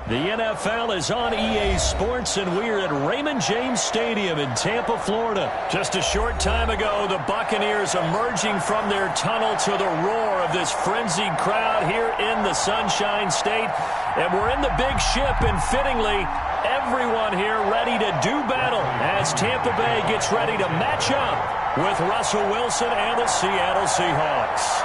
The NFL is on EA Sports, and we're at Raymond James Stadium in Tampa, Florida. Just a short time ago, the Buccaneers emerging from their tunnel to the roar of this frenzied crowd here in the Sunshine State. And we're in the big ship, and fittingly, everyone here ready to do battle as Tampa Bay gets ready to match up with Russell Wilson and the Seattle Seahawks.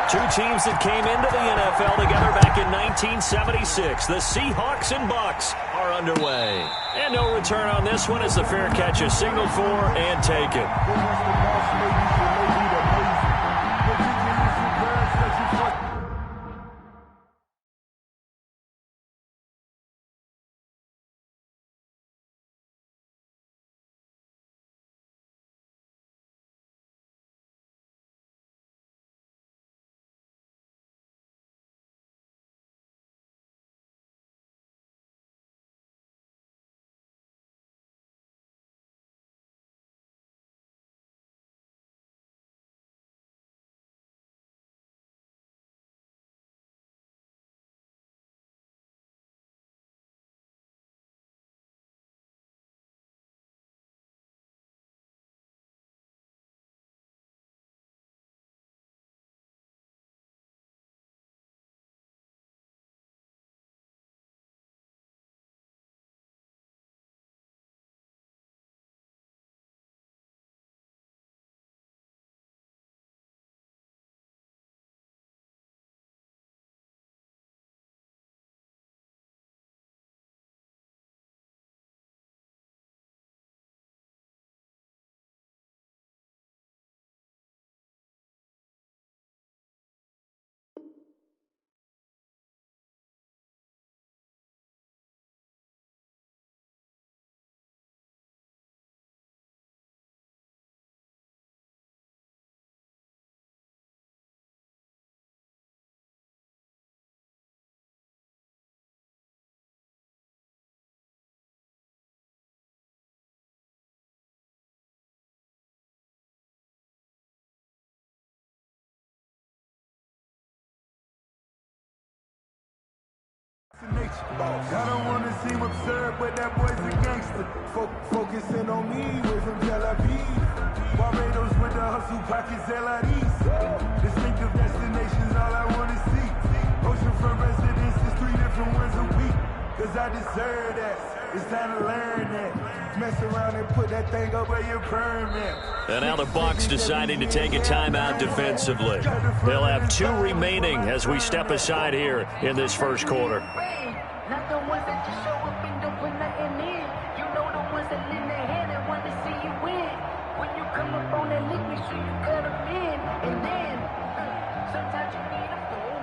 Two teams that came into the NFL together back in 1976. The Seahawks and Bucs are underway. And no return on this one as the fair catch is signaled for and taken. I don't want to seem absurd, but that boy's a gangster. Focusing on me, we're from Tel Aviv. Barbados with the hustle pockets, LIDs. Distinctive destinations, all I want to see. Oceanfront residences, 3 different ones a week. Cause I deserve that. It's time to learn that. Mess around and put that thing over your permit. And now the Bucs deciding to take a timeout defensively. They'll have 2 remaining as we step aside here in this first quarter. Not the ones that just show up and don't put nothing in. You know the ones that lend their hand and want to see you win. When you come up on that league, make sure you cut them in. And then, sometimes you need a fool.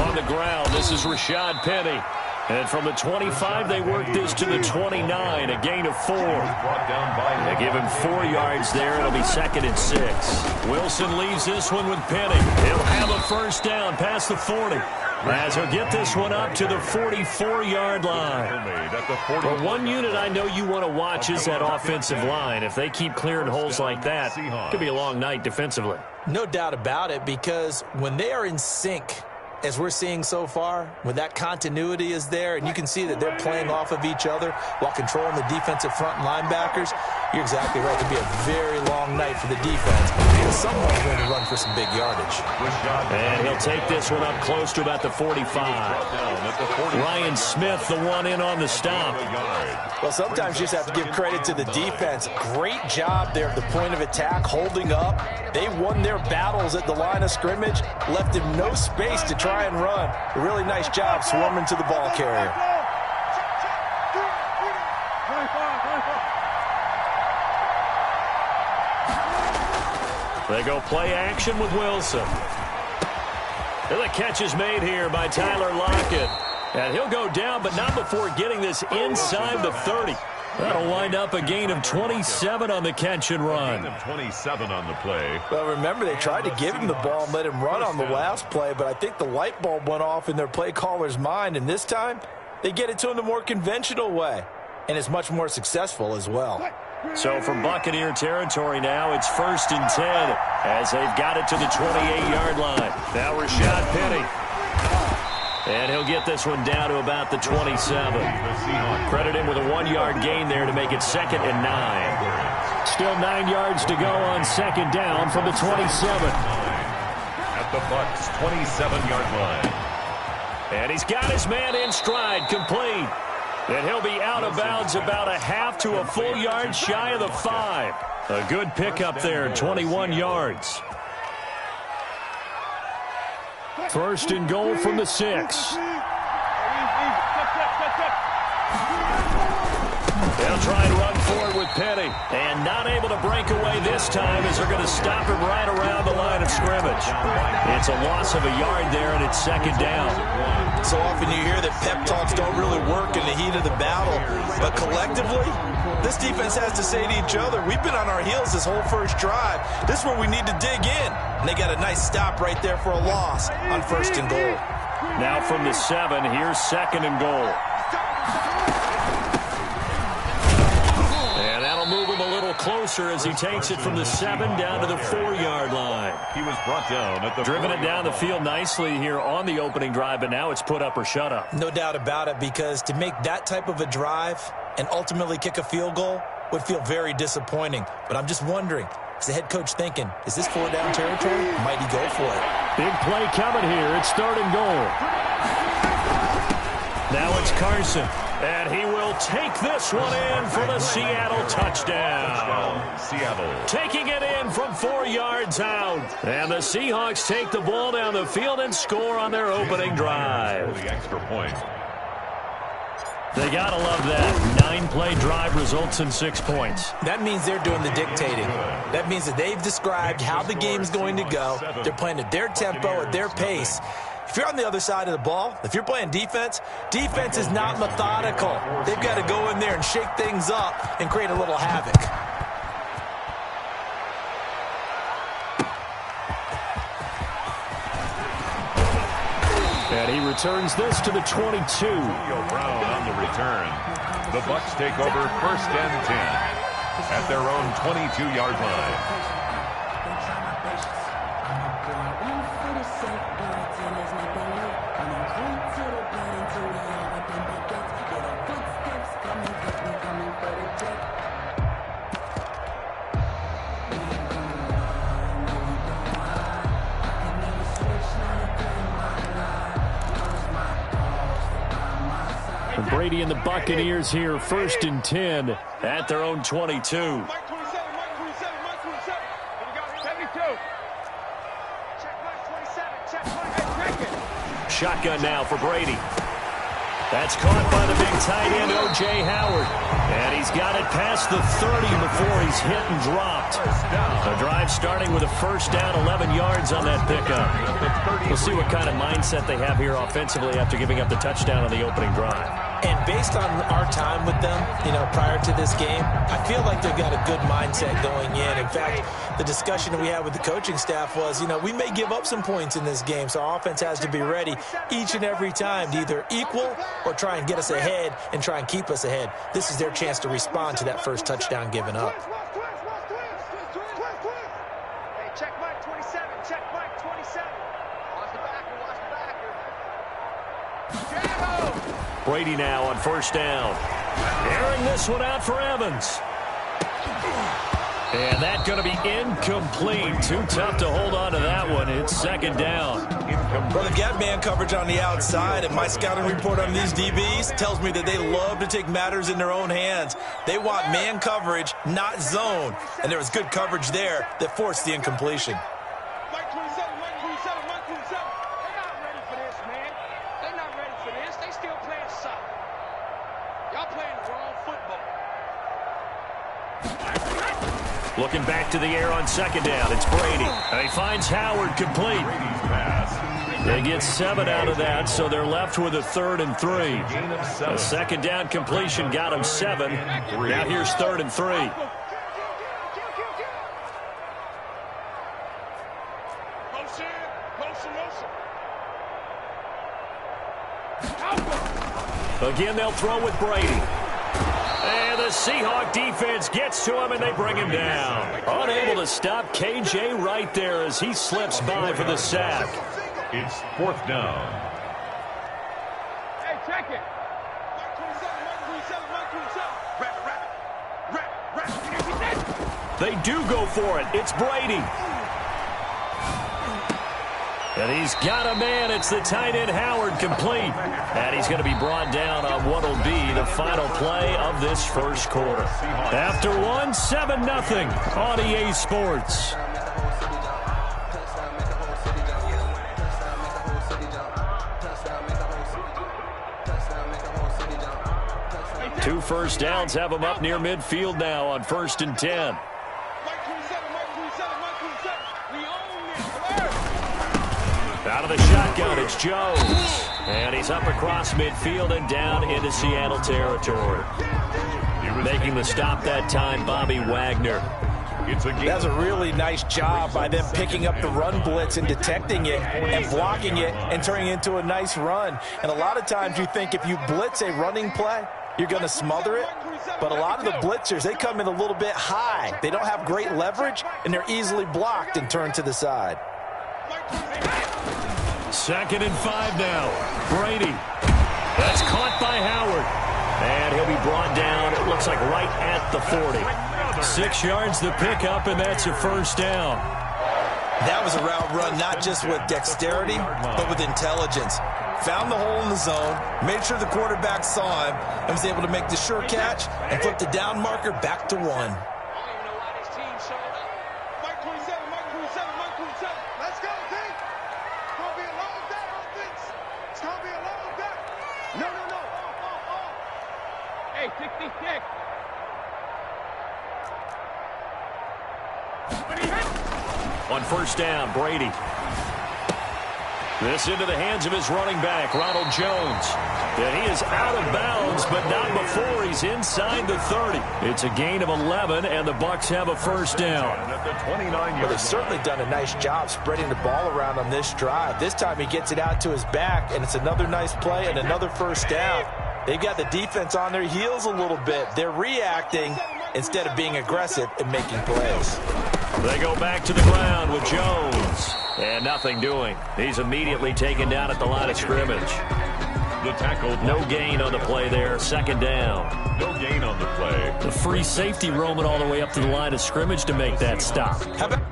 On the ground, this is Rashad Penny. And from the 25, they work this to the 29, a gain of 4. They give him 4 yards there. It'll be 2nd and 6. Wilson leaves this one with Penny. He'll have a first down past the 40. As he'll get this one up to the 44-yard line. But one unit I know you want to watch is that offensive line. If they keep clearing holes like that, it could be a long night defensively. No doubt about it, because when they are in sync, as we're seeing so far, when that continuity is there and you can see that they're playing off of each other while controlling the defensive front linebackers, you're exactly right. It could be a very long night for the defense. And someone's going to run for some big yardage. And he'll take this one up close to about the 45. Ryan Smith, the one in on the stop. Well, sometimes you just have to give credit to the defense. Great job there at the point of attack, holding up. They won their battles at the line of scrimmage, left him no space to try and run. A really nice job swarming to the ball carrier. They go play action with Wilson. And the catch is made here by Tyler Lockett. And he'll go down, but not before getting this inside the 30. That'll wind up a gain of 27 on the catch and run. Gain of 27 on the play. Well, remember, they tried to give him the ball and let him run on the last play, but I think the light bulb went off in their play caller's mind, and this time they get it to him the more conventional way, and it's much more successful as well. So from Buccaneer territory now, it's 1st and 10 as they've got it to the 28-yard line. Now Rashad Penny. And he'll get this one down to about the 27. Credit him with a 1-yard gain there to make it 2nd and 9. Still 9 yards to go on 2nd down from the 27. At the Bucs' 27-yard line. And he's got his man in stride, complete. And he'll be out of bounds about a half to a full yard shy of the 5. A good pickup there, 21 yards. 1st and goal from the 6. They'll try and run forward with Penny. And not able to break away this time as they're going to stop him right around the line of scrimmage. It's a loss of a yard there, and it's 2nd down. So often you hear that pep talks don't really work in the heat of the battle. But collectively, this defense has to say to each other, we've been on our heels this whole first drive. This is where we need to dig in. And they got a nice stop right there for a loss on 1st and goal. Now from the 7, here's 2nd and goal. And that'll move him a little closer as he takes it from the 7 down to the 4-yard line. He was brought down at the Driven it down the field nicely here on the opening drive, but now it's put up or shut up. No doubt about it, because to make that type of a drive and ultimately kick a field goal would feel very disappointing. But I'm just wondering, is the head coach thinking, is this 4-down territory? Might he go for it? Big play coming here. It's 3rd and goal. Now it's Carson. And he will take this one in for the Seattle touchdown. Seattle. Taking it in from 4 yards out. And the Seahawks take the ball down the field and score on their opening drive. The extra point. They got to love that. 9-play drive results in 6 points. That means they're doing the dictating. That means that they've described how the game's going to go. They're playing at their tempo, at their pace. If you're on the other side of the ball, if you're playing defense, defense is not methodical. They've got to go in there and shake things up and create a little havoc. And he returns this to the 22. Brown on the return. The Bucs take over 1st and 10 at their own 22-yard line. Brady and the Buccaneers here, 1st and 10 at their own 22. Shotgun now for Brady. That's caught by the big tight end, O.J. Howard. And he's got it past the 30 before he's hit and dropped. The drive starting with a 1st down, 11 yards on that pickup. We'll see what kind of mindset they have here offensively after giving up the touchdown on the opening drive. And based on our time with them, prior to this game, I feel like they've got a good mindset going in. In fact, the discussion that we had with the coaching staff was, we may give up some points in this game, so our offense has to be ready each and every time to either equal or try and get us ahead and try and keep us ahead. This is their chance to respond to that first touchdown given up. Check Mike 27. Check Mike 27. Watch the backer. Watch the backer. Brady now on 1st down. Airing this one out for Evans. And that's going to be incomplete. Too tough to hold on to that one. It's 2nd down. Well, they've got man coverage on the outside, and my scouting report on these DBs tells me that they love to take matters in their own hands. They want man coverage, not zone. And there was good coverage there that forced the incompletion. Mike 27, Mike 27, Mike 27. They're not ready for this, man. They're not ready for this. They still playing soccer. Y'all playing the wrong football. Looking back to the air on 2nd down. It's Brady. And he finds Howard complete. They get 7 out of that, so they're left with a 3rd and 3. A 2nd down completion got him 7. Now here's 3rd and 3. Again, they'll throw with Brady. And the Seahawk defense gets to him, and they bring him down. Unable to stop KJ right there as he slips by for the sack. It's 4th down. Hey, check it. They do go for it. It's Brady. And he's got a man. It's the tight end Howard, complete. And he's going to be brought down on what will be the final play of this first quarter. After one, 7-0 on EA Sports. Two first downs have him up near midfield now on 1st and 10. Out of the shotgun, it's Jones. And he's up across midfield and down into Seattle territory. Making the stop that time, Bobby Wagner. That's a really nice job by them picking up the run blitz and detecting it and blocking it and turning it into a nice run. And a lot of times you think if you blitz a running play, you're going to smother it. But a lot of the blitzers, they come in a little bit high. They don't have great leverage, and they're easily blocked and turned to the side. 2nd and 5 now. Brady. That's caught by Howard. And he'll be brought down, it looks like right at the 40. 6 yards to pick up, and that's a first down. That was a route run not just with dexterity, but with intelligence. Found the hole in the zone, made sure the quarterback saw him, and was able to make the sure catch and flip the down marker back to 1. On first down, Brady. This into the hands of his running back, Ronald Jones. And he is out of bounds, but not before he's inside the 30. It's a gain of 11, and the Bucs have a first down. Well, they've certainly done a nice job spreading the ball around on this drive. This time he gets it out to his back, and it's another nice play and another first down. They've got the defense on their heels a little bit. They're reacting instead of being aggressive and making plays. They go back to the ground with Jones. And nothing doing. He's immediately taken down at the line of scrimmage. The tackle. No gain on the play there. 2nd down. No gain on the play. The free safety roaming all the way up to the line of scrimmage to make that stop. How about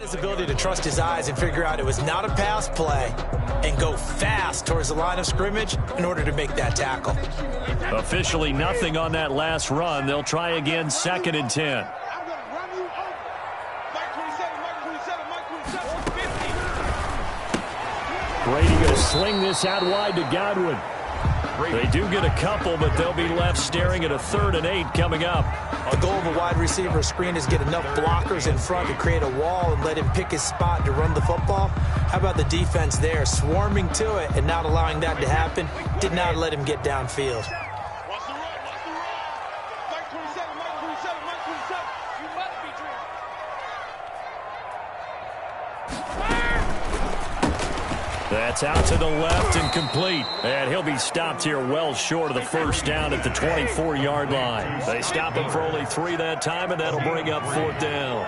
his ability to trust his eyes and figure out it was not a pass play and go fast towards the line of scrimmage in order to make that tackle. Officially nothing on that last run. They'll try again, 2nd and 10. Brady going to sling this out wide to Godwin. They do get a couple, but they'll be left staring at a 3rd and 8 coming up. The goal of a wide receiver screen is get enough blockers in front to create a wall and let him pick his spot to run the football. How about the defense there, swarming to it and not allowing that to happen? Did not let him get downfield. That's out to the left and complete. And he'll be stopped here well short of the first down at the 24-yard line. They stop him for only 3 that time, and that'll bring up 4th down.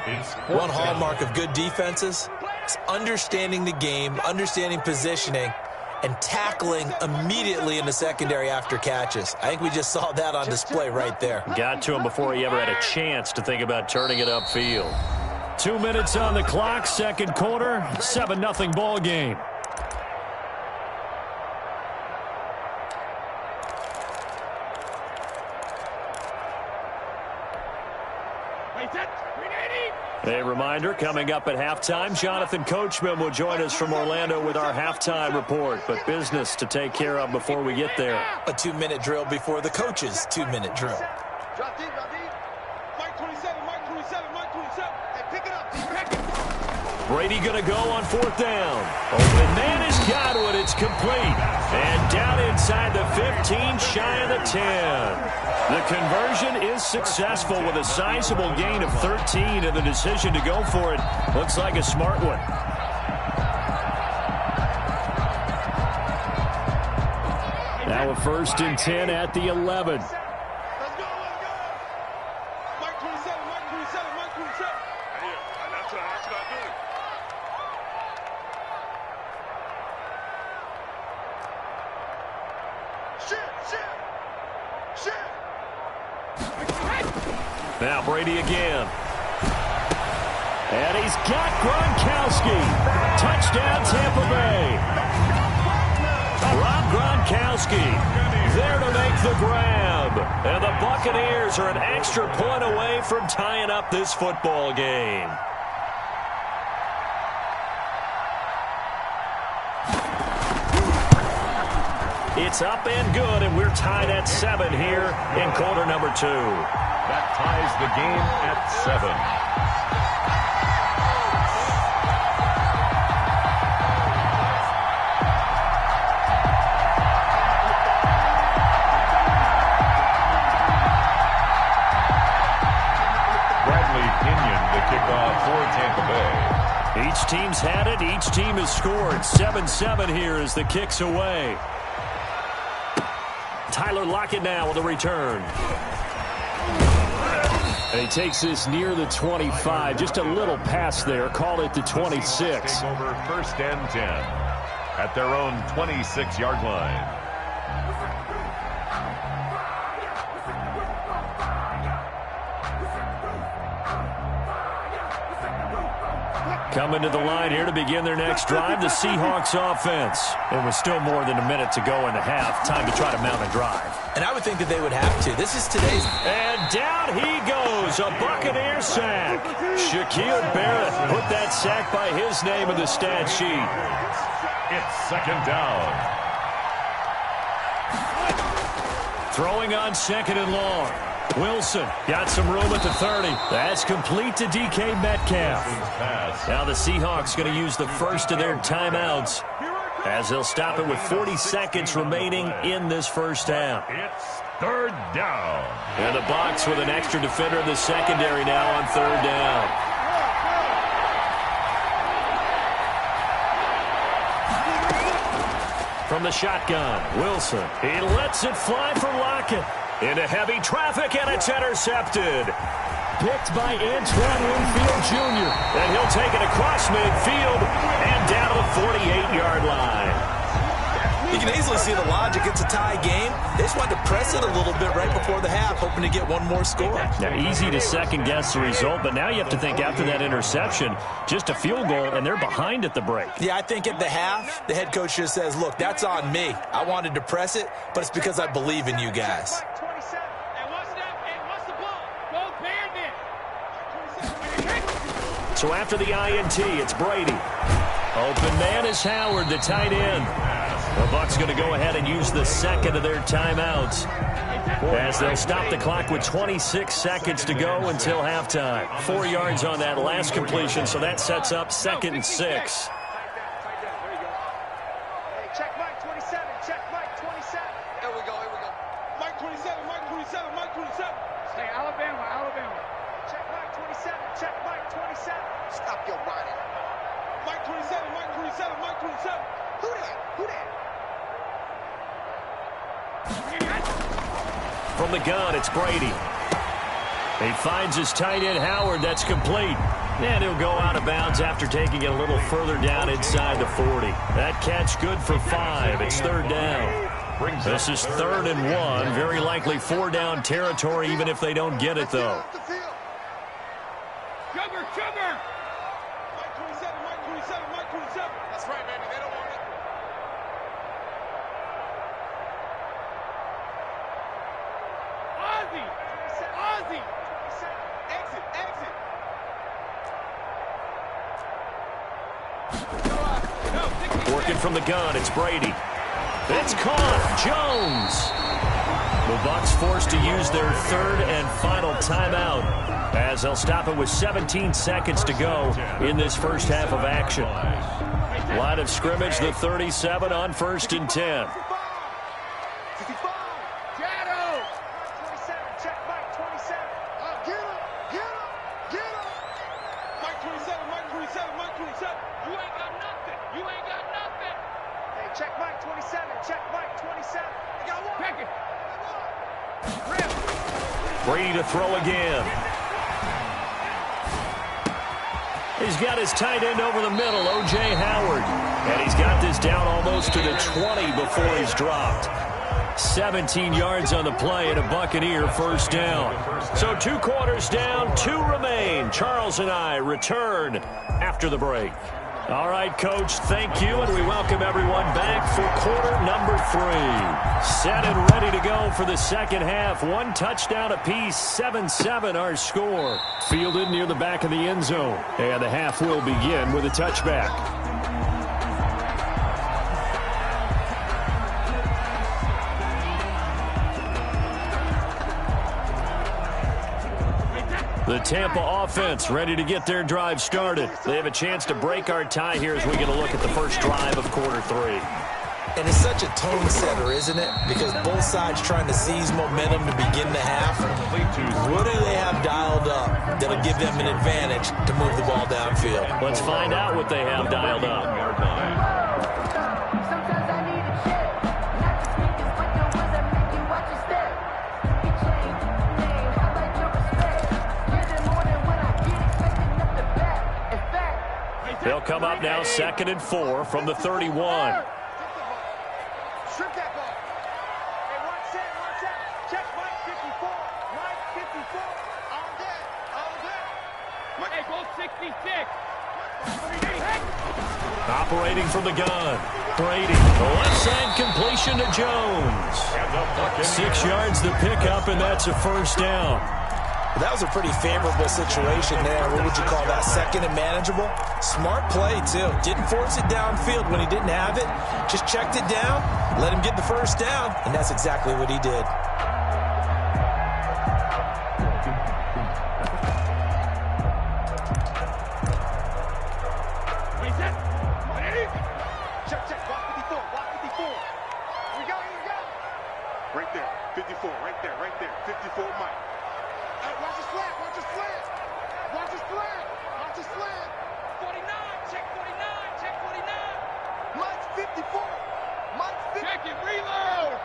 One hallmark of good defenses is understanding the game, understanding positioning, and tackling immediately in the secondary after catches. I think we just saw that on display right there. Got to him before he ever had a chance to think about turning it upfield. 2 minutes on the clock, 2nd quarter, 7-0 ball game. A reminder, coming up at halftime, Jonathan Coachman will join us from Orlando with our halftime report. But business to take care of before we get there. A 2-minute drill before the coach's 2-minute drill. Drop deep, drop deep. Mike 27, Mike 27, Mike 27. Hey, pick it up. Pick it. Brady going to go on 4th down. Open man is Godwin. It's complete. And down inside the 15, shy of the 10. The conversion is successful with a sizable gain of 13, and the decision to go for it looks like a smart one. Now a 1st and 10 at the 11. Let's go, let's go. Mike 27, Mike 27, Mike 27. That's what I do. Shit. Now Brady again. And he's got Gronkowski. Touchdown Tampa Bay. Rob Gronkowski there to make the grab. And the Buccaneers are an extra point away from tying up this football game. It's up and good, and we're tied at 7 here in quarter number 2. That ties the game at 7. Bradley Pinion, the kickoff for Tampa Bay. Each team's had it. Each team has scored. 7-7 here as the kick's away. Tyler Lockett now with a return. And he takes this near the 25. Just a little pass there. Call it the 26. Take over 1st and 10 at their own 26-yard line. Coming to the line here to begin their next drive, the Seahawks offense. And with still more than a minute to go in the half, time to try to mount a drive. And I would think that they would have to. This is today's. And down he goes, a Buccaneer sack. Shaquille Barrett put that sack by his name in the stat sheet. It's 2nd down. Throwing on 2nd and long. Wilson got some room at the 30. That's complete to DK Metcalf. Now the Seahawks going to use the first of their timeouts as they'll stop it with 40 seconds remaining in this first half. It's 3rd down. And the Bucs with an extra defender in the secondary now on 3rd down. From the shotgun, Wilson. He lets it fly for Lockett. Into heavy traffic, and it's intercepted. Picked by Antoine Winfield Jr. And he'll take it across midfield and down to the 48-yard line. You can easily see the logic. It's a tie game. They just wanted to press it a little bit right before the half, hoping to get one more score. Now, easy to second-guess the result, but now you have to think after that interception, just a field goal, and they're behind at the break. Yeah, I think at the half, the head coach just says, look, that's on me. I wanted to press it, but it's because I believe in you guys. So after the INT, it's Brady. Open man is Howard, the tight end. The Bucs going to go ahead and use the second of their timeouts as they'll stop the clock with 26 seconds to go until halftime. 4 yards on that last completion, so that sets up 2nd and 6. Check Mike 27, check Mike 27. Here we go. Mike 27, Mike 27, Mike 27. Stay Alabama. Check Mike 27, check Mike 27. Stop your running. Mike 27, Mike 27, Mike 27. Who that? From the gun, it's Brady. He finds his tight end, Howard. That's complete. And he'll go out of bounds after taking it a little further down inside the 40. That catch good for 5. It's 3rd down. This is 3rd and 1. Very likely 4-down territory, even if they don't get it, though. Sugar! Mike 27, Mike 27, Mike 27. That's right, baby. They don't want it. Ozzy! Working from the gun, it's Brady. It's caught. Jones. The Bucs forced to use their third and final timeout as they'll stop it with 17 seconds to go in this first half of action. Line of scrimmage, the 37 on 1st and 10. Brady to throw again. He's got his tight end over the middle, O.J. Howard. And he's got this down almost to the 20 before he's dropped. 17 yards on the play and a Buccaneer first down. So 2 quarters down, 2 remain. Charles and I return after the break. All right, Coach, thank you, and we welcome everyone back for quarter number 3. Set and ready to go for the second half. 1 touchdown apiece, 7-7 our score. Fielded near the back of the end zone, and the half will begin with a touchback. The Tampa offense ready to get their drive started. They have a chance to break our tie here as we get a look at the first drive of quarter 3. And it's such a tone setter, isn't it? Because both sides trying to seize momentum to begin the half. What do they have dialed up that'll give them an advantage to move the ball downfield? Let's find out what they have dialed up. They'll come up now 2nd and 4 from the 31. Strip that ball. Hey, watch out. Check Mike 54. Mike 54. All day. Hey, go 66. Operating from the gun. Brady. The left side completion to Jones. 6 yards the pickup, and that's a first down. That was a pretty favorable situation there. What would you call that? 2nd and manageable? Smart play, too. Didn't force it downfield when he didn't have it. Just checked it down, let him get the first down, and that's exactly what he did. Check. Walk 54. Here we go. Right there. 54. Right there. 54, Mike. Watch his flag. 49. Check 49. Mike's 54. Check it. Reload.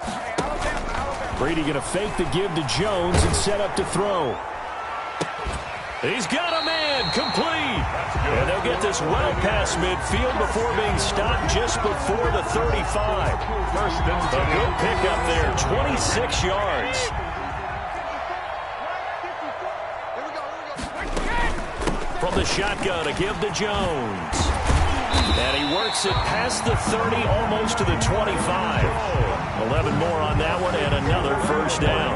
Hey, Alabama. Brady going to fake the give to Jones and set up to throw. He's got a man, complete. And they'll get this well past midfield before being stopped just before the 35. A good pickup there, 26 yards. From the shotgun, a give to Jones. And he works it past the 30, almost to the 25. 11 more on that one, and another first down.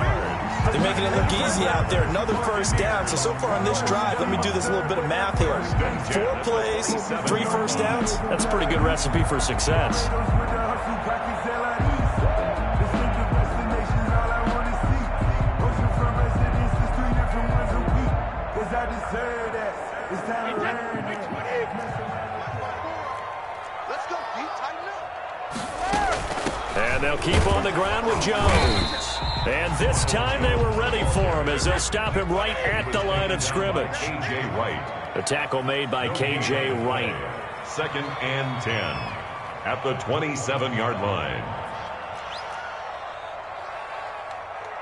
They're making it look easy out there. Another first down. So far on this drive, let me do this little bit of math here. 4 plays, 3 first downs. That's a pretty good recipe for success. And they'll keep on the ground with Jones. And this time they were ready for him as they'll stop him right at the line of scrimmage. K.J. Wright. The tackle made by K.J. Wright. 2nd and 10 at the 27-yard line.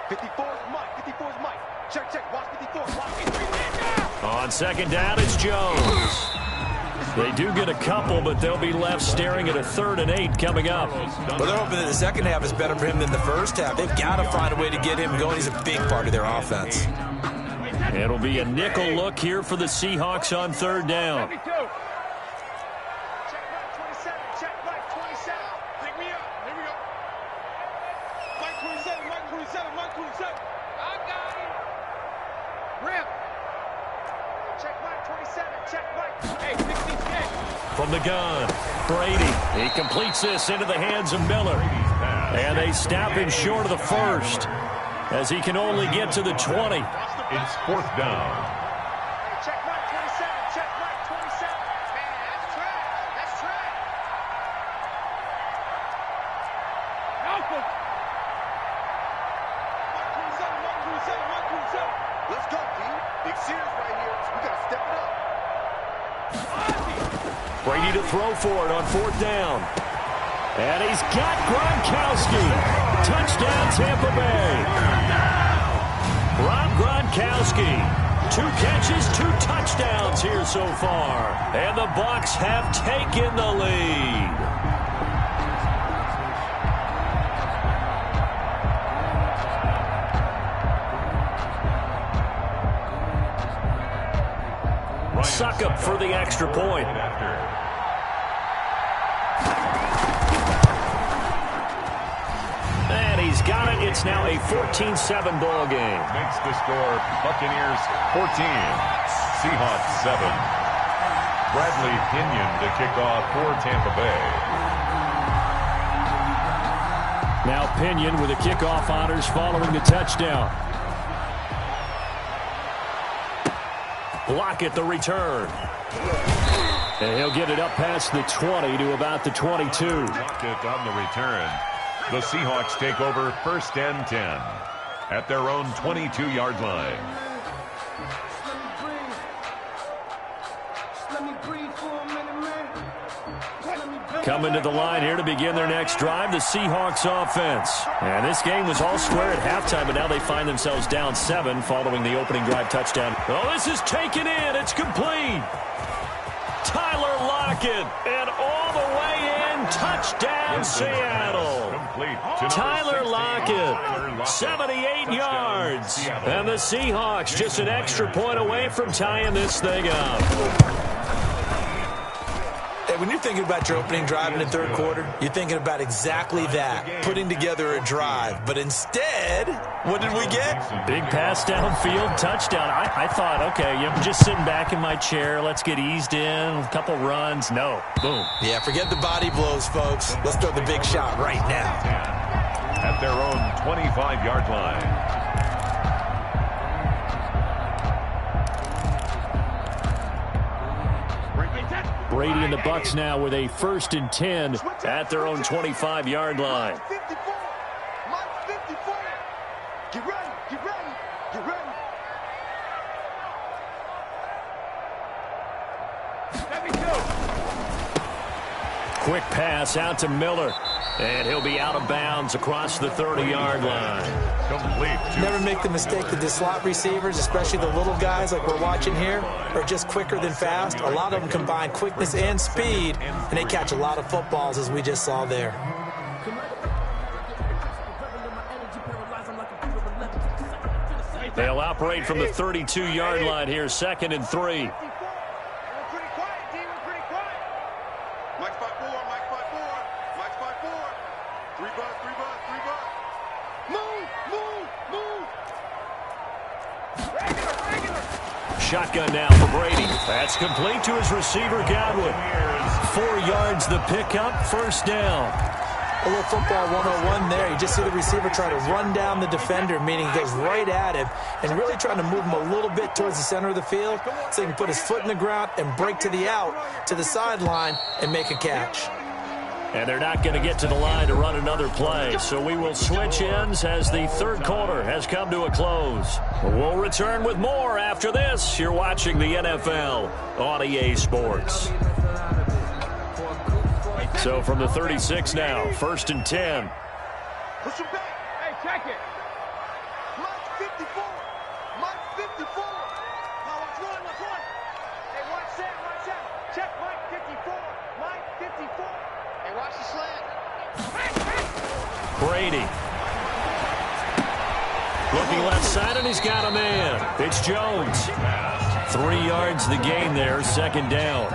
54's Mike. Check. Watch 54. Watch 53. On 2nd down, it's Jones. They do get a couple, but they'll be left staring at a 3rd and 8 coming up. Well, they're hoping that the second half is better for him than the first half. They've got to find a way to get him going. He's a big part of their offense. It'll be a nickel look here for the Seahawks on 3rd down. Check Mike 27. Pick me up. Here we go. Mike 27. I got him. Rip. 27, check Mike. Hey, 66. From the gun, Brady. He completes this into the hands of Miller. And they snap him short of the first as he can only get to the 20. It's 4th down. Hey, check Mike 27, check Mike 27. Man, that's trash. That's trash. Help him. Mike 27, Mike 27, Mike 27. Let's go, team. Big series right here. We got to step it up. Brady to throw for it on 4th down. And he's got Gronkowski. Touchdown, Tampa Bay. Rob Gronkowski. 2 catches, 2 touchdowns here so far. And the Bucs have taken the lead. Succop for the extra point. And he's got it. It's now a 14-7 ball game. Makes the score Buccaneers 14, Seahawks 7. Bradley Pinion to kick off for Tampa Bay. Now Pinion with the kickoff honors following the touchdown. Lockett the return. And he'll get it up past the 20 to about the 22. Lockett on the return. The Seahawks take over 1st and 10 at their own 22-yard line. Coming to the line here to begin their next drive, the Seahawks offense. And this game was all square at halftime, but now they find themselves down 7 following the opening drive touchdown. Oh, this is taken in. It's complete. Tyler Lockett, and all the way in, touchdown Seattle. Tyler Lockett, 78 yards. And the Seahawks just an extra point away from tying this thing up. When you're thinking about your opening drive in the 3rd quarter, you're thinking about exactly that, putting together a drive. But instead, what did we get? Big pass downfield, touchdown. I thought, okay, I'm just sitting back in my chair. Let's get eased in, a couple runs. No, boom. Yeah, forget the body blows, folks. Let's throw the big shot right now. At their own 25-yard line. Brady and the Bucs now with a 1st and 10 at their own 25-yard line. 54. Mike 54. Get ready, get ready, get ready. Let me go. Quick pass out to Miller. And he'll be out of bounds across the 30-yard line. Complete. Never make the mistake that the slot receivers, especially the little guys like we're watching here, are just quicker than fast. A lot of them combine quickness and speed, and they catch a lot of footballs, as we just saw there. They'll operate from the 32-yard line here, 2nd and 3. Shotgun now for Brady. That's complete to his receiver, Godwin. 4 yards the pickup, 1st down. A little football 101 there. You just see the receiver try to run down the defender, meaning he goes right at him and really trying to move him a little bit towards the center of the field so he can put his foot in the ground and break to the out, to the sideline, and make a catch. And they're not going to get to the line to run another play. So we will switch ends as the 3rd quarter has come to a close. We'll return with more after this. You're watching the NFL on EA Sports. So from the 36 now, 1st and 10. Push him back. Hey, check it. Mike 54. Mike 54. Now watch one. Hey, watch that. Check Mike 54. Mike 54. Hey, watch the slant. Brady. Looking left side, and he's got a man. It's Jones. 3 yards the gain there, 2nd down.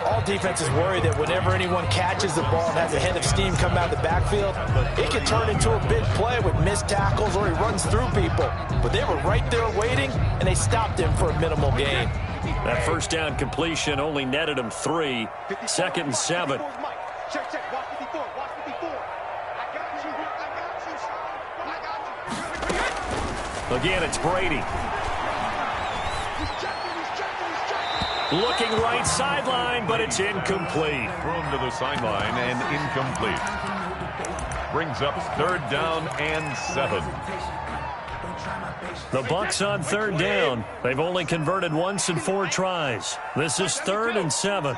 All defenses worry that whenever anyone catches the ball and has a head of steam come out of the backfield, it can turn into a big play with missed tackles or he runs through people. But they were right there waiting, and they stopped him for a minimal gain. That first down completion only netted him 3. 2nd and 7. Check, check. Watch 54. Watch 54. I got you. I got you. Again, it's Brady. He's checking. Looking right sideline, but it's incomplete. Thrown to the sideline and incomplete. Brings up 3rd down and 7. The Bucs on 3rd down. They've only converted once in 4 tries. This is 3rd and 7.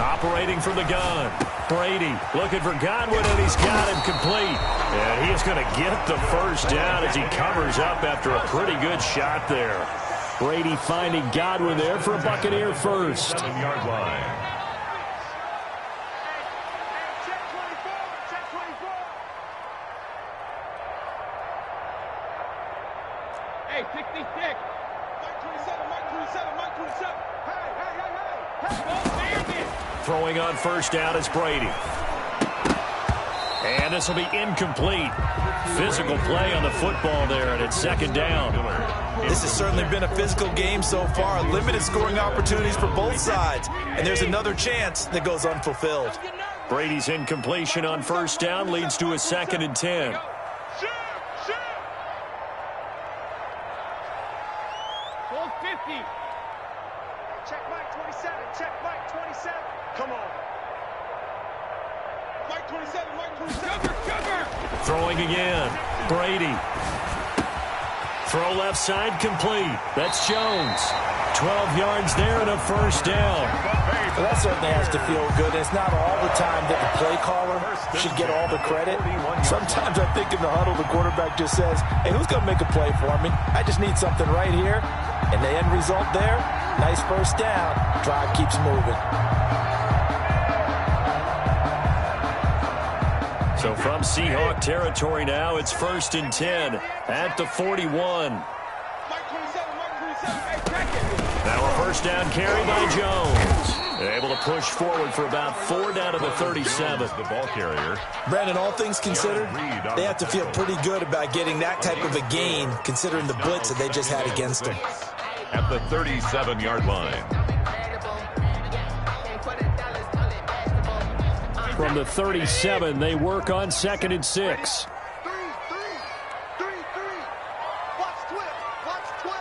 Operating from the gun. Brady looking for Godwin, and he's got him complete. And he's going to get the first down as he covers up after a pretty good shot there. Brady finding Godwin there for a Buccaneer first. 7-yard line. Hey, 66. Mike 27, Mike 27, Mike 27. Hey. Throwing on first down is Brady. And this will be incomplete. Physical play on the football there, and it's 2nd down. This has certainly been a physical game so far. Limited scoring opportunities for both sides. And there's another chance that goes unfulfilled. Brady's incompletion on first down leads to a 2nd and 10. Full 50. Check Mike 27. Check Mike 27. Come on. Mike 27. Mike 27. Cover. Throwing again. Brady. Throw left side complete. That's Jones. 12 yards there and a first down. Well, that certainly has to feel good. It's not all the time that the play caller should get all the credit. Sometimes I think in the huddle, the quarterback just says, hey, who's going to make a play for me? I just need something right here. And the end result there, nice first down. Drive keeps moving. So from Seahawk territory now, it's 1st and 10 at the 41. Mike 27. Mike 27. Hey, check it. Now a first down carry by Jones. Able to push forward for about 4 down to the 37. The ball carrier. Brandon, all things considered, they have to feel pretty good about getting that type of a gain, considering the blitz that they just had against them. At the 37-yard line. From the 37, they work on 2nd and 6. 3. Watch 12. Watch 12.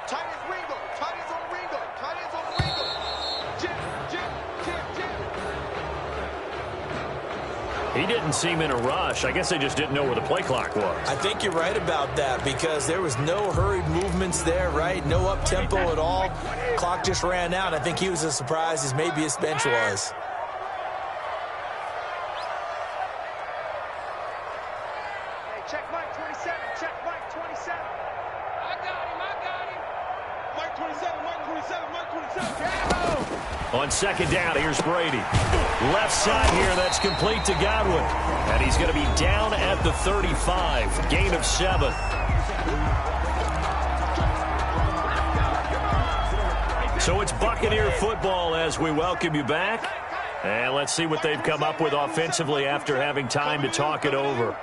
Tight ends Ringo. Tight ends on Ringo. Tight ends on Ringo. Jim. He didn't seem in a rush. I guess they just didn't know where the play clock was. I think you're right about that because there was no hurried movements there, right? No up-tempo at all. Clock just ran out. I think he was as surprised as maybe his bench was. Check Mike 27. Check Mike 27. I got him. Mike 27. Mike 27. Mike 27. On 2nd down, here's Brady. Left side here, that's complete to Godwin. And he's going to be down at the 35. Gain of 7. So it's Buccaneer football as we welcome you back. And let's see what they've come up with offensively after having time to talk it over.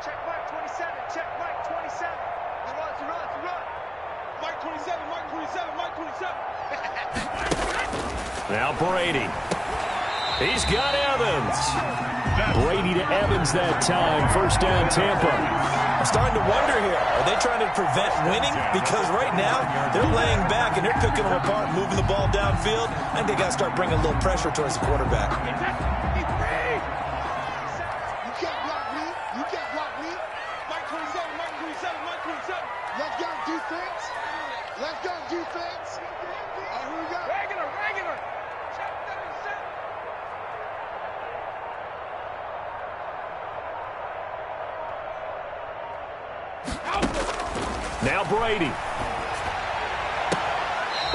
Check Mike 27. Check Mike 27. He runs. Mike 27. Mike 27. Mike 27. Now Brady. He's got Evans. Brady to Evans that time. First down, Tampa. I'm starting to wonder here. Are they trying to prevent winning? Because right now, they're laying back and they're picking them apart, moving the ball downfield. I think they got to start bringing a little pressure towards the quarterback. Now Brady.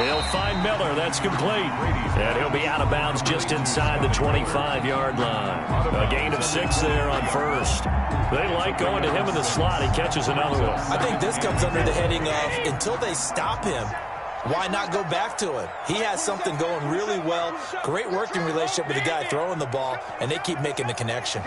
He'll find Miller. That's complete. And he'll be out of bounds just inside the 25-yard line. A gain of 6 there on first. They like going to him in the slot. He catches another one. I think this comes under the heading of until they stop him, why not go back to him? He has something going really well. Great working relationship with the guy throwing the ball, and they keep making the connection.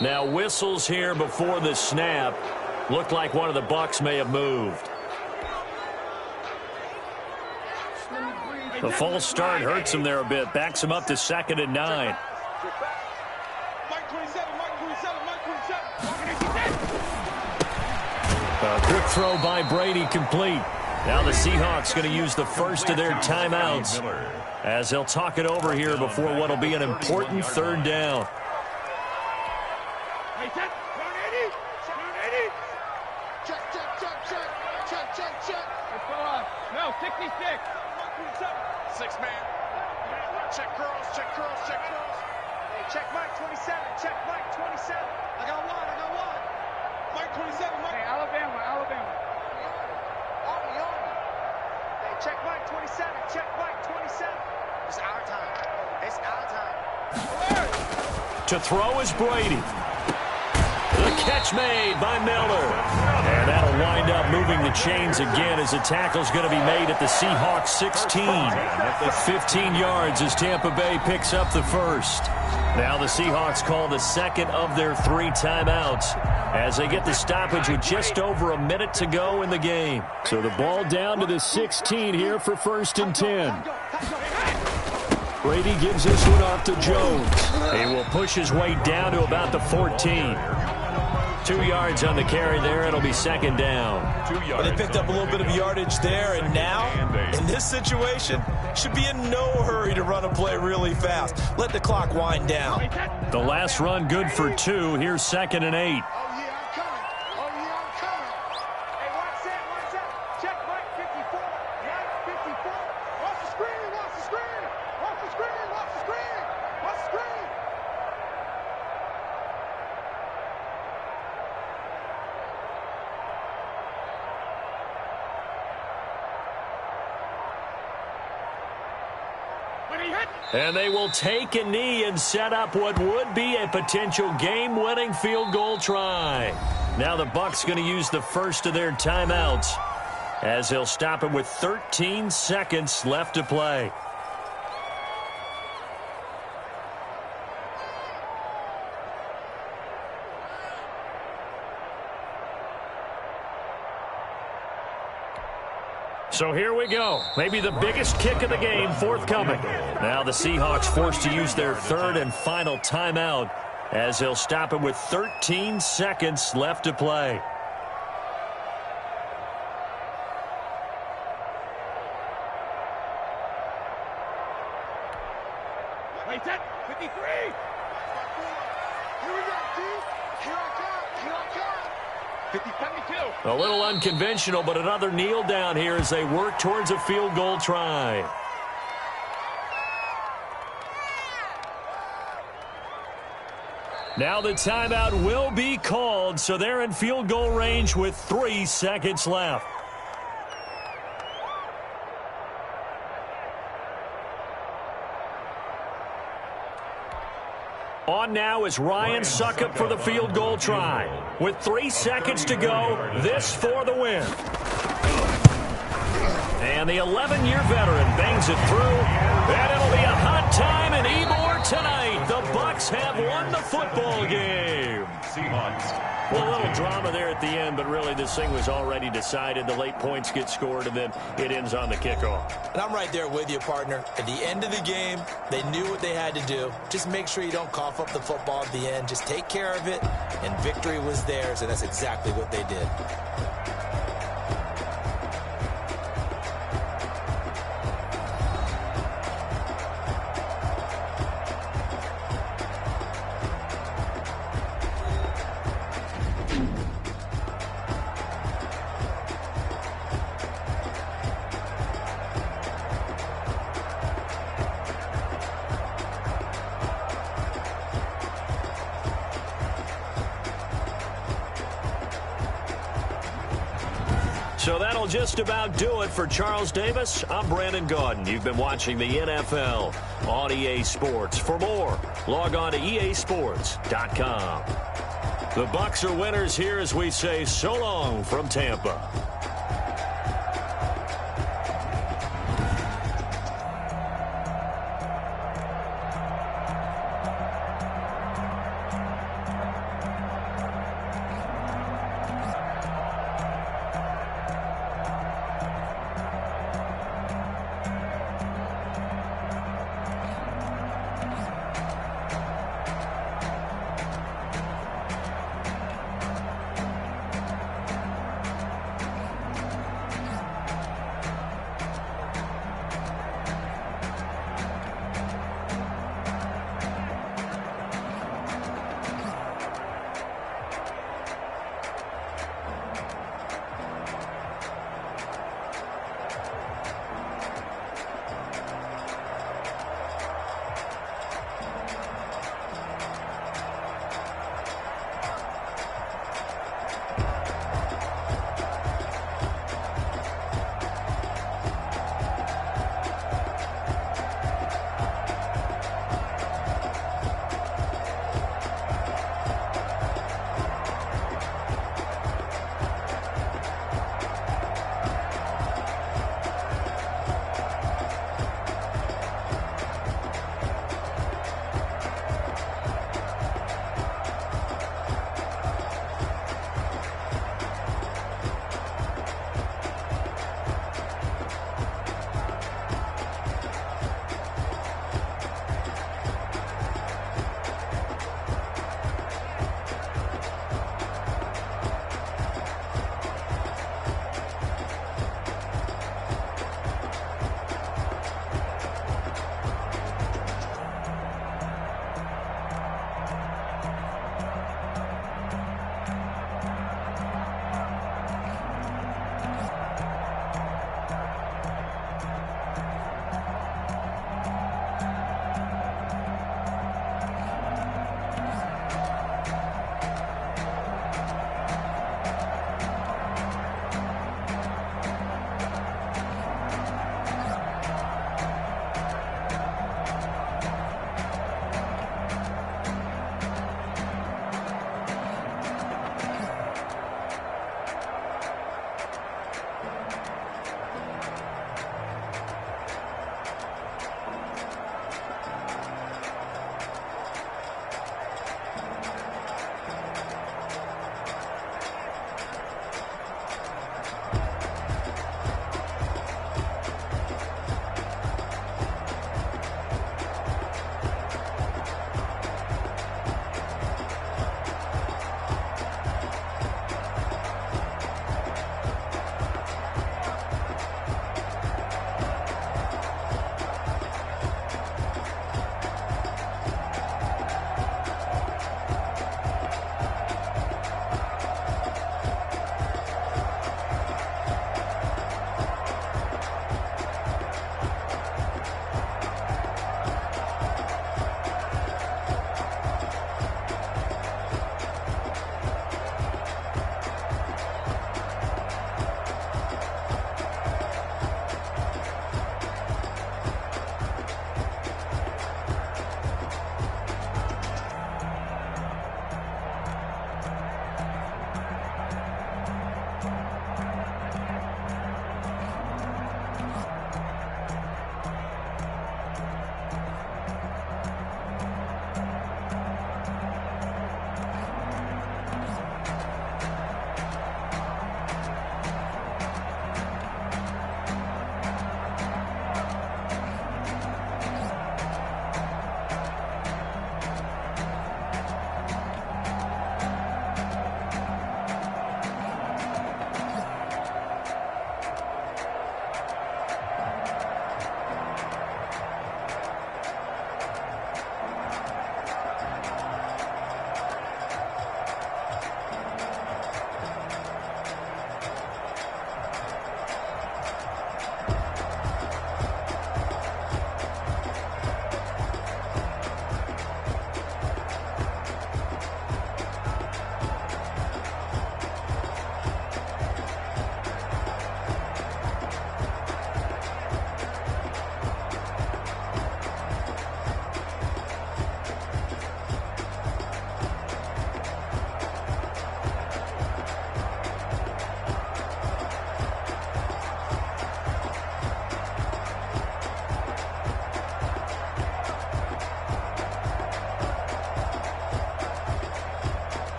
Now whistles here before the snap. Looked like one of the Bucs may have moved. The false start hurts him there a bit. Backs him up to 2nd and 9. A quick throw by Brady complete. Now the Seahawks going to use the first of their timeouts as they'll talk it over here before what will be an important 3rd down. No, 66. 6-man. Check curls, check curls, check curls. Hey, check Mike 27, check Mike 27. I got one. Mike 27, Mike. Hey, Alabama. Army. Hey, check Mike 27, check Mike 27. It's our time. To throw is Brady. The catch made by Miller. And that'll wind up moving the chains again as the tackle's going to be made at the Seahawks 16. 15 yards as Tampa Bay picks up the first. Now the Seahawks call the second of their 3 timeouts as they get the stoppage with just over a minute to go in the game. So the ball down to the 16 here for 1st and 10. Brady gives this one off to Jones. He will push his way down to about the 14. 2 yards on the carry there. It'll be 2nd down. Well, they picked up a little bit of yardage there, and now, in this situation, should be in no hurry to run a play really fast. Let the clock wind down. The last run good for 2. Here's 2nd and 8. And they will take a knee and set up what would be a potential game-winning field goal try. Now the Bucs going to use the first of their timeouts as they'll stop it with 13 seconds left to play. So here we go. Maybe the biggest kick of the game forthcoming. Now the Seahawks forced to use their 3rd and final timeout as they'll stop it with 13 seconds left to play. Wait, 53. Here we go, Keith. Here I come. 52. A little unconventional, but another kneel down here as they work towards a field goal try. Now the timeout will be called, so they're in field goal range with 3 seconds left. On now is Ryan Succop for the field goal try. With 3 seconds to go, this for the win. And the 11-year veteran bangs it through. And it'll be a hot time in Ybor tonight. The Bucs have won the football game. Well, a little drama there at the end, but really this thing was already decided. The late points get scored, and then it ends on the kickoff. And I'm right there with you, partner. At the end of the game, they knew what they had to do. Just make sure you don't cough up the football at the end. Just take care of it, and victory was theirs, and that's exactly what they did. that'll just about do it for Charles Davis. I'm Brandon Gaudin. You've been watching the NFL on EA Sports. For more, log on to easports.com. The Bucs are winners here as we say so long from Tampa.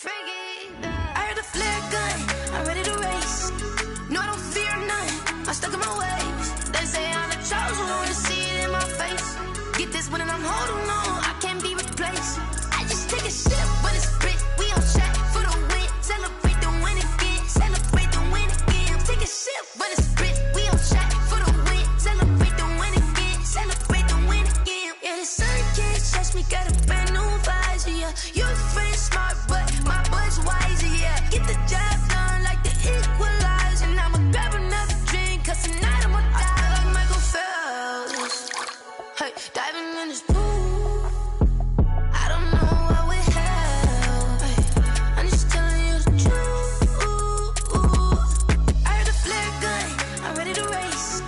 I heard the flare gun, I'm ready to race. No, I don't fear none, I'm stuck in my ways. They say I'm the chosen one, to see it in my face. Get this one and I'm holding on, I can't be replaced. I just take a sip, but it's split, we on track for the win. Celebrate the win again, celebrate the win again. Take a sip, but it's split, we on track for the win. Celebrate the win again, celebrate the win again. Yeah, the sun can't touch me, got a brand new visor, yeah. Your friend smart, but my boy's wiser, yeah. Get the job done like the equalizer. And I'ma grab another drink, cause tonight I'ma die like Michael Phelps. Hey, diving in this pool, I don't know what would help. Hey, I'm just telling you the truth. I heard the flare gun, I'm ready to race.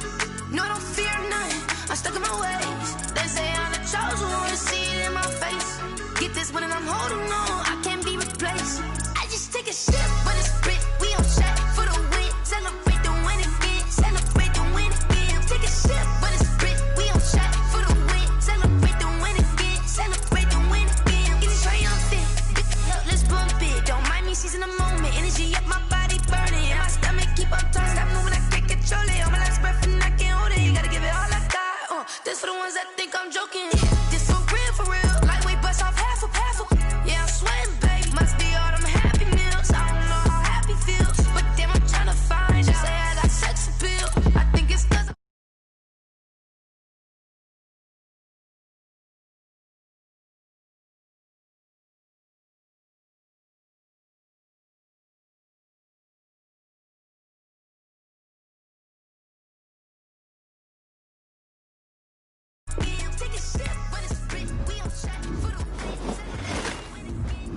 No, I don't fear none, I'm stuck in my ways. They say I'm the chosen one, to see it in my face. Get this one and I'm holding on, I can't be replaced. I just take a sip, but it's split, we on track for the win. Celebrate the win again, celebrate the win again. Take a sip, but it's split, we on track for the win. Celebrate the win again, celebrate the win again. Getting triumphant, let's bump it. Don't mind me seizing the moment, energy up my body burning. And my stomach keep on turning, stop moving, I can't control it. On my last breath and I can't hold it, you gotta give it all I got. This for the ones that think I'm joking. This for real, lightweight bust off half a. Yeah, I'm sweating, babe. Must be all them happy meals. I don't know how happy feels, but damn, I'm trying to find out. Say I got sex appeal. I think it's cause take a sip, but it's split. We on track for the win. Celebrate the win again.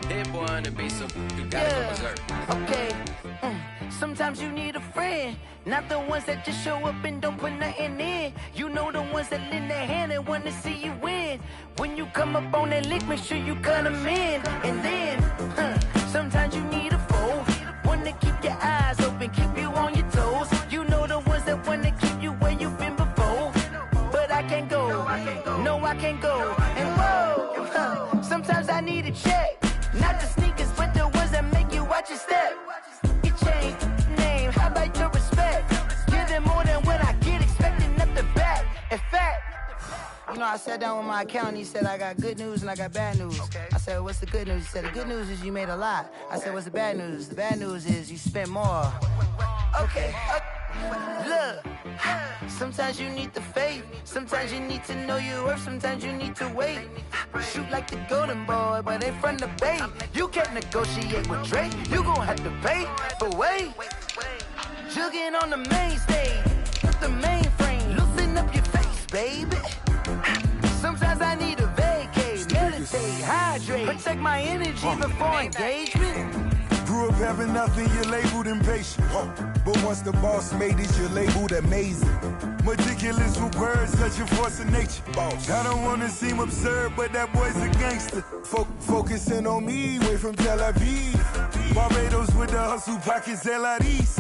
That boy on the beat, so you gotta go berserk. Okay. Sometimes you need a friend, not the ones that just show up and don't put nothing in. You know the ones that lend their hand and want to see you win. When you come up on that lick, make sure you cut them in. And then, sometimes you need a foe, one to keep your eyes open, keep you on your toes. You know the ones that want to keep you where you've been before. But I can't go, no, I can't go. And whoa, sometimes I need a check. Not the sneakers, but the ones that make you watch your step. You change name, how about your respect? Give them more than what I get, expecting nothing back. In fact, you know, I sat down with my accountant, he said, I got good news and I got bad news. I said, what's the good news? He said, the good news is you made a lot. I said, what's the bad news? The bad news is you spent more. Okay, look, sometimes you need the faith, sometimes you need to know your worth, sometimes you need to wait. Shoot like the golden boy, but in front of the bay. You can't negotiate with Drake, you gon' have to pay. But wait, jugging on the main stage, the mainframe, loosen up your face, baby. Sometimes I need a vacate, meditate, hydrate, protect my energy before engagement. Grew up having nothing, you're labeled impatient. But once the boss made it, you're labeled amazing. Meticulous with words, such a force of nature. I don't wanna seem absurd, but that boy's a gangster. Focusing on me, way from Tel Aviv. Barbados with the hustle pockets, LIDs.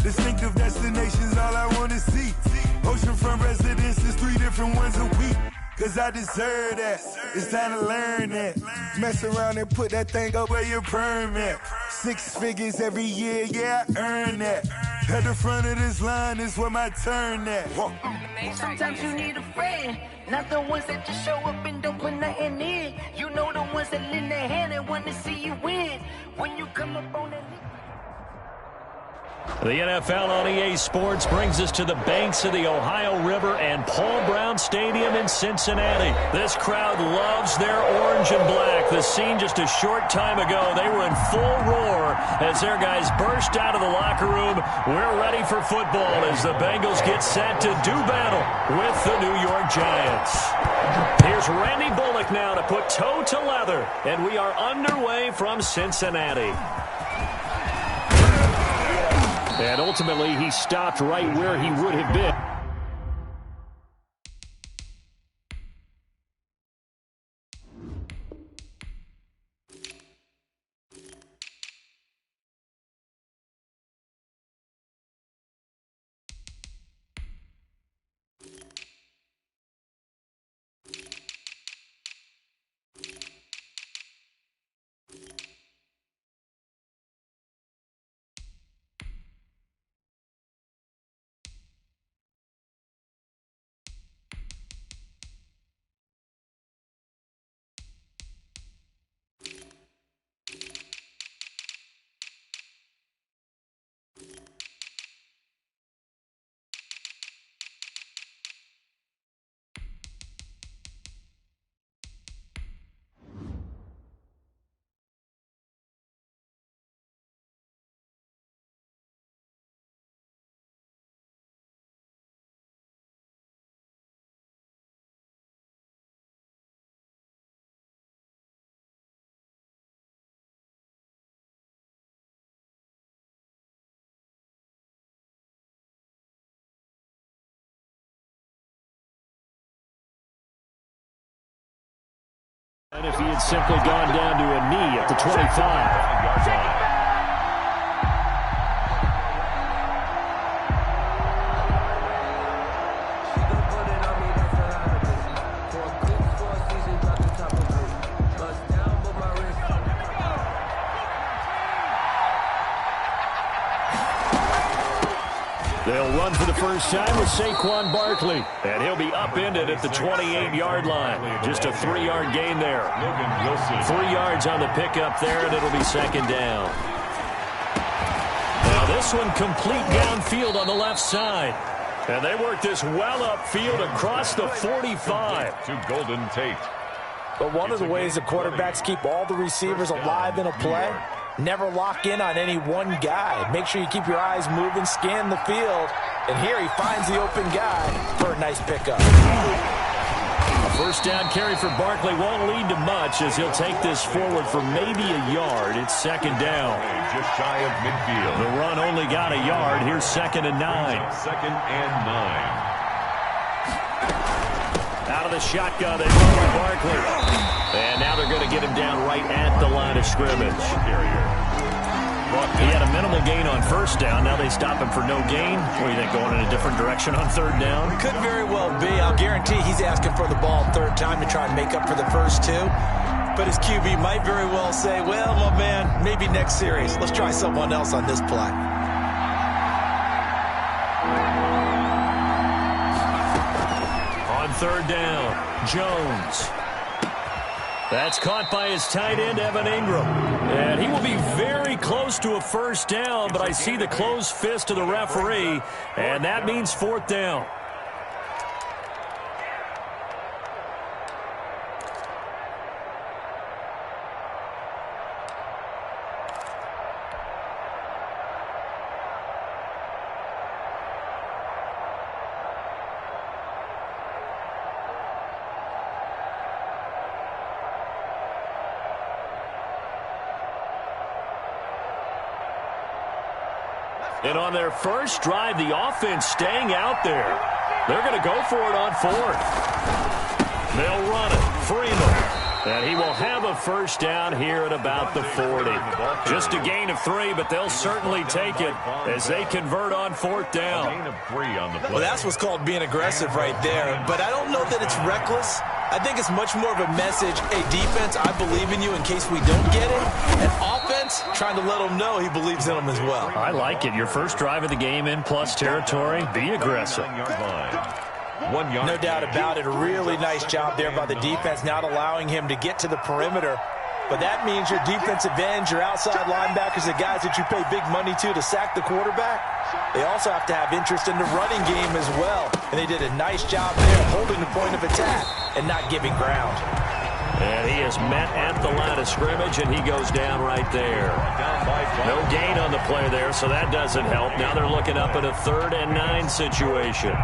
Distinctive destinations, all I wanna see. Oceanfront residences, 3 different ones a week. Cause I deserve that, it's time to learn that. Mess around and put that thing up where your permit. 6 figures every year, yeah, I earn that. At the front of this line is where my turn at. Sometimes you need a friend, not the ones that just show up and don't put nothing in. You know the ones that lend their hand and want to see you win. When you come up on that. The NFL on EA Sports brings us to the banks of the Ohio River and Paul Brown Stadium in Cincinnati. This crowd loves their orange and black. The scene just a short time ago, they were in full roar as their guys burst out of the locker room. We're ready for football as the Bengals get set to do battle with the New York Giants. Here's Randy Bullock now to put toe to leather, and we are underway from Cincinnati. And ultimately, he stopped right where he would have been. And if he had simply gone down to a knee at the 25. They'll run for the first time with Saquon Barkley. And he'll be upended at the 28-yard line. Just a 3-yard gain there. 3 yards on the pickup there, and it'll be second down. Now this one complete downfield on the left side. And they work this well upfield across the 45. To Golden Tate. But one of the ways the quarterbacks keep all the receivers alive in a play, never lock in on any one guy. Make sure you keep your eyes moving, scan the field. And here he finds the open guy for a nice pickup. A first down carry for Barkley won't lead to much as he'll take this forward for maybe a yard. It's second down. Just shy of midfield. The run only got a yard. Here's 2nd and 9. 2nd and 9. Out of the shotgun, they go with Barkley. And now they're going to get him down right at the line of scrimmage. He had a minimal gain on first down. Now they stop him for no gain. What do you think, going in a different direction on third down? Could very well be. I'll guarantee he's asking for the ball third time to try and make up for the first two. But his QB might very well say, well, my man, maybe next series. Let's try someone else on this play. On third down, Jones. That's caught by his tight end, Evan Ingram. And he will be very close to a first down, but I see the closed fist of the referee, and that means fourth down. And on their first drive, the offense staying out there. They're going to go for it on fourth. They'll run it. Freeman. And he will have a first down here at about the 40. Just a gain of 3, but they'll certainly take it as they convert on fourth down. Gain of 3 on the play. Well, that's what's called being aggressive right there. But I don't know that it's reckless. I think it's much more of a message, hey, defense, I believe in you in case we don't get it. And offense, trying to let them know he believes in them as well. I like it. Your first drive of the game in plus territory. Be aggressive. 1 yard. No doubt about it. A really nice job there by the defense, not allowing him to get to the perimeter. But that means your defensive ends, your outside linebackers, the guys that you pay big money to sack the quarterback, they also have to have interest in the running game as well. And they did a nice job there holding the point of attack and not giving ground. And he is met at the line of scrimmage, and he goes down right there. No gain on the play there, so that doesn't help. Now they're looking up at a 3rd and 9 situation.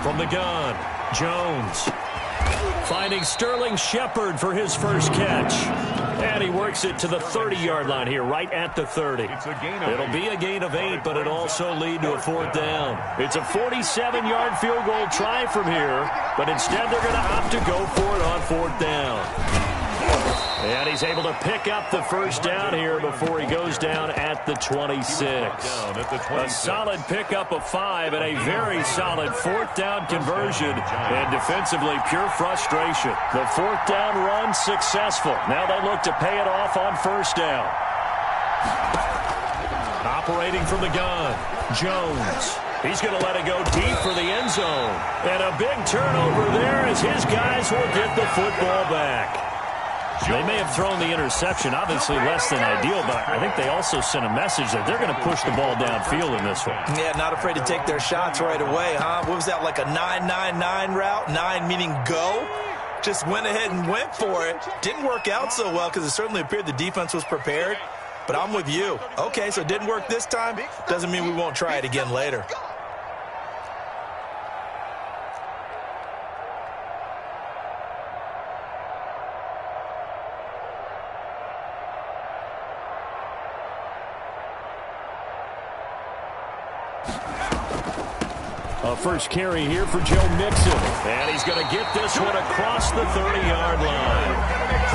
From the gun, Jones finding Sterling Shepard for his first catch. And he works it to the 30-yard line here, right at the 30. It'll be a gain of 8, but it'll also lead to a fourth down. It's a 47-yard field goal try from here, but instead they're going to opt to go for it on fourth down. And he's able to pick up the first down here before he goes down at the 26. A solid pickup of 5 and a very solid fourth down conversion. And defensively, pure frustration. The fourth down run successful. Now they look to pay it off on first down. Operating from the gun, Jones. He's going to let it go deep for the end zone. And a big turnover there as his guys will get the football back. They may have thrown the interception, obviously less than ideal, but I think they also sent a message that they're going to push the ball downfield in this one. Yeah, not afraid to take their shots right away, huh? What was that, like a 9-9-9 route? 9 meaning go? Just went ahead and went for it. Didn't work out so well because it certainly appeared the defense was prepared. but I'm with you. Okay, so it didn't work this time. Doesn't mean we won't try it again later. A first carry here for Joe Mixon. And he's going to get this one across the 30-yard line.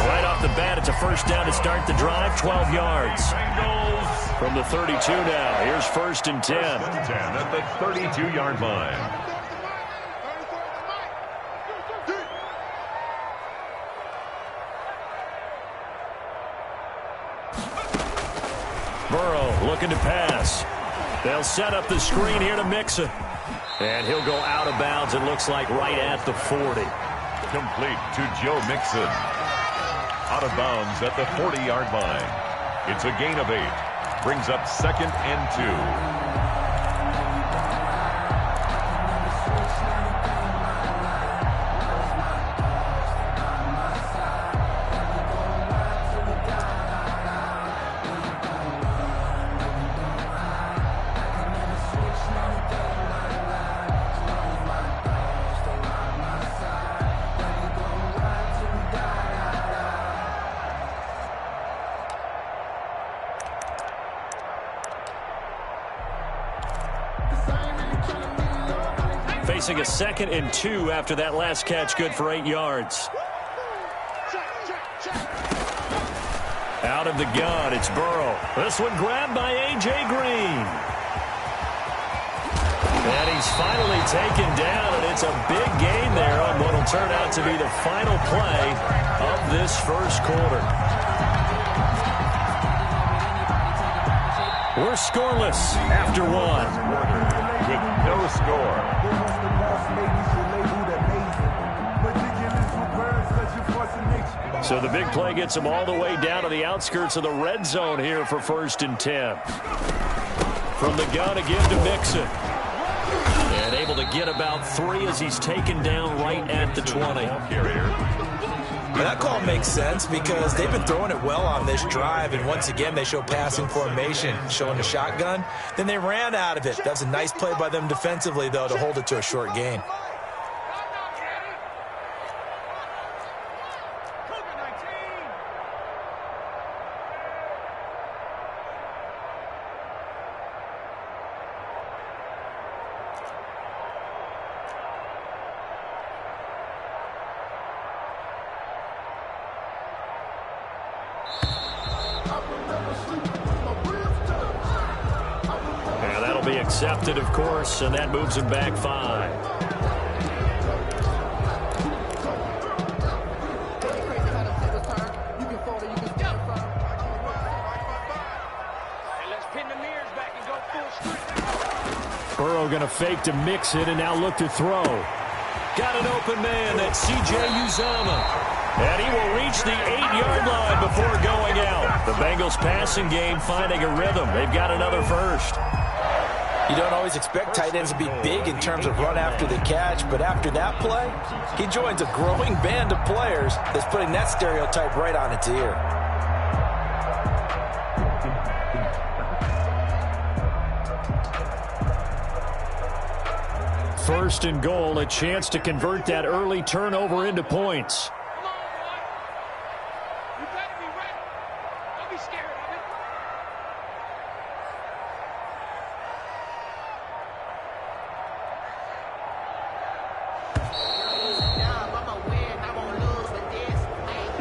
Right off the bat, it's a first down to start the drive, 12 yards. From the 32 now, here's 1st and 10. At the 32-yard line. Burrow looking to pass. They'll set up the screen here to Mixon. And he'll go out of bounds, it looks like, right at the 40. Complete to Joe Mixon. Out of bounds at the 40-yard line. It's a gain of 8. Brings up 2nd and 2. Facing a 2nd and 2 after that last catch, good for 8 yards. Out of the gun, it's Burrow. This one grabbed by A.J. Green. And he's finally taken down, and it's a big gain there on what will turn out to be the final play of this first quarter. We're scoreless after one. With no score. So the big play gets them all the way down to the outskirts of the red zone here for 1st and 10. From the gun again to Mixon. And able to get about 3 as he's taken down right at the 20. And that call makes sense because they've been throwing it well on this drive, and once again they show passing formation, showing the shotgun. Then they ran out of it. That was a nice play by them defensively, though, to hold it to a short gain. Accepted, of course, and that moves him back 5. Burrow going to fake to Mixon and now look to throw. Got an open man, that's C.J. Uzomah. And he will reach the 8-yard line before going out. The Bengals passing game finding a rhythm. They've got another first. You don't always expect tight ends to be big in terms of run after the catch, but after that play, he joins a growing band of players that's putting that stereotype right on its ear. First and goal, a chance to convert that early turnover into points.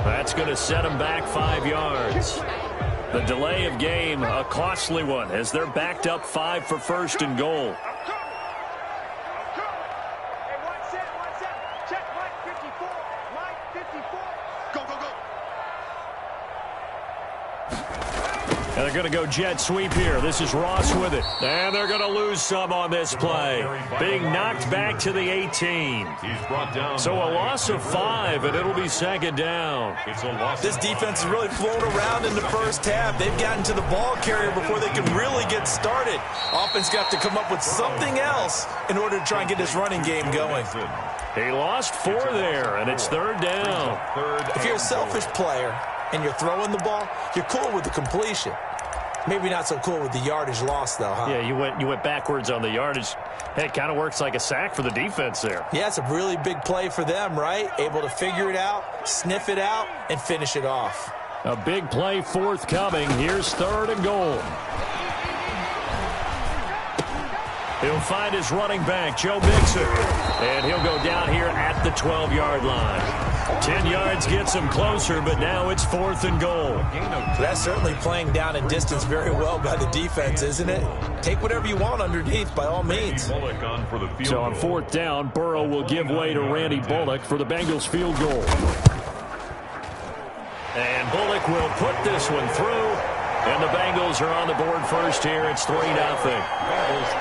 That's going to set them back 5 yards. The delay of game, a costly one, as they're backed up 5 for 1st and goal. And they're going to go jet sweep here. This is Ross with it. And they're going to lose some on this play. Being knocked back to the 18. So a loss of 5, and it'll be 2nd down. This defense has really flown around in the first half. They've gotten to the ball carrier before they can really get started. Offense got to come up with something else in order to try and get this running game going. He lost 4 there, and it's 3rd down. If you're a selfish player and you're throwing the ball, you're cool with the completion. Maybe not so cool with the yardage loss, though, huh? Yeah, you went backwards on the yardage. Hey, it kind of works like a sack for the defense there. Yeah, it's a really big play for them, right? Able to figure it out, sniff it out, and finish it off. A big play forthcoming. Here's 3rd and goal. He'll find his running back, Joe Mixon. And he'll go down here at the 12-yard line. 10 yards gets him closer, but now it's 4th and goal. That's certainly playing down in distance very well by the defense, isn't it? Take whatever you want underneath, by all means. So on 4th down, Burrow will give way to Randy Bullock for the Bengals field goal. And Bullock will put this one through. And the Bengals are on the board first here. It's 3-0.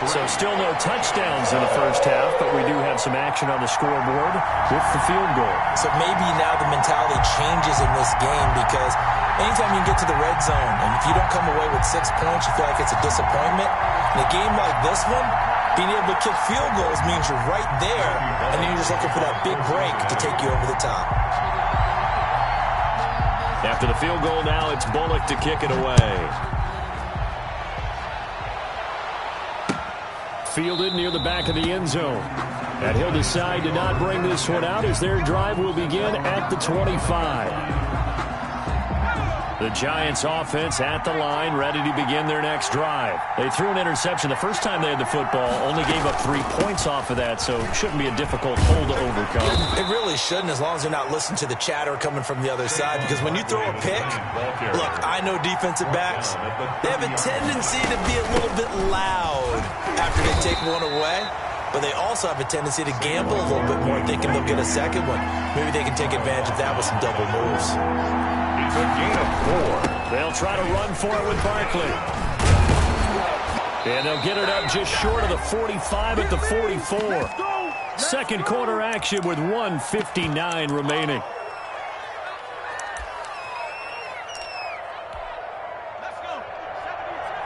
So still no touchdowns in the first half, but we do have some action on the scoreboard with the field goal. So maybe now the mentality changes in this game because anytime you get to the red zone and if you don't come away with 6 points, you feel like it's a disappointment. In a game like this one, being able to kick field goals means you're right there, and then you're just looking for that big break to take you over the top. After the field goal now, it's Bullock to kick it away. Fielded near the back of the end zone. And he'll decide to not bring this one out as their drive will begin at the 25. The Giants offense at the line, ready to begin their next drive. They threw an interception the first time they had the football, only gave up 3 points off of that, so it shouldn't be a difficult hole to overcome. It really shouldn't, as long as they're not listening to the chatter coming from the other side, because when you throw a pick, look, I know defensive backs, they have a tendency to be a little bit loud after they take one away, but they also have a tendency to gamble a little bit more, thinking they'll get a second one. Maybe they can take advantage of that with some double moves. It's a gain of 4. They'll try to run for it with Barkley. And they'll get it up just short of the 45 at the 44. Second quarter action with 1:59 remaining.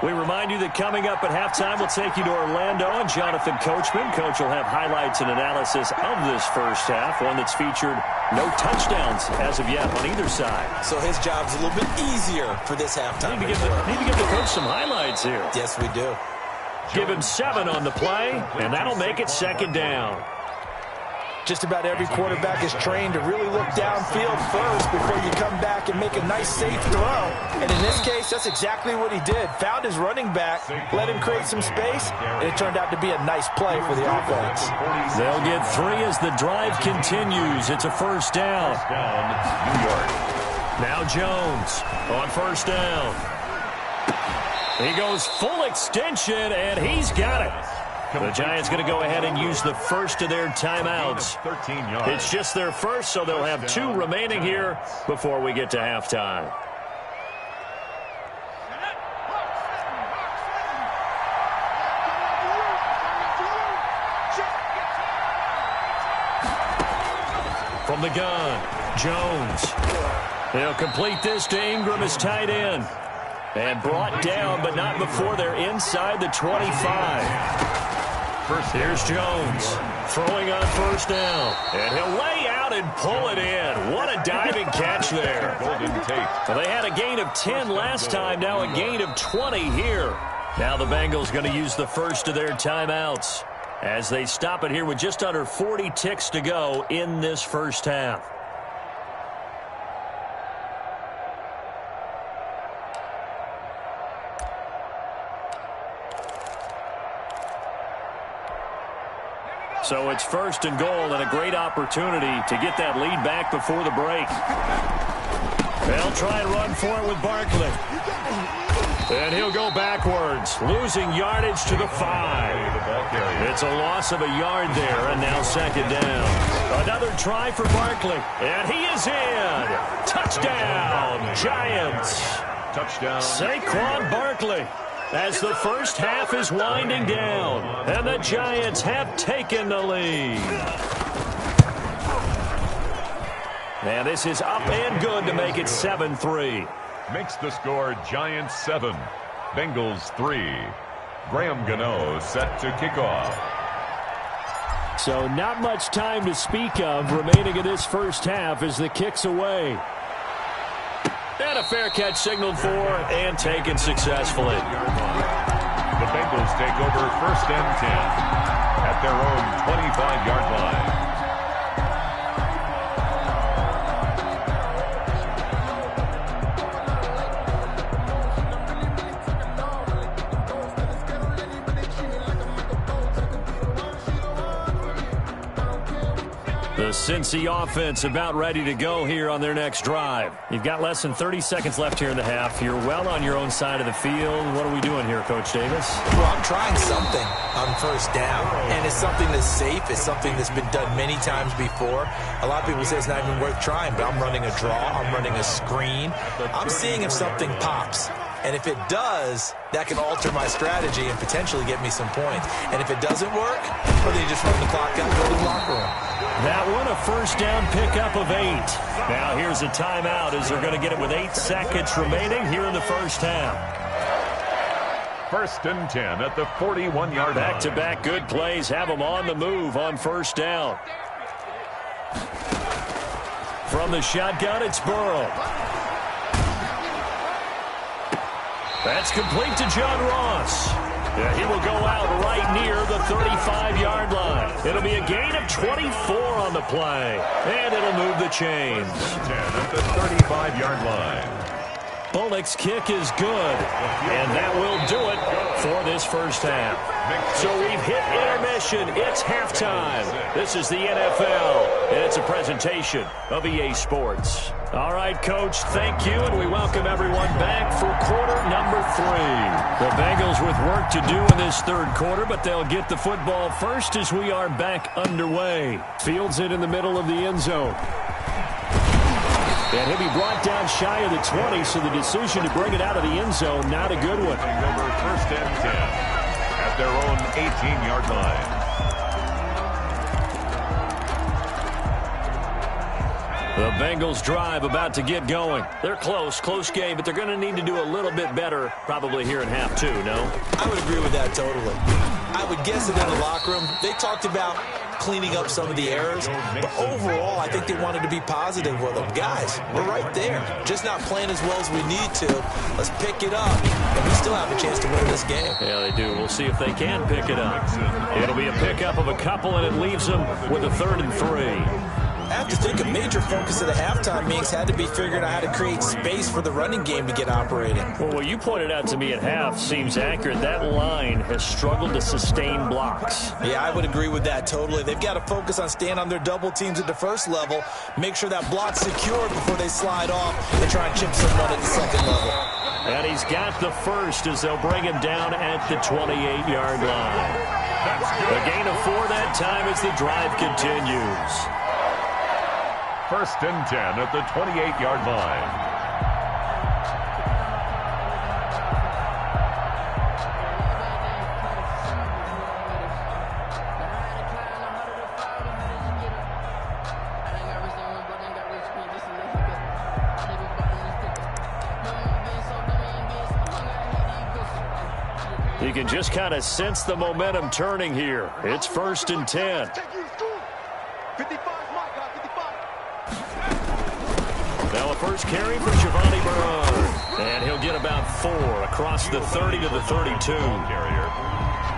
We remind you that coming up at halftime, we'll take you to Orlando and Jonathan Coachman. Coach will have highlights and analysis of this first half, one that's featured no touchdowns as of yet on either side. So his job's a little bit easier for this halftime. Need to give the coach some highlights here. Yes, we do. Give him 7 on the play, and that'll make it 2nd down. Just about every quarterback is trained to really look downfield first before you come back and make a nice, safe throw. And in this case, that's exactly what he did. Found his running back, let him create some space, and it turned out to be a nice play for the offense. They'll get 3 as the drive continues. It's a 1st down. New York. Now Jones on 1st down. He goes full extension, and he's got it. The Giants going to go ahead and use the first of their timeouts. 13 yards. It's just their first, so they'll have 2 remaining here before we get to halftime. From the gun, Jones. He'll complete this to Ingram as tight end. And brought down, but not before they're inside the 25. Here's Jones throwing on 1st down. And he'll lay out and pull it in. What a diving catch there. Well, they had a gain of 10 last time, now a gain of 20 here. Now the Bengals going to use the first of their timeouts as they stop it here with just under 40 ticks to go in this first half. So it's 1st and goal and a great opportunity to get that lead back before the break. They'll try and run for it with Barkley. And he'll go backwards, losing yardage to the 5. It's a loss of a yard there, and now 2nd down. Another try for Barkley, and he is in. Touchdown, Giants. Touchdown. Saquon Barkley. As the first half is winding down, and the Giants have taken the lead. And this is up and good to make it 7-3. Makes the score Giants 7, Bengals 3. Graham Gano set to kick off. So not much time to speak of remaining in this first half as the kick's away. And a fair catch signaled for and taken successfully. The Bengals take over 1st and 10 at their own 25-yard line. The Cincy offense about ready to go here on their next drive. You've got less than 30 seconds left here in the half. You're well on your own side of the field. What are we doing here, Coach Davis? Well, I'm trying something on 1st down, and it's something that's safe. It's something that's been done many times before. A lot of people say it's not even worth trying, but I'm running a draw. I'm running a screen. I'm seeing if something pops. And if it does, that can alter my strategy and potentially get me some points. And if it doesn't work, well, then you just run the clock out and go to the locker room. That one, a 1st down pickup of 8. Now here's a timeout as they're going to get it with 8 seconds remaining here in the 1st half. 1st and 10 at the 41-yard line. Back-to-back good plays have them on the move on 1st down. From the shotgun, it's Burrow. That's complete to John Ross. Yeah, he will go out right near the 35-yard line. It'll be a gain of 24 on the play, and it'll move the chains. 10 at the 35-yard line. Bullock's kick is good, and that will do it for this 1st half. So we've hit intermission. It's halftime. This is the NFL, and it's a presentation of EA Sports. All right, Coach, thank you, and we welcome everyone back for quarter number 3. The Bengals with work to do in this 3rd quarter, but they'll get the football first as we are back underway. Fields it in the middle of the end zone. And he'll be brought down shy of the 20, so the decision to bring it out of the end zone, not a good one. Over 1st and 10 at their own 18-yard line. The Bengals drive about to get going. They're close game, but they're going to need to do a little bit better probably here in half 2, no? I would agree with that totally. I would guess that in the locker room, they talked about cleaning up some of the errors, but overall, I think they wanted to be positive with them. Guys, we're right there. Just not playing as well as we need to. Let's pick it up, and we still have a chance to win this game. Yeah, they do. We'll see if they can pick it up. It'll be a pickup of a couple, and it leaves them with a 3rd and 3. I have to think a major focus of the halftime meetings had to be figuring out how to create space for the running game to get operating. Well, what you pointed out to me at half seems accurate. That line has struggled to sustain blocks. Yeah, I would agree with that totally. They've got to focus on staying on their double teams at the 1st level, make sure that block's secured before they slide off and try and chip someone at the 2nd level. And he's got the 1st as they'll bring him down at the 28-yard line. A gain of 4 that time as the drive continues. 1st and 10 at the 28-yard line. You can just kind of sense the momentum turning here. It's 1st and 10. Now a first carry for Giovanni Bernard. And he'll get about 4 across the 30 to the 32.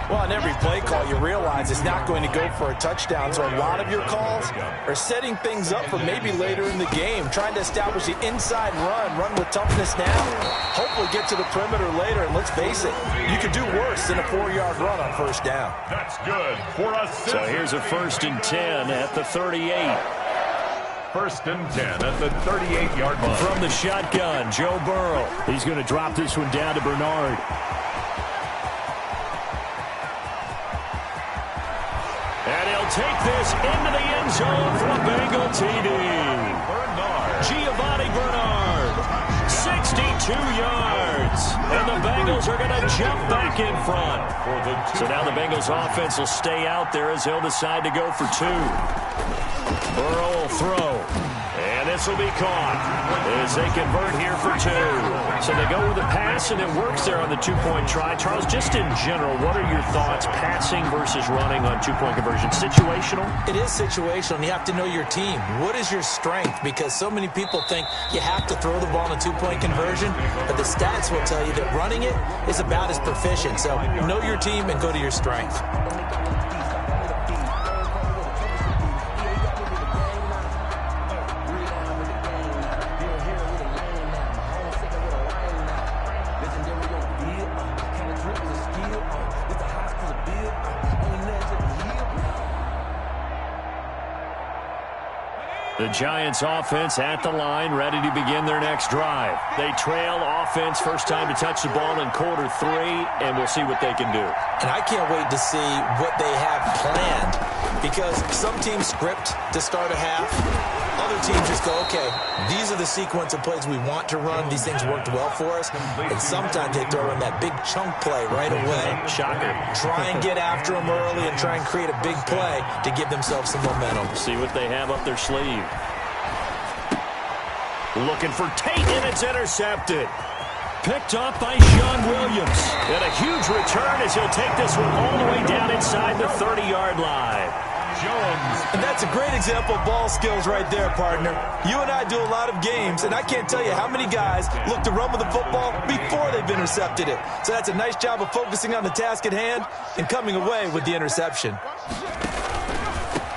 Well, on every play call, you realize it's not going to go for a touchdown. So a lot of your calls are setting things up for maybe later in the game, trying to establish the inside run with toughness now, hopefully get to the perimeter later. And let's face it, you could do worse than a 4-yard run on 1st down. That's good for us. So here's a 1st and 10 at the 38. 1st and 10 at the 38-yard line. From the shotgun, Joe Burrow. He's going to drop this one down to Bernard. And he'll take this into the end zone for a Bengal TD. Giovanni Bernard, 62 yards. And the Bengals are going to jump back in front. So now the Bengals offense will stay out there as they'll decide to go for 2. Burrow will throw. And this will be caught as they convert here for 2. So they go with a pass, and it works there on the 2-point try. Charles, just in general, what are your thoughts, passing versus running on 2-point conversion? Situational? It is situational, and you have to know your team. What is your strength? Because so many people think you have to throw the ball in a 2-point conversion, but the stats will tell you that running it is about as proficient. So know your team and go to your strength. The Giants offense at the line, ready to begin their next drive. They trail offense, first time to touch the ball in quarter 3, and we'll see what they can do. And I can't wait to see what they have planned, because some teams script to start a half. Other teams just go, okay, these are the sequence of plays we want to run. These things worked well for us. And sometimes they throw in that big chunk play right away. Shocker. Try and get after them early and try and create a big play to give themselves some momentum. See what they have up their sleeve. Looking for Tate, and it's intercepted. Picked up by Sean Williams. And a huge return as he'll take this one all the way down inside the 30-yard line. Jones. And that's a great example of ball skills right there, partner. You and I do a lot of games, and I can't tell you how many guys look to run with the football before they've intercepted it. So that's a nice job of focusing on the task at hand and coming away with the interception.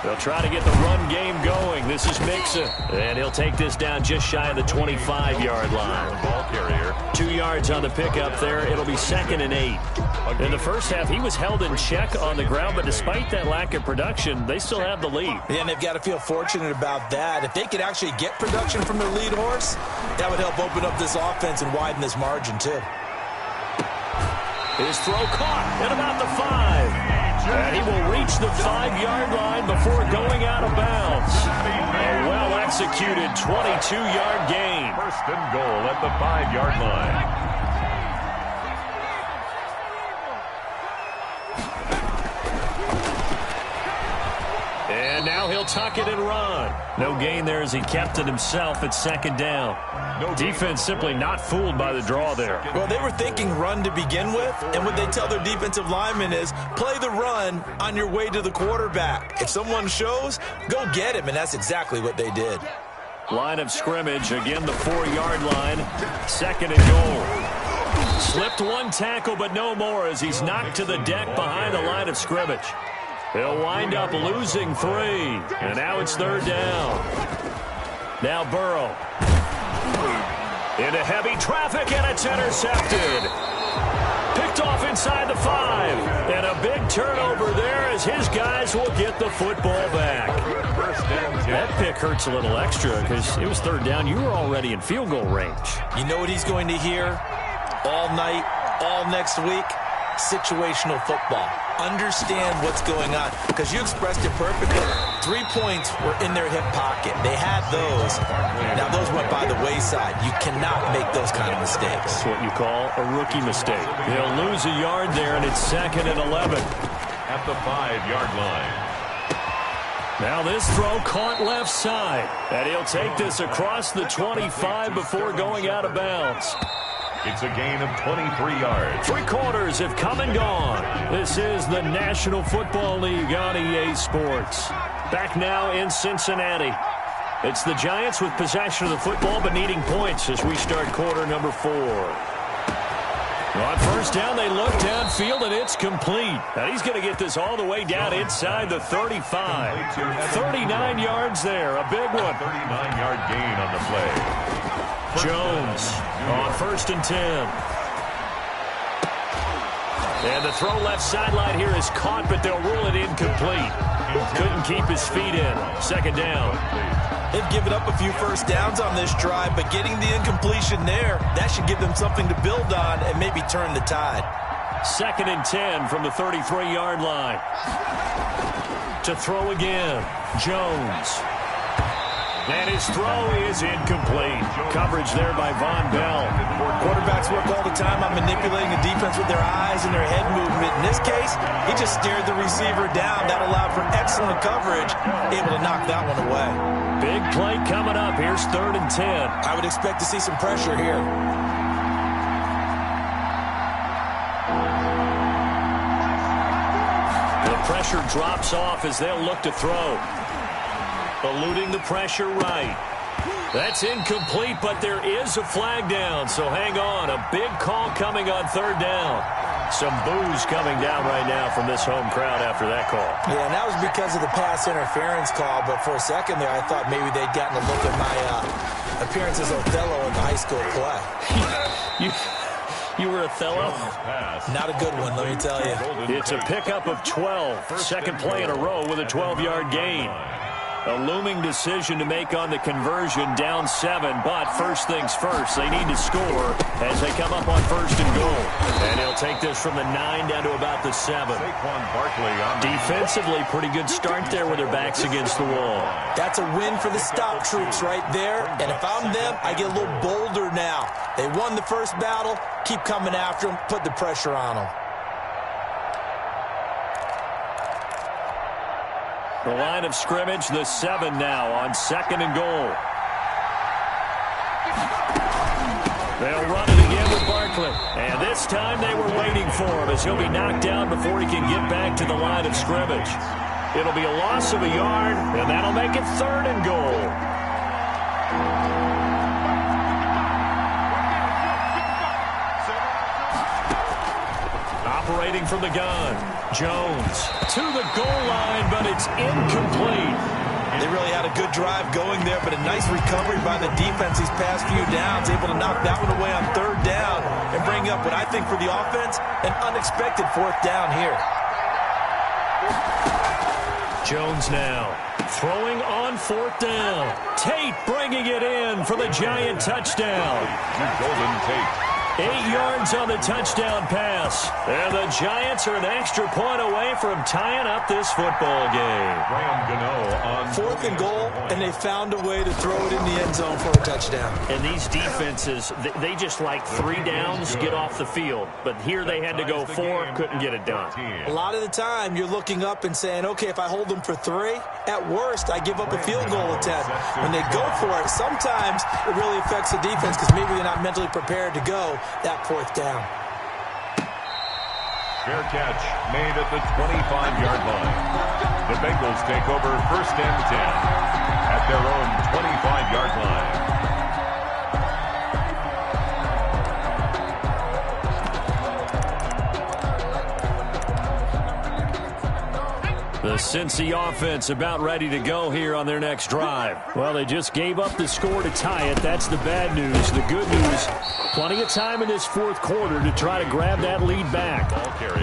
They'll try to get the run game going. This is Mixon, and he'll take this down just shy of the 25-yard line. Ball carrier. 2 yards on the pickup there. It'll be 2nd and 8. In the first half, he was held in check on the ground, but despite that lack of production, they still have the lead. Yeah, and they've got to feel fortunate about that. If they could actually get production from their lead horse, that would help open up this offense and widen this margin, too. His throw caught at about the 5. And he will reach the 5-yard line before going out of bounds. A well-executed 22-yard gain. First and goal at the 5-yard line. And now he'll tuck it and run. No gain there as he kept it himself at 2nd down. Defense simply not fooled by the draw there. Well, they were thinking run to begin with, and what they tell their defensive linemen is play the run on your way to the quarterback. If someone shows, go get him, and that's exactly what they did. Line of scrimmage, again the 4-yard line, 2nd and goal. Slipped one tackle, but no more as he's knocked to the deck behind the line of scrimmage. He'll wind up losing 3, and now it's 3rd down. Now Burrow. Into heavy traffic, and it's intercepted. Picked off inside the 5, and a big turnover there as his guys will get the football back. That pick hurts a little extra because it was 3rd down. You were already in field goal range. You know what he's going to hear all night, all next week? Situational football. Understand what's going on, because you expressed it perfectly. 3 points were in their hip pocket. They had those. Now those went by the wayside. You cannot make those kind of mistakes. That's what you call a rookie mistake. They'll lose a yard there, and it's 2nd and 11. At the 5-yard line. Now this throw caught left side, and he'll take this across the 25 before going out of bounds. It's a gain of 23 yards. 3 quarters have come and gone. This is the National Football League on EA Sports. Back now in Cincinnati. It's the Giants with possession of the football but needing points as we start quarter number 4. On first down, they look downfield, and it's complete. Now he's going to get this all the way down inside the 35. 39 yards there, a big one. 39-yard gain on the play. Jones on 1st and 10. And the throw left sideline here is caught, but they'll rule it incomplete. Couldn't keep his feet in. 2nd down. They've given up a few first downs on this drive, but getting the incompletion there, that should give them something to build on and maybe turn the tide. 2nd and 10 from the 33-yard line. To throw again, Jones. And his throw is incomplete. Coverage there by Von Bell. Quarterbacks work all the time on manipulating the defense with their eyes and their head movement. In this case, he just stared the receiver down. That allowed for excellent coverage, able to knock that one away. Big play coming up. Here's 3rd and 10. I would expect to see some pressure here. The pressure drops off as they'll look to throw. Eluding the pressure right. That's incomplete, but there is a flag down, so hang on. A big call coming on 3rd down. Some boos coming down right now from this home crowd after that call. Yeah, and that was because of the pass interference call, but for a second there I thought maybe they'd gotten a look at my appearance as Othello in the high school play. You were Othello? Not a good one, let me tell you. It's a pickup of 12. Second play in a row with a 12-yard gain. A looming decision to make on the conversion, down 7, but first things first, they need to score as they come up on 1st and goal. And he'll take this from the 9 down to about the 7. Defensively, pretty good start there with their backs against the wall. That's a win for the stop troops right there, and if I'm them, I get a little bolder now. They won the first battle, keep coming after them, put the pressure on them. The line of scrimmage, the 7 now on 2nd and goal. They'll run it again with Barkley. And this time they were waiting for him as he'll be knocked down before he can get back to the line of scrimmage. It'll be a loss of a yard, and that'll make it 3rd and goal. Operating from the gun. Jones to the goal line, but it's incomplete. They really had a good drive going there, but a nice recovery by the defense these past few downs, able to knock that one away on 3rd down and bring up what I think for the offense, an unexpected 4th down here. Jones now throwing on 4th down. Tate bringing it in for the Giant touchdown. Golden Tate. 8 yards on the touchdown pass. And the Giants are an extra point away from tying up this football game. Graham Gano on 4th and goal, and they found a way to throw it in the end zone for a touchdown. And these defenses, they just like 3 downs, get off the field. But here they had to go 4, couldn't get it done. A lot of the time, you're looking up and saying, okay, if I hold them for 3, at worst, I give up a field goal attempt. When they go for it, sometimes it really affects the defense because maybe they're not mentally prepared to go that 4th down. Fair catch made at the 25-yard line. The Bengals take over 1st and 10 at their own 25-yard line. The Cincy offense about ready to go here on their next drive. Well, they just gave up the score to tie it. That's the bad news. The good news, plenty of time in this 4th quarter to try to grab that lead back.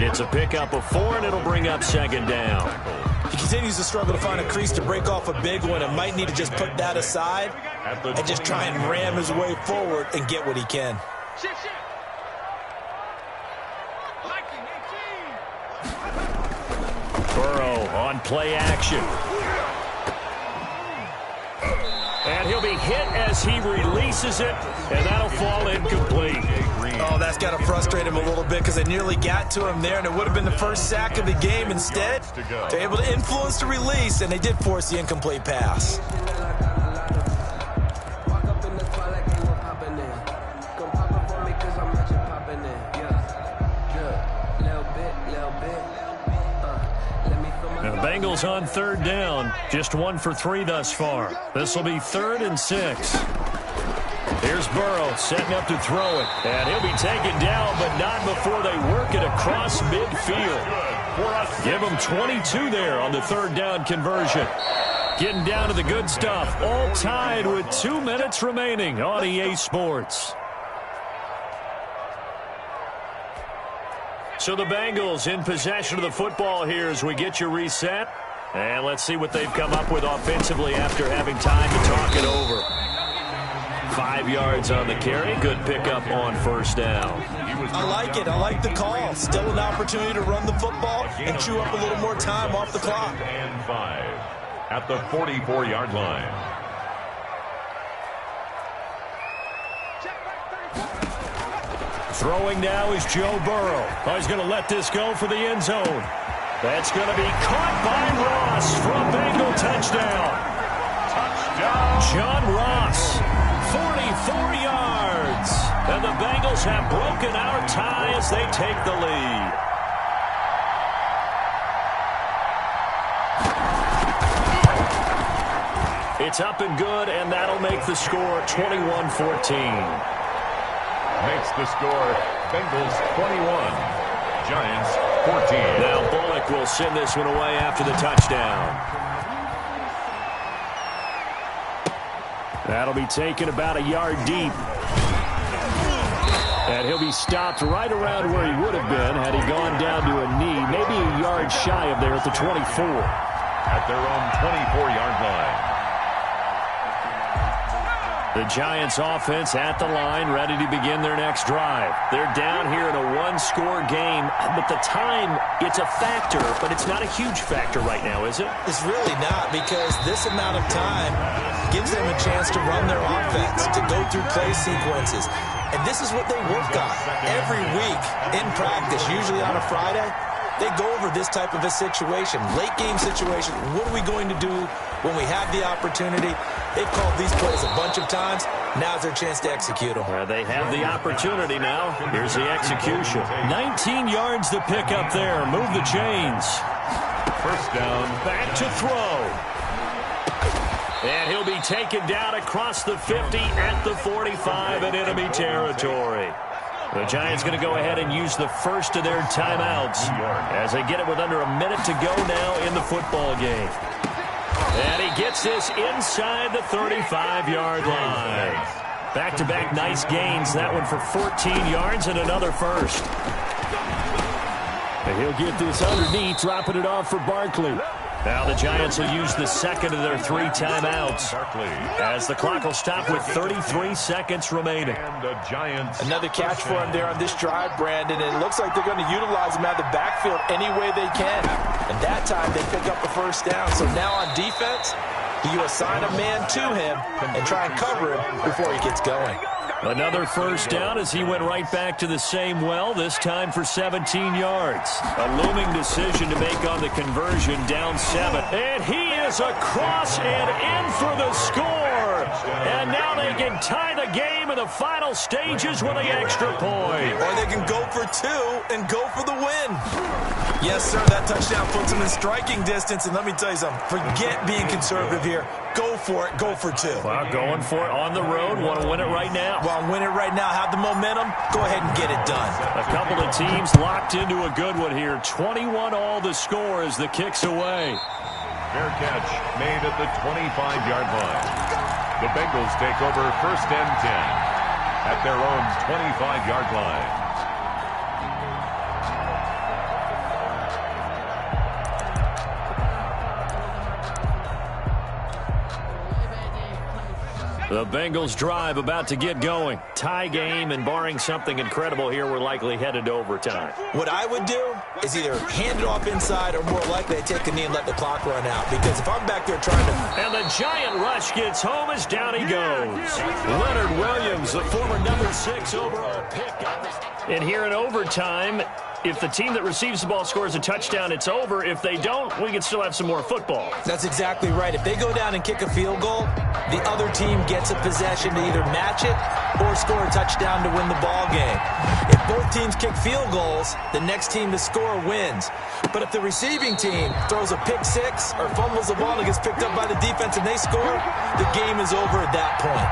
It's a pickup of 4, and it'll bring up 2nd down. He continues to struggle to find a crease to break off a big one and might need to just put that aside and just try and ram his way forward and get what he can. Burrow on play action. And he'll be hit as he releases it, and that'll fall incomplete. Oh, that's got to frustrate him a little bit because they nearly got to him there, and it would have been the first sack of the game. Instead, they're able to influence the release, and they did force the incomplete pass. Bengals on 3rd down. Just 1 for 3 thus far. This will be 3rd and 6. Here's Burrow setting up to throw it. And he'll be taken down, but not before they work it across midfield. Give him 22 there on the 3rd down conversion. Getting down to the good stuff. All tied with 2 minutes remaining on EA Sports. So the Bengals in possession of the football here as we get you reset. And let's see what they've come up with offensively after having time to talk it over. 5 yards on the carry. Good pickup on 1st down. I like it. I like the call. Still an opportunity to run the football and chew up a little more time off the clock. And 5 at the 44-yard line. Throwing now is Joe Burrow. Oh, he's going to let this go for the end zone. That's going to be caught by Ross for a Bengal touchdown. Touchdown. John Ross, 44 yards. And the Bengals have broken our tie as they take the lead. It's up and good, and that'll make the score 21-14. Makes the score Bengals 21, Giants 14. Now Bullock will send this one away after the touchdown. That'll be taken about a yard deep. And he'll be stopped right around where he would have been had he gone down to a knee, maybe a yard shy of there at the 24. At their own 24-yard line. The Giants offense at the line, ready to begin their next drive. They're down here in a one-score game, but the time, it's a factor, but it's not a huge factor right now, is it? It's really not, because this amount of time gives them a chance to run their offense, to go through play sequences. And this is what they work on every week in practice, usually on a Friday. They go over this type of a situation, late game situation. What are we going to do when we have the opportunity? They've called these plays a bunch of times. Now's their chance to execute them. Well, they have the opportunity now. Here's the execution. 19 yards to pick up there. Move the chains. First down. Back to throw. And he'll be taken down across the 50 at the 45 in enemy territory. The Giants going to go ahead and use the first of their timeouts as they get it with under a minute to go now in the football game. And he gets this inside the 35-yard line. Back-to-back nice gains. That one for 14 yards and another first. And he'll get this underneath, dropping it off for Barkley. Now the Giants will use the second of their 3 timeouts as the clock will stop with 33 seconds remaining. And the Giants. Another catch for him there on this drive, Brandon, and it looks like they're going to utilize him out of the backfield any way they can. And that time they pick up the first down. So now on defense, you assign a man to him and try and cover him before he gets going. Another first down as he went right back to the same well, this time for 17 yards. A looming decision to make on the conversion, down 7. And he is across and in for the score. And now they can tie the game in the final stages with an extra point. Or they can go for 2 and go for the win. Yes, sir, that touchdown puts them in striking distance. And let me tell you something, forget being conservative here. Go for it, go for 2. Well, going for it on the road, want to win it right now. Well, win it right now, have the momentum, go ahead and get it done. A couple of teams locked into a good one here. 21 all the score as the kick's away. Fair catch made at the 25-yard line. The Bengals take over first and 10 at their own 25-yard line. The Bengals drive about to get going. Tie game, and barring something incredible here, we're likely headed to overtime. What I would do is either hand it off inside or more likely to take a knee and let the clock run out. Because if I'm back there trying to... And the giant rush gets home as down he goes. Leonard Williams, the former number 6 overall pick. And here in overtime, if the team that receives the ball scores a touchdown, it's over. If they don't, we can still have some more football. That's exactly right. If they go down and kick a field goal, the other team gets a possession to either match it or score a touchdown to win the ball game. If both teams kick field goals, the next team to score wins. But if the receiving team throws a pick 6 or fumbles the ball and gets picked up by the defense and they score, the game is over at that point.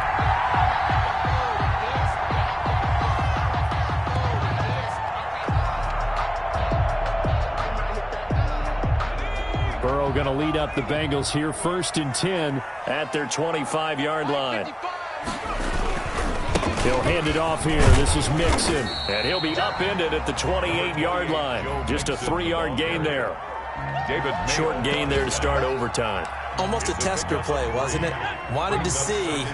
Burrow going to lead up the Bengals here, 1st and 10 at their 25-yard line. He'll hand it off here. This is Mixon, and he'll be upended at the 28-yard line. Just a 3-yard gain there. Short gain there to start overtime. Almost a tester play, wasn't it? Wanted to see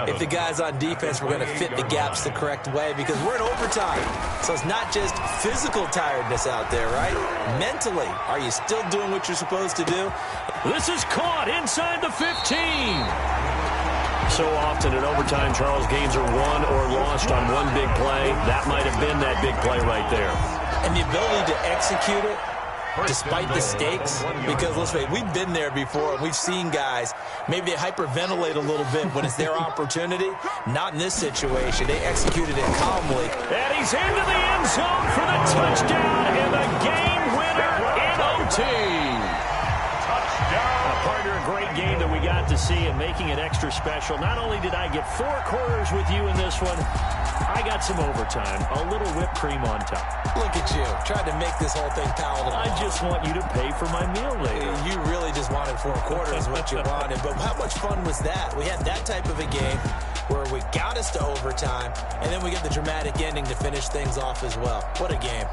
if the guys on defense were going to fit the gaps the correct way, because we're in overtime. So it's not just physical tiredness out there, right? Mentally, are you still doing what you're supposed to do? This is caught inside the 15. So often in overtime, Charles, games are won or lost on one big play. That might have been that big play right there. And the ability to execute it despite the stakes, because let's face it, we've been there before, and we've seen guys, maybe they hyperventilate a little bit when it's their opportunity. Not in this situation. They executed it calmly. And he's into the end zone for the touchdown and the game winner in OT. Partner, a great game that we got to see and making it extra special. Not only did I get 4 quarters with you in this one, I got some overtime, a little whipped cream on top. Look at you, trying to make this whole thing palatable. I just want you to pay for my meal later. You really just wanted 4 quarters what you wanted, but how much fun was that? We had that type of a game where we got us to overtime, and then we get the dramatic ending to finish things off as well. What a game.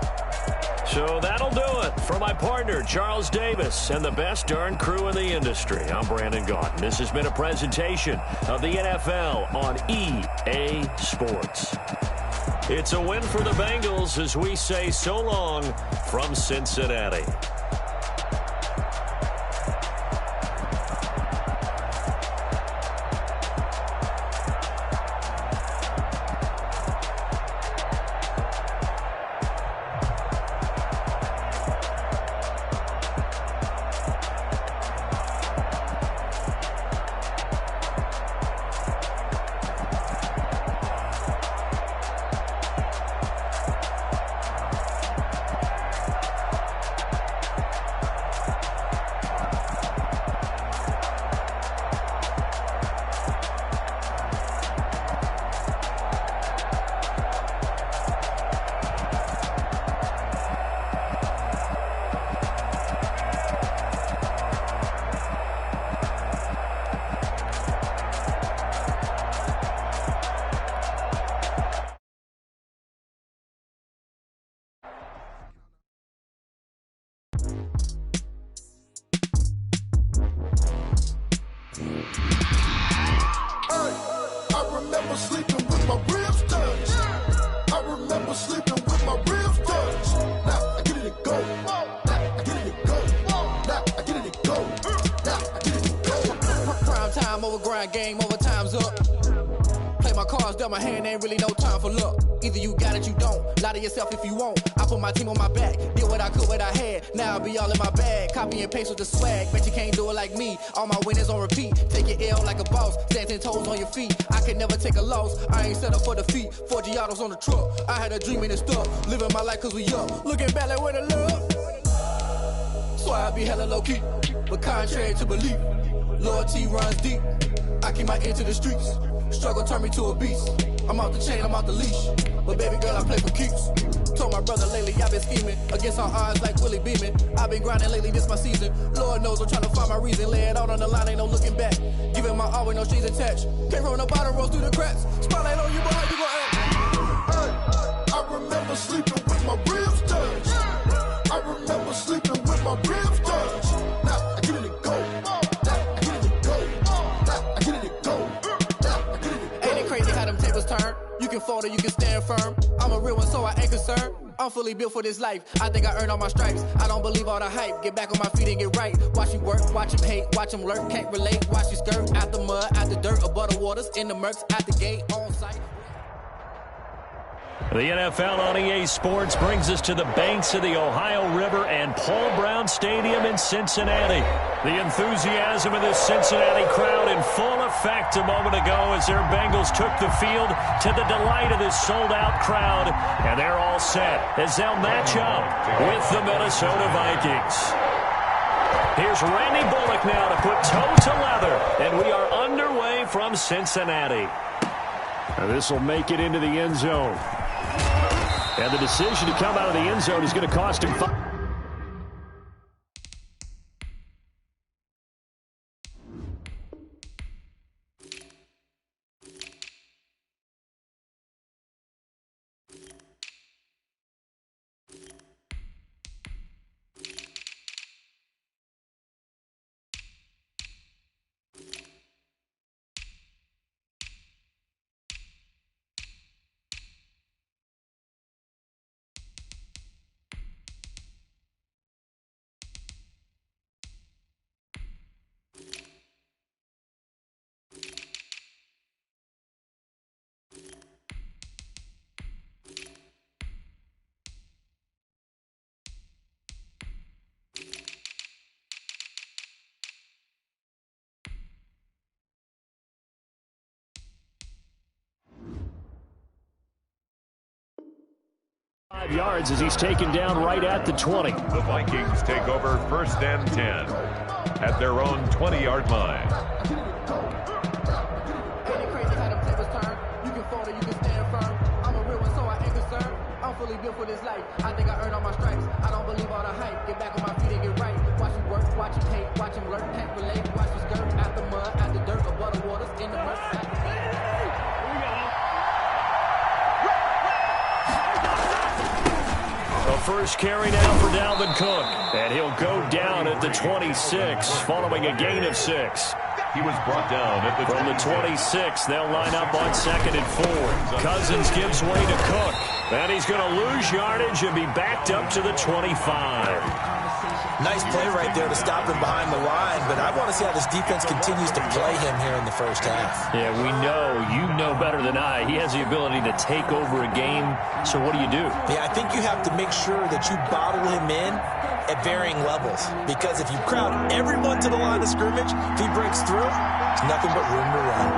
So that'll do it for my partner, Charles Davis, and the best darn crew in the industry. I'm Brandon Gaudin. This has been a presentation of the NFL on EA Sports. It's a win for the Bengals as we say so long from Cincinnati. Game over, time's up. Play my cards, dealt my hand, ain't really no time for luck. Either you got it, you don't. Lie to yourself if you won't. I put my team on my back, did what I could, what I had. Now I'll be all in my bag, copy and paste with the swag. Bet you can't do it like me. All my winners on repeat. Take your L like a boss, stand 10 toes on your feet. I can never take a loss, I ain't set up for defeat. 4 Giottos on the truck, I had a dream and it stuck. Living my life cause we up, looking back like where the love. So I be hella low key, but contrary to belief, loyalty runs deep. I keep my ear to the streets. Struggle turned me to a beast. I'm out the chain, I'm out the leash. But baby girl, I play for keeps. Told my brother lately I've been scheming against all odds like Willie Beeman. I've been grinding lately, this my season. Lord knows I'm trying to find my reason. Lay it out on the line, ain't no looking back. Giving my all with no strings attached. Can't roll no bottom, roll through the cracks. Spotlight on you, but how you gon' act? I remember sleeping with my ribs touched. I remember sleeping with my ribs touched. Now I get it to go. You can fold or you can stand firm. I'm a real one, so I ain't concerned. I'm fully built for this life. I think I earned all my stripes. I don't believe all the hype. Get back on my feet and get right. Watch you work, watch him hate, watch him lurk. Can't relate, watch you skirt. Out the mud, out the dirt, above the waters, in the murks, out the gate, on site. The NFL on EA Sports brings us to the banks of the Ohio River and Paul Brown Stadium in Cincinnati. The enthusiasm of this Cincinnati crowd in full effect a moment ago as their Bengals took the field to the delight of this sold-out crowd. And they're all set as they'll match up with the Minnesota Vikings. Here's Randy Bullock now to put toe to leather. And we are underway from Cincinnati. Now this will make it into the end zone. And the decision to come out of the end zone is going to cost him 5. 5 yards as he's taken down right at the 20. The Vikings take over 1st and 10 at their own 20-yard line. Ain't it crazy how them tables turn? You can fold or you can stand firm. I'm a real one, so I ain't concerned. I'm fully built for this life. I think I earned all my stripes. I don't believe all the hype. Get back on my feet and get right. Watch me work, watch him hate, watch him lurk, can't relate. Watch me skirt out the mud, out the dirt, above the waters, in the murk. The first carry now for Dalvin Cook. And he'll go down at the 26 following a gain of 6. He was brought down at the From the 26, they'll line up on 2nd and 4. Cousins gives way to Cook. And he's going to lose yardage and be backed up to the 25. Nice play right there to stop him behind the line, but I want to see how this defense continues to play him here in the first half. Yeah, we know. You know better than I. He has the ability to take over a game, so what do? Yeah, I think you have to make sure that you bottle him in at varying levels, because if you crowd everyone to the line of scrimmage, if he breaks through, it's nothing but room to run.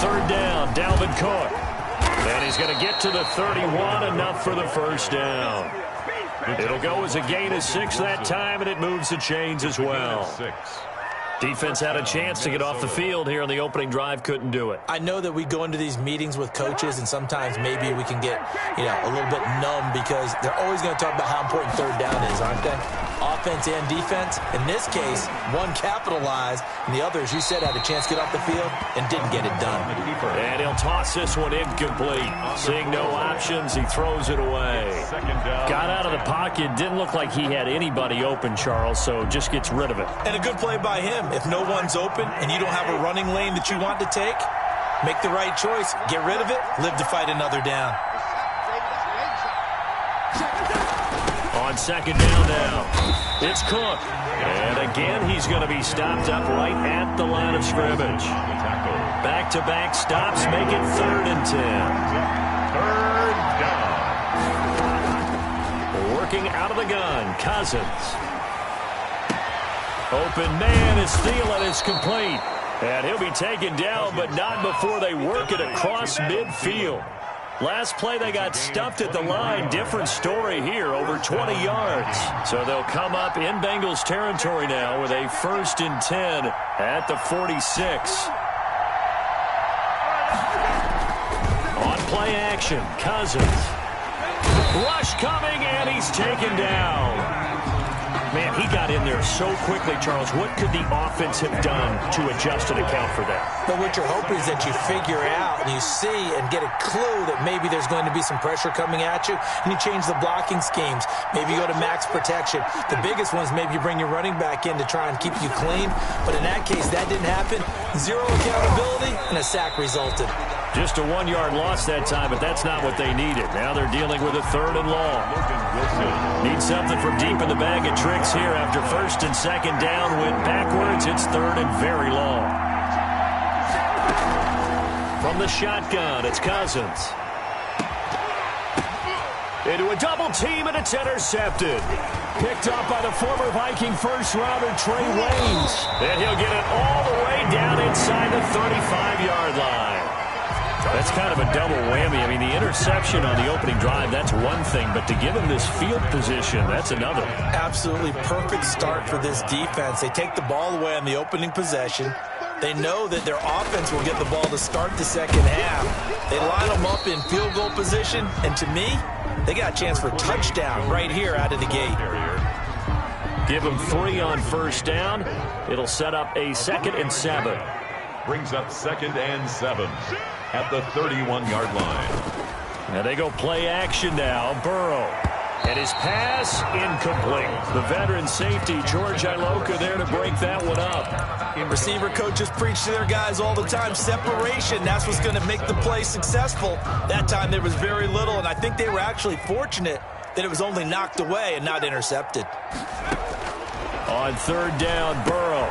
3rd down, Dalvin Cook. And he's going to get to the 31, enough for the first down. It'll go as a gain of 6 that time, and it moves the chains as well. Defense had a chance to get off the field here on the opening drive, couldn't do it. I know that we go into these meetings with coaches, and sometimes maybe we can get, a little bit numb because they're always going to talk about how important 3rd down is, aren't they? Offense and defense. In this case, one capitalized, and the other, as you said, had a chance to get off the field and didn't get it done. And he'll toss this one incomplete. Seeing no options, he throws it away. Got out of the pocket, didn't look like he had anybody open, Charles, so just gets rid of it. And a good play by him. If no one's open and you don't have a running lane that you want to take, make the right choice, get rid of it, live to fight another down. On 2nd down now, it's Cook. And again, he's going to be stopped up right at the line of scrimmage. Back-to-back stops make it 3rd and 10. 3rd down. Working out of the gun, Cousins. Open man is Thielen, is complete. And he'll be taken down, but not before they work it across midfield. Last play, they got stuffed at the line. Different story here, over 20 yards. So they'll come up in Bengals territory now with a 1st and 10 at the 46. On play action, Cousins. Rush coming, and he's taken down. Man, he got in there so quickly, Charles. What could the offense have done to adjust and account for that? But what you're hoping is that you figure out and you see and get a clue that maybe there's going to be some pressure coming at you, and you change the blocking schemes. Maybe you go to max protection. The biggest one is maybe you bring your running back in to try and keep you clean. But in that case, that didn't happen. 0 accountability, and a sack resulted. Just a 1-yard loss that time, but that's not what they needed. Now they're dealing with a 3rd and long. Need something from deep in the bag of tricks here after 1st and 2nd down. Went backwards. It's 3rd and very long. From the shotgun, it's Cousins. Into a double team, and it's intercepted. Picked up by the former Viking first-rounder Trey Waynes. And he'll get it all the way down inside the 35-yard line. That's kind of a double whammy. I mean, the interception on the opening drive, that's one thing, but to give him this field position, that's another. Absolutely perfect start for this defense. They take the ball away on the opening possession. They know that their offense will get the ball to start the second half. They line them up in field goal position, and to me, they got a chance for a touchdown right here out of the gate. Give them 3 on 1st down. It'll set up a 2nd and 7. Brings up 2nd and 7 at the 31-yard line. And they go play action now. Burrow. And his pass incomplete. The veteran safety, George Iloka, there to break that one up. Receiver coaches preach to their guys all the time. Separation, that's what's going to make the play successful. That time there was very little, and I think they were actually fortunate that it was only knocked away and not intercepted. On 3rd down, Burrow.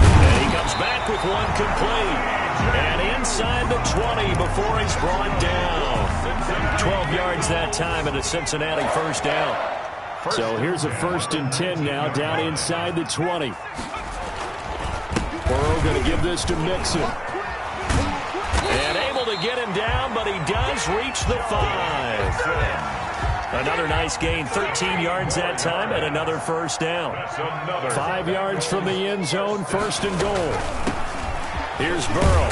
And he comes back with one complete. And inside the 20 before he's brought down. 12 yards that time and a Cincinnati 1st down. So here's a 1st and 10 now down inside the 20. Burrow going to give this to Mixon. And able to get him down, but he does reach the 5. Another nice gain, 13 yards that time, and another first down. 5 yards from the end zone, 1st and goal. Here's Burrow.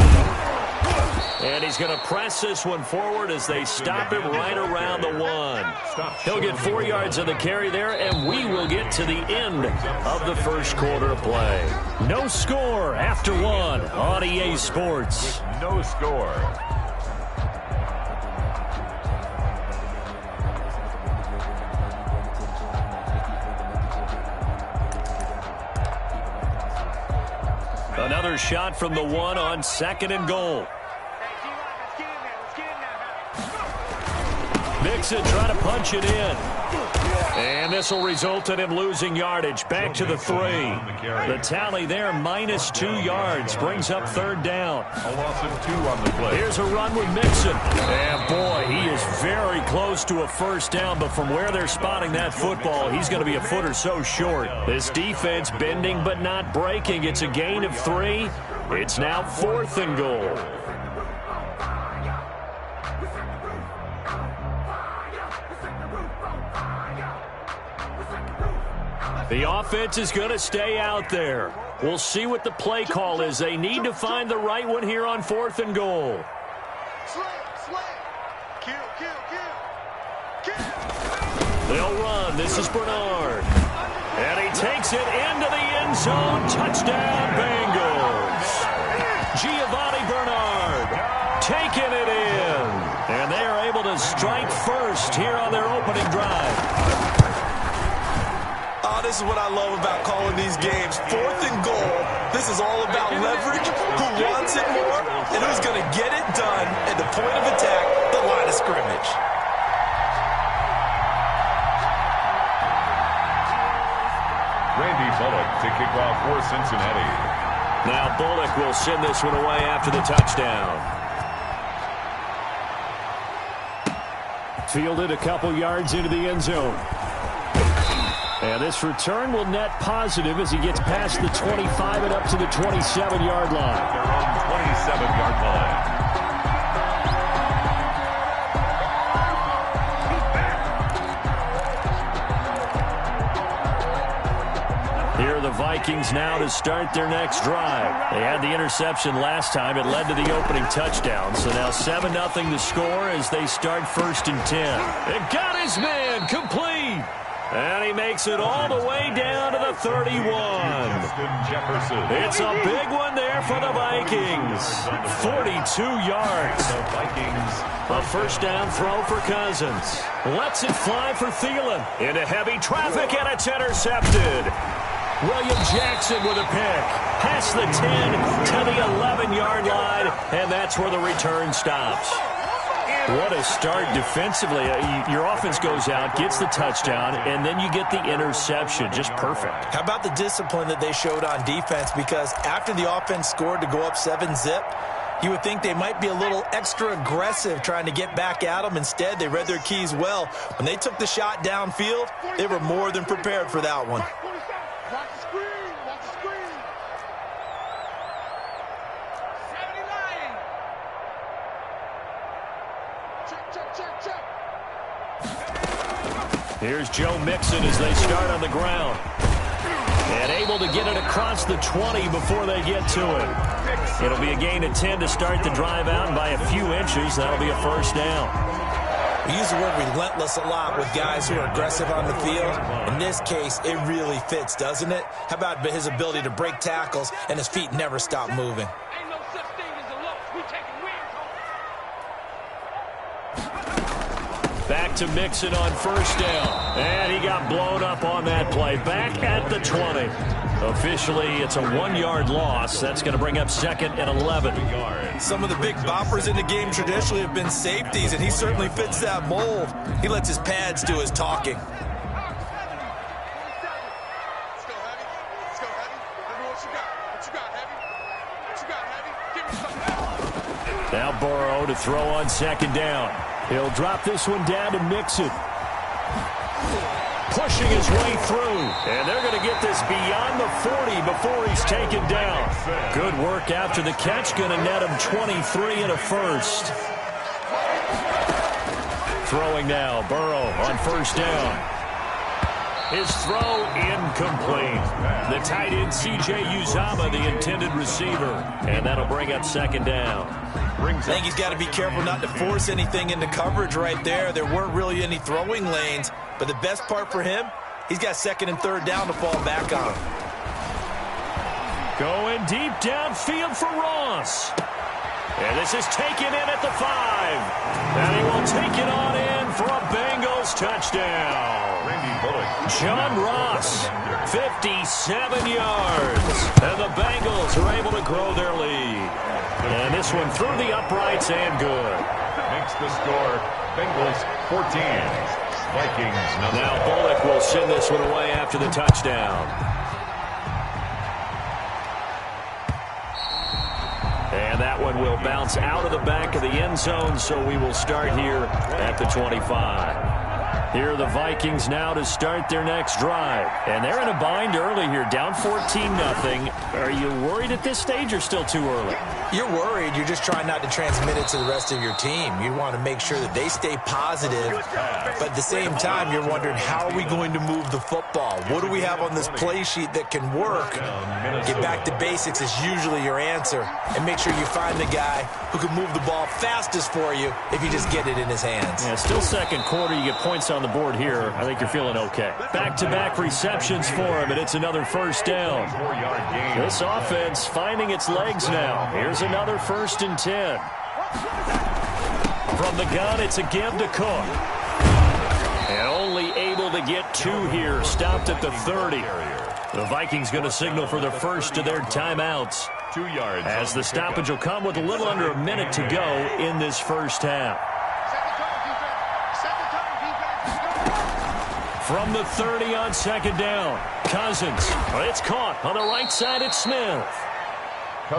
And he's going to press this one forward as they stop him right around the 1. He'll get 4 yards of the carry there, and we will get to the end of the first quarter of play. No score after 1 on EA Sports. No score. Another shot from the 1 on 2nd and goal. Mixon trying to punch it in. And this will result in him losing yardage. Back to the 3. The tally there, -2 yards. Brings up 3rd down. A loss of 2 on the play. Here's a run with Mixon. And boy, he is very close to a first down. But from where they're spotting that football, he's going to be a foot or so short. This defense bending but not breaking. It's a gain of 3. It's now 4th and goal. The offense is going to stay out there. We'll see what the play call is. They need to find the right one here on 4th and goal. They'll run. This is Bernard. And he takes it into the end zone. Touchdown, Bengals. Giovanni Bernard taking it in. And they are able to strike first here on their opening drive. Oh, this is what I love about calling these games. 4th and goal. This is all about leverage, who wants it more, and who's going to get it done at the point of attack, the line of scrimmage. Randy Bullock to kick off for Cincinnati. Now Bullock will send this one away after the touchdown. Fielded a couple yards into the end zone. And this return will net positive as he gets past the 25 and up to the 27-yard line. Their own 27-yard line. Here are the Vikings now to start their next drive. They had the interception last time. It led to the opening touchdown. So now 7-0 the score as they start 1st and 10. It got his man complete. And he makes it all the way down to the 31. It's a big one there for the Vikings. 42 yards. A first down throw for Cousins. Lets it fly for Thielen. Into heavy traffic, and it's intercepted. William Jackson with a pick. Past the 10 to the 11-yard line, and that's where the return stops. What a start defensively. Your offense goes out, gets the touchdown, and then you get the interception. Just perfect. How about the discipline that they showed on defense? Because after the offense scored to go up 7-zip, you would think they might be a little extra aggressive trying to get back at them. Instead, they read their keys well. When they took the shot downfield, they were more than prepared for that one. Here's Joe Mixon as they start on the ground. And able to get it across the 20 before they get to it. It'll be a gain of 10 to start the drive out, and by a few inches, that'll be a first down. We use the word relentless a lot with guys who are aggressive on the field. In this case, it really fits, doesn't it? How about his ability to break tackles and his feet never stop moving? Back to Mixon on first down. And he got blown up on that play. Back at the 20. Officially, it's a 1-yard loss. That's going to bring up 2nd and 11. Some of the big boppers in the game traditionally have been safeties, and he certainly fits that mold. He lets his pads do his talking. Now Burrow to throw on 2nd down. He'll drop this one down to Mixon. pushing his way through. And they're going to get this beyond the 40 before he's taken down. Good work after the catch. Going to net him 23 and a first. Throwing now, Burrow on first down. His throw incomplete. The tight end, C.J. Uzomah, the intended receiver. And that'll bring up second down. I think he's got to be careful not to force anything into coverage right there. There weren't really any throwing lanes. But the best part for him, he's got second and third down to fall back on. Going deep downfield for Ross. And this is taken in at the 5. And he will take it on in for a Bengals touchdown. John Ross, 57 yards. And the Bengals are able to grow their lead. And this one through the uprights and good. Makes the score Bengals 14. Vikings nothing. Now Bullock will send this one away after the touchdown. And that one will bounce out of the back of the end zone, so we will start here at the 25. Here are the Vikings now to start their next drive. And they're in a bind early here, down 14-0. Are you worried at this stage or still too early? You're worried. You're just trying not to transmit it to the rest of your team. You want to make sure that they stay positive. But at the same time, you're wondering, how are we going to move the football? What do we have on this play sheet that can work? Get back to basics is usually your answer. And make sure you find the guy who can move the ball fastest for you if you just get it in his hands. Yeah, still second quarter. You get points on the board here. I think you're feeling okay. Back-to-back receptions for him, and it's another first down. This offense finding its legs now. Here's another 1st and 10. From the gun, it's a give to Cook. And only able to get 2 here. Stopped at the 30. The Vikings going to signal for the first of their timeouts. 2 yards. As the stoppage will come with a little under a minute to go in this first half. From the 30 on second down, Cousins. It's caught on the right side. It's Smith.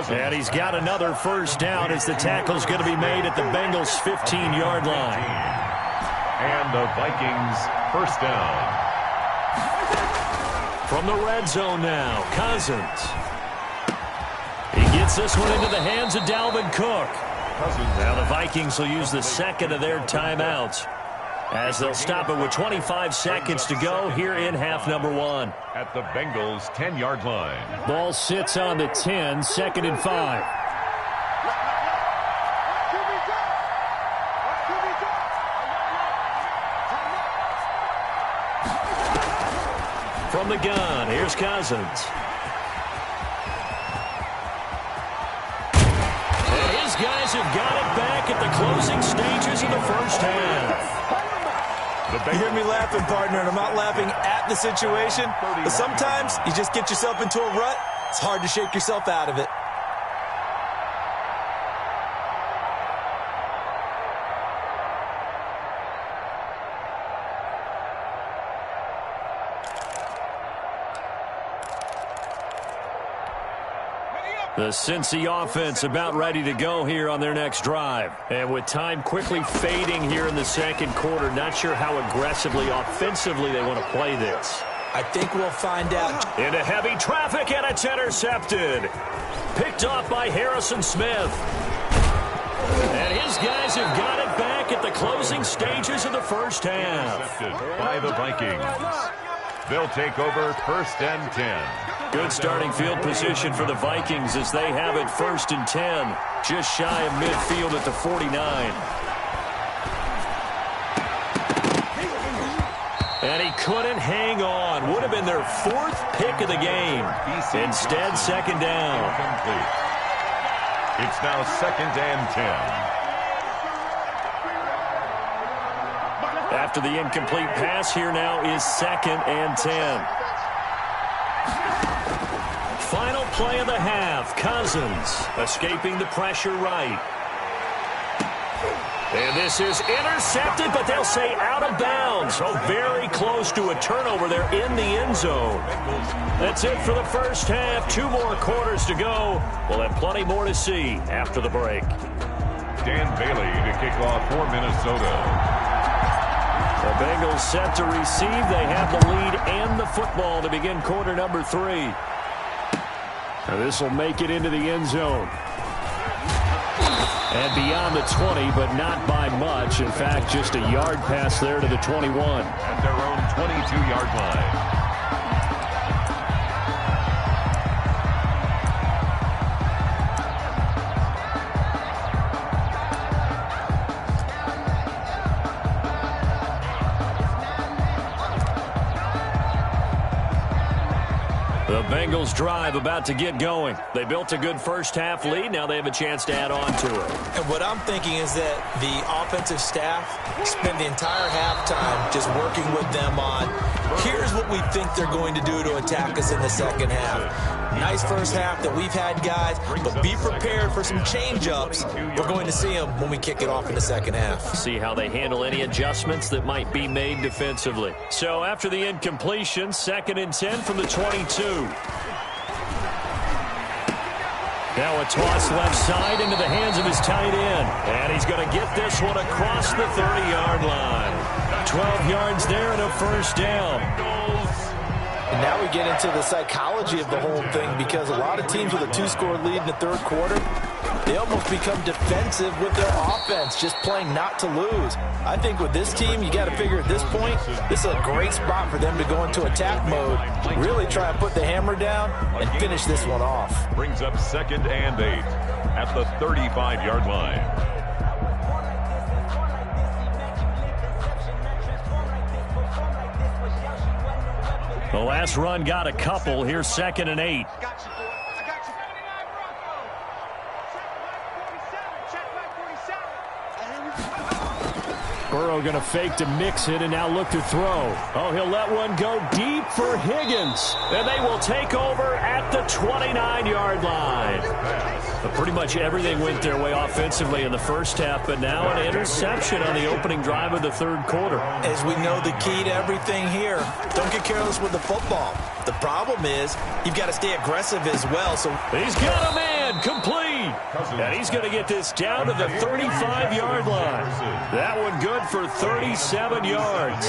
And he's got another first down as the tackle's going to be made at the Bengals' 15-yard line. And the Vikings first down. From the red zone now, Cousins. He gets this one into the hands of Dalvin Cook. Now the Vikings will use the second of their timeouts, as they'll stop it with 25 seconds to go here in half number 1. At the Bengals' 10-yard line. Ball sits on the 10, 2nd and 5. From the gun, here's Cousins. And his guys have got it back at the closing stages of the first half. You hear me laughing, partner, and I'm not laughing at the situation, but sometimes you just get yourself into a rut. It's hard to shake yourself out of it. The Cincy offense about ready to go here on their next drive. And with time quickly fading here in the second quarter, not sure how aggressively, offensively they want to play this. I think we'll find out. Into heavy traffic, and it's intercepted. Picked off by Harrison Smith. And his guys have got it back at the closing stages of the first half. Intercepted by the Vikings. They'll take over 1st and 10. Good starting field position for the Vikings as they have it 1st and 10. Just shy of midfield at the 49. And he couldn't hang on. Would have been their 4th pick of the game. Instead, 2nd down. It's now 2nd and 10. After the incomplete pass, here now is 2nd and 10. Final play of the half. Cousins escaping the pressure right. And this is intercepted, but they'll say out of bounds. So very close to a turnover there in the end zone. That's it for the first half. 2 more quarters to go. We'll have plenty more to see after the break. Dan Bailey to kick off for Minnesota. The Bengals set to receive. They have the lead and the football to begin quarter number 3. Now this will make it into the end zone. And beyond the 20, but not by much. In fact, just a yard pass there to the 21. At their own 22-yard line. The Bengals drive about to get going. They built a good first-half lead. Now they have a chance to add on to it. And what I'm thinking is that the offensive staff spend the entire halftime just working with them on, here's what we think they're going to do to attack us in the second half. Nice first half that we've had, guys, but be prepared for some change-ups. We're going to see them when we kick it off in the second half. See how they handle any adjustments that might be made defensively. So after the incompletion, 2nd and 10 from the 22. Now a toss left side into the hands of his tight end. And he's going to get this one across the 30-yard line. 12 yards there and a first down. And now we get into the psychology of the whole thing, because a lot of teams with a 2-score lead in the third quarter, they almost become defensive with their offense, just playing not to lose. I think with this team, you got to figure at this point, this is a great spot for them to go into attack mode, really try and put the hammer down and finish this one off. Brings up 2nd and 8 at the 35-yard line. The last run got a couple. Here's 2nd and 8. Burrow going to fake to mix it and now look to throw. Oh, he'll let one go deep for Higgins. And they will take over at the 29-yard line. But pretty much everything went their way offensively in the first half, but now an interception on the opening drive of the third quarter. As we know, the key to everything here, don't get careless with the football. The problem is you've got to stay aggressive as well. So he's got a man complete. And he's going to get this down to the 35-yard line. That one good for 37 yards.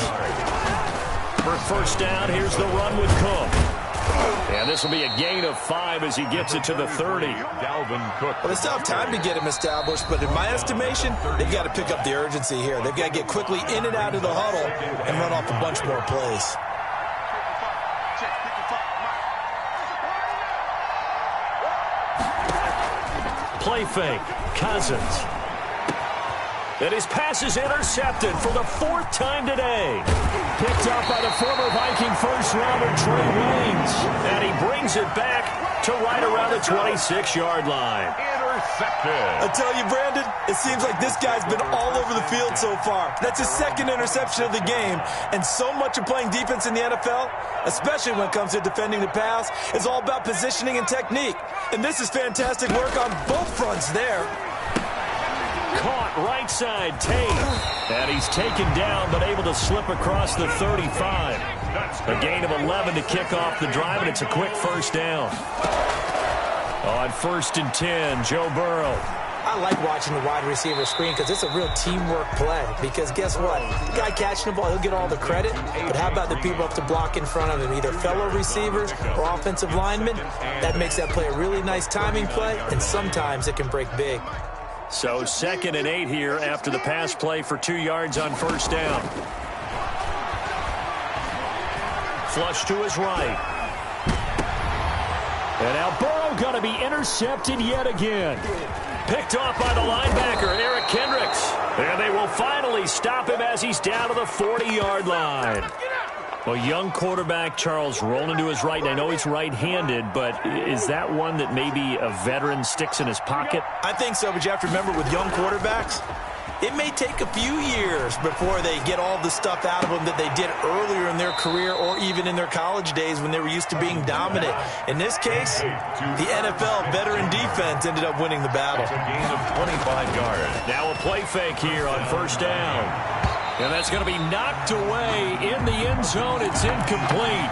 For first down, here's the run with Cook. And this will be a gain of 5 as he gets it to the 30. Dalvin Cook. Well, they still have time to get him established, but in my estimation, they've got to pick up the urgency here. They've got to get quickly in and out of the huddle and run off a bunch more plays. Play fake. Cousins. And his pass is intercepted for the 4th time today. Picked up by the former Viking first-rounder Trey Waynes. And he brings it back to right around the 26-yard line. Intercepted. I tell you, Brandon, it seems like this guy's been all over the field so far. That's his 2nd interception of the game. And so much of playing defense in the NFL, especially when it comes to defending the pass, is all about positioning and technique. And this is fantastic work on both fronts there. Caught right side, Tate. And he's taken down, but able to slip across the 35. A gain of 11 to kick off the drive, and it's a quick first down. On 1st and 10, Joe Burrow. I like watching the wide receiver screen because it's a real teamwork play. Because guess what? The guy catching the ball, he'll get all the credit. But how about the people up to block in front of him, either fellow receivers or offensive linemen? That makes that play a really nice timing play, and sometimes it can break big. So 2nd and 8 here after the pass play for 2 yards on first down. Flush to his right. And now Burrow going to be intercepted yet again. Picked off by the linebacker, Eric Kendricks. And they will finally stop him as he's down to the 40-yard line. Well, young quarterback Charles rolling to his right. And I know he's right-handed, but is that one that maybe a veteran sticks in his pocket? I think so, but you have to remember with young quarterbacks, it may take a few years before they get all the stuff out of them that they did earlier in their career or even in their college days when they were used to being dominant. In this case, the NFL veteran defense ended up winning the battle. A gain of 25 yards. Now a play fake here on first down. And that's going to be knocked away in the end zone. It's incomplete.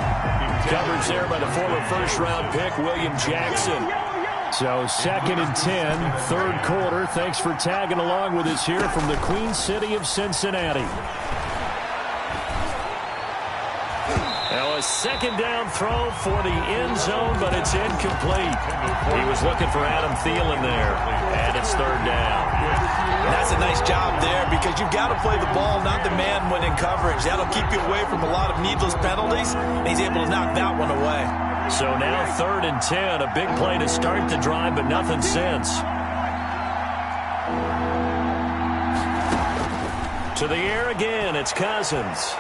Coverage there by the former first-round pick, William Jackson. So 2nd and 10, third quarter. Thanks for tagging along with us here from the Queen City of Cincinnati. Now a second down throw for the end zone, but it's incomplete. He was looking for Adam Thielen there, and it's third down. That's a nice job there because you've got to play the ball, not the man when in coverage. That'll keep you away from a lot of needless penalties, and he's able to knock that one away. So now 3rd and 10, a big play to start the drive, but nothing since. To the air again, it's Cousins.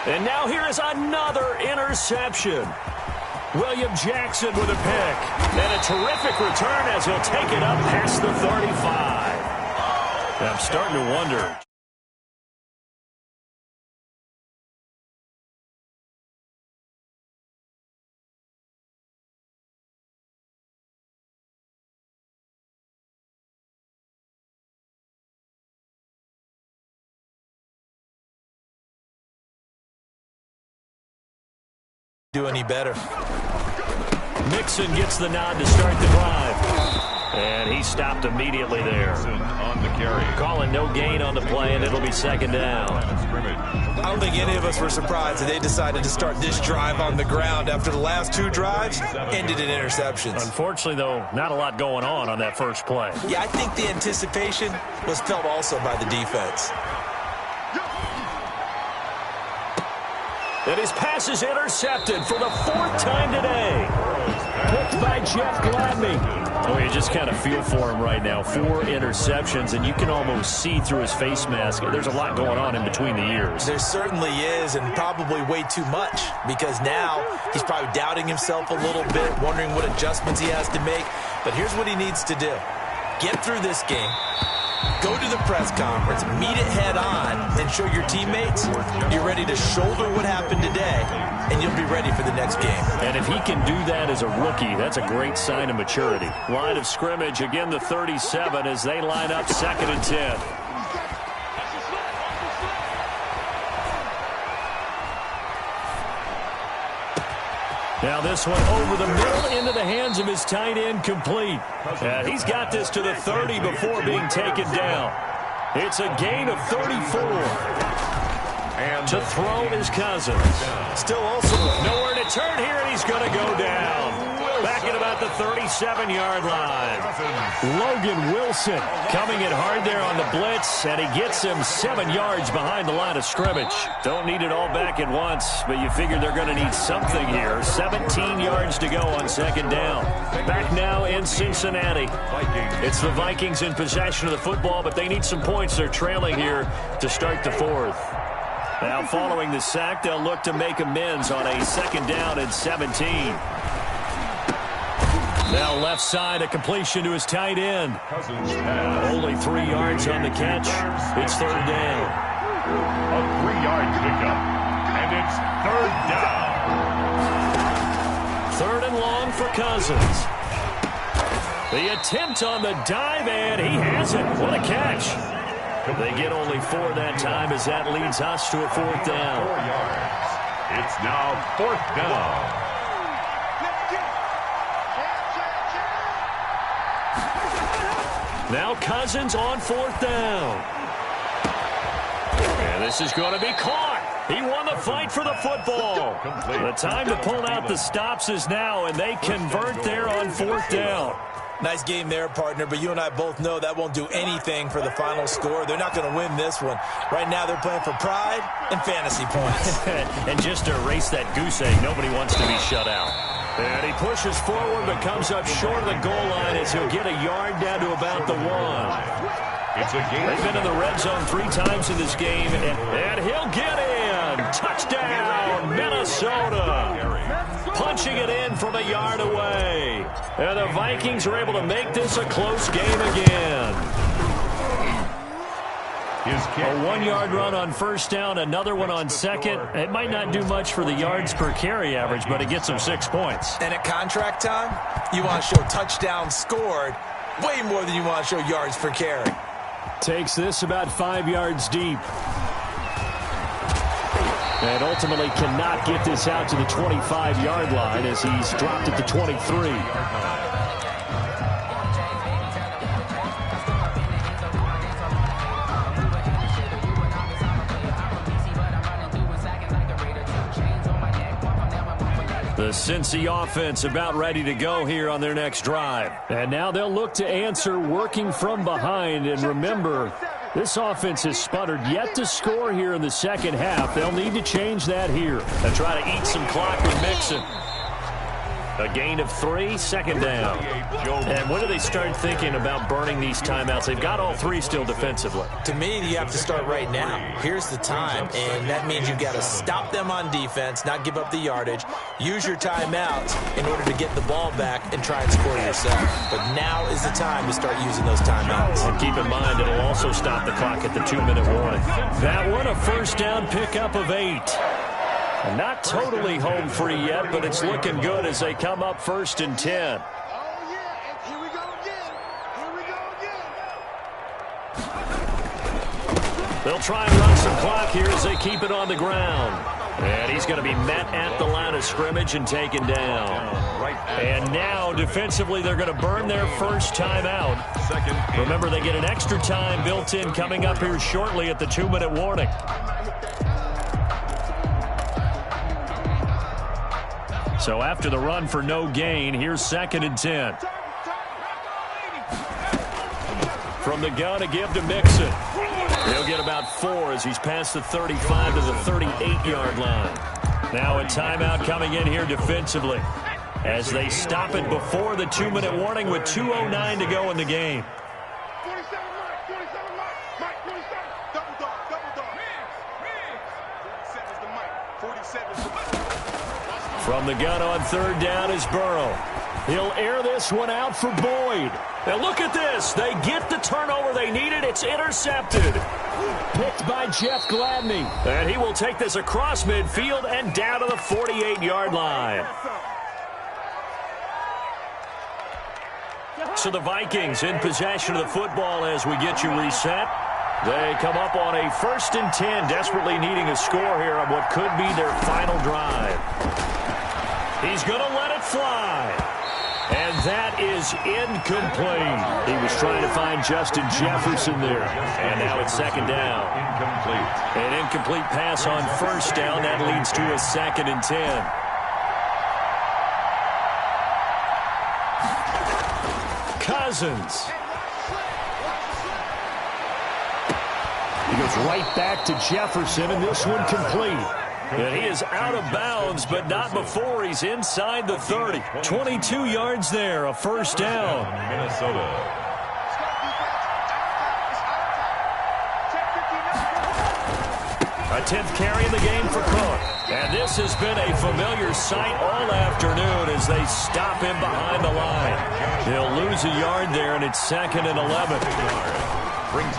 And now here is another interception. William Jackson with a pick. And a terrific return as he'll take it up past the 35. And I'm starting to wonder. Do any better. Mixon gets the nod to start the drive. And he stopped immediately there. On the carry. Calling no gain on the play, and it'll be second down. I don't think any of us were surprised that they decided to start this drive on the ground after the last 2 drives ended in interceptions. Unfortunately, though, not a lot going on that first play. Yeah, I think the anticipation was felt also by the defense. And his pass is intercepted for the 4th time today. Picked by Jeff Gladney. Oh, you just kind of feel for him right now. 4 interceptions, and you can almost see through his face mask. There's a lot going on in between the ears. There certainly is, and probably way too much, because now he's probably doubting himself a little bit, wondering what adjustments he has to make. But here's what he needs to do. Get through this game. Go to the press conference, meet it head on, and show your teammates you're ready to shoulder what happened today, and you'll be ready for the next game. And if he can do that as a rookie, that's a great sign of maturity. Line of scrimmage, again the 37 as they line up 2nd and 10. Now this one over the middle into the hands of his tight end, complete. And he's got this to the 30 before being taken down. It's a gain of 34. And to throw is Cousins. Still also nowhere to turn here, and he's going to go down. Back at about the 37-yard line. Logan Wilson coming in hard there on the blitz, and he gets him 7 yards behind the line of scrimmage. Don't need it all back at once, but you figure they're going to need something here. 17 yards to go on 2nd down. Back now in Cincinnati. It's the Vikings in possession of the football, but they need some points. They're trailing here to start the 4th. Now following the sack, they'll look to make amends on a 2nd down and 17. Now left side, a completion to his tight end. Only 3 yards on the catch. It's 3rd down. A 3-yard pickup, and it's 3rd down. 3rd and long for Cousins. The attempt on the dive, and he has it. What a catch. They get only 4 that time as that leads us to a 4th down. 4 yards. It's now 4th down. Now Cousins on 4th down. And this is going to be caught. He won the fight for the football. The time to pull out the stops is now, and they convert there on 4th down. Nice game there, partner, but you and I both know that won't do anything for the final score. They're not going to win this one. Right now they're playing for pride and fantasy points. And just to erase that goose egg, nobody wants to be shut out. And he pushes forward but comes up short of the goal line as he'll get a yard down to about the 1. It's a game. They've been in the red zone 3 times in this game, and he'll get in. Touchdown, Minnesota. Punching it in from a yard away. And the Vikings are able to make this a close game again. A 1-yard run on 1st down, another one on 2nd. It might not do much for the yards per carry average, but it gets them 6 points. And at contract time, you want to show touchdowns scored way more than you want to show yards per carry. Takes this about 5 yards deep. And ultimately cannot get this out to the 25-yard line as he's dropped at the 23. The Cincy offense about ready to go here on their next drive. And now they'll look to answer working from behind. And remember, this offense has sputtered yet to score here in the second half. They'll need to change that here. They'll try to eat some clock with Mixon. A gain of 3, second down. And when do they start thinking about burning these timeouts? They've got all 3 still defensively. To me, you have to start right now. Here's the time, and that means you've got to stop them on defense, not give up the yardage, use your timeouts in order to get the ball back and try and score yourself. But now is the time to start using those timeouts. And keep in mind, it'll also stop the clock at the 2-minute warning. That one, a first down pickup of 8. Not totally home free yet, but it's looking good as they come up 1st and 10. They'll try and run some clock here as they keep it on the ground. And he's going to be met at the line of scrimmage and taken down. And now, defensively, they're going to burn their first time out. Remember, they get an extra time built in coming up here shortly at the 2-minute warning. So after the run for no gain, here's 2nd and 10. From the gun, a give to Mixon. He'll get about 4 as he's past the 35 to the 38-yard line. Now a timeout coming in here defensively as they stop it before the 2-minute warning with 2:09 to go in the game. From the gun on 3rd down is Burrow. He'll air this one out for Boyd. Now look at this. They get the turnover they needed. It's intercepted. Picked by Jeff Gladney. And he will take this across midfield and down to the 48-yard line. So the Vikings in possession of the football as we get you reset. They come up on a 1st and 10, desperately needing a score here on what could be their final drive. He's going to let it fly. And that is incomplete. He was trying to find Justin Jefferson there. And now it's 2nd down. An incomplete pass on 1st down. That leads to a 2nd and 10. Cousins. He goes right back to Jefferson, and this one complete. And he is out of bounds, but not before he's inside the 30. 22 yards there, a 1st down. Minnesota. A 10th carry in the game for Cook. And this has been a familiar sight all afternoon as they stop him behind the line. He'll lose a yard there, and it's 2nd and 11.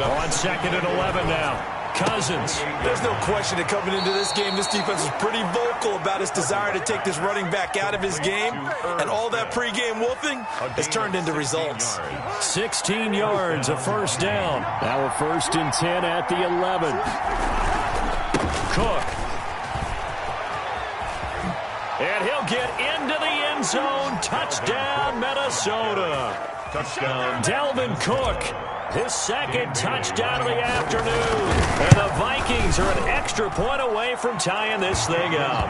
On 2nd and 11 now. Cousins. There's no question that coming into this game, this defense was pretty vocal about its desire to take this running back out of his game. And all that pregame wolfing has turned into results. 16 yards, a 1st down. Now a 1st and 10 at the 11. Cook. And he'll get into the end zone. Touchdown, Minnesota. Touchdown. Dalvin Cook. His 2nd touchdown of the afternoon. And the Vikings are an extra point away from tying this thing up.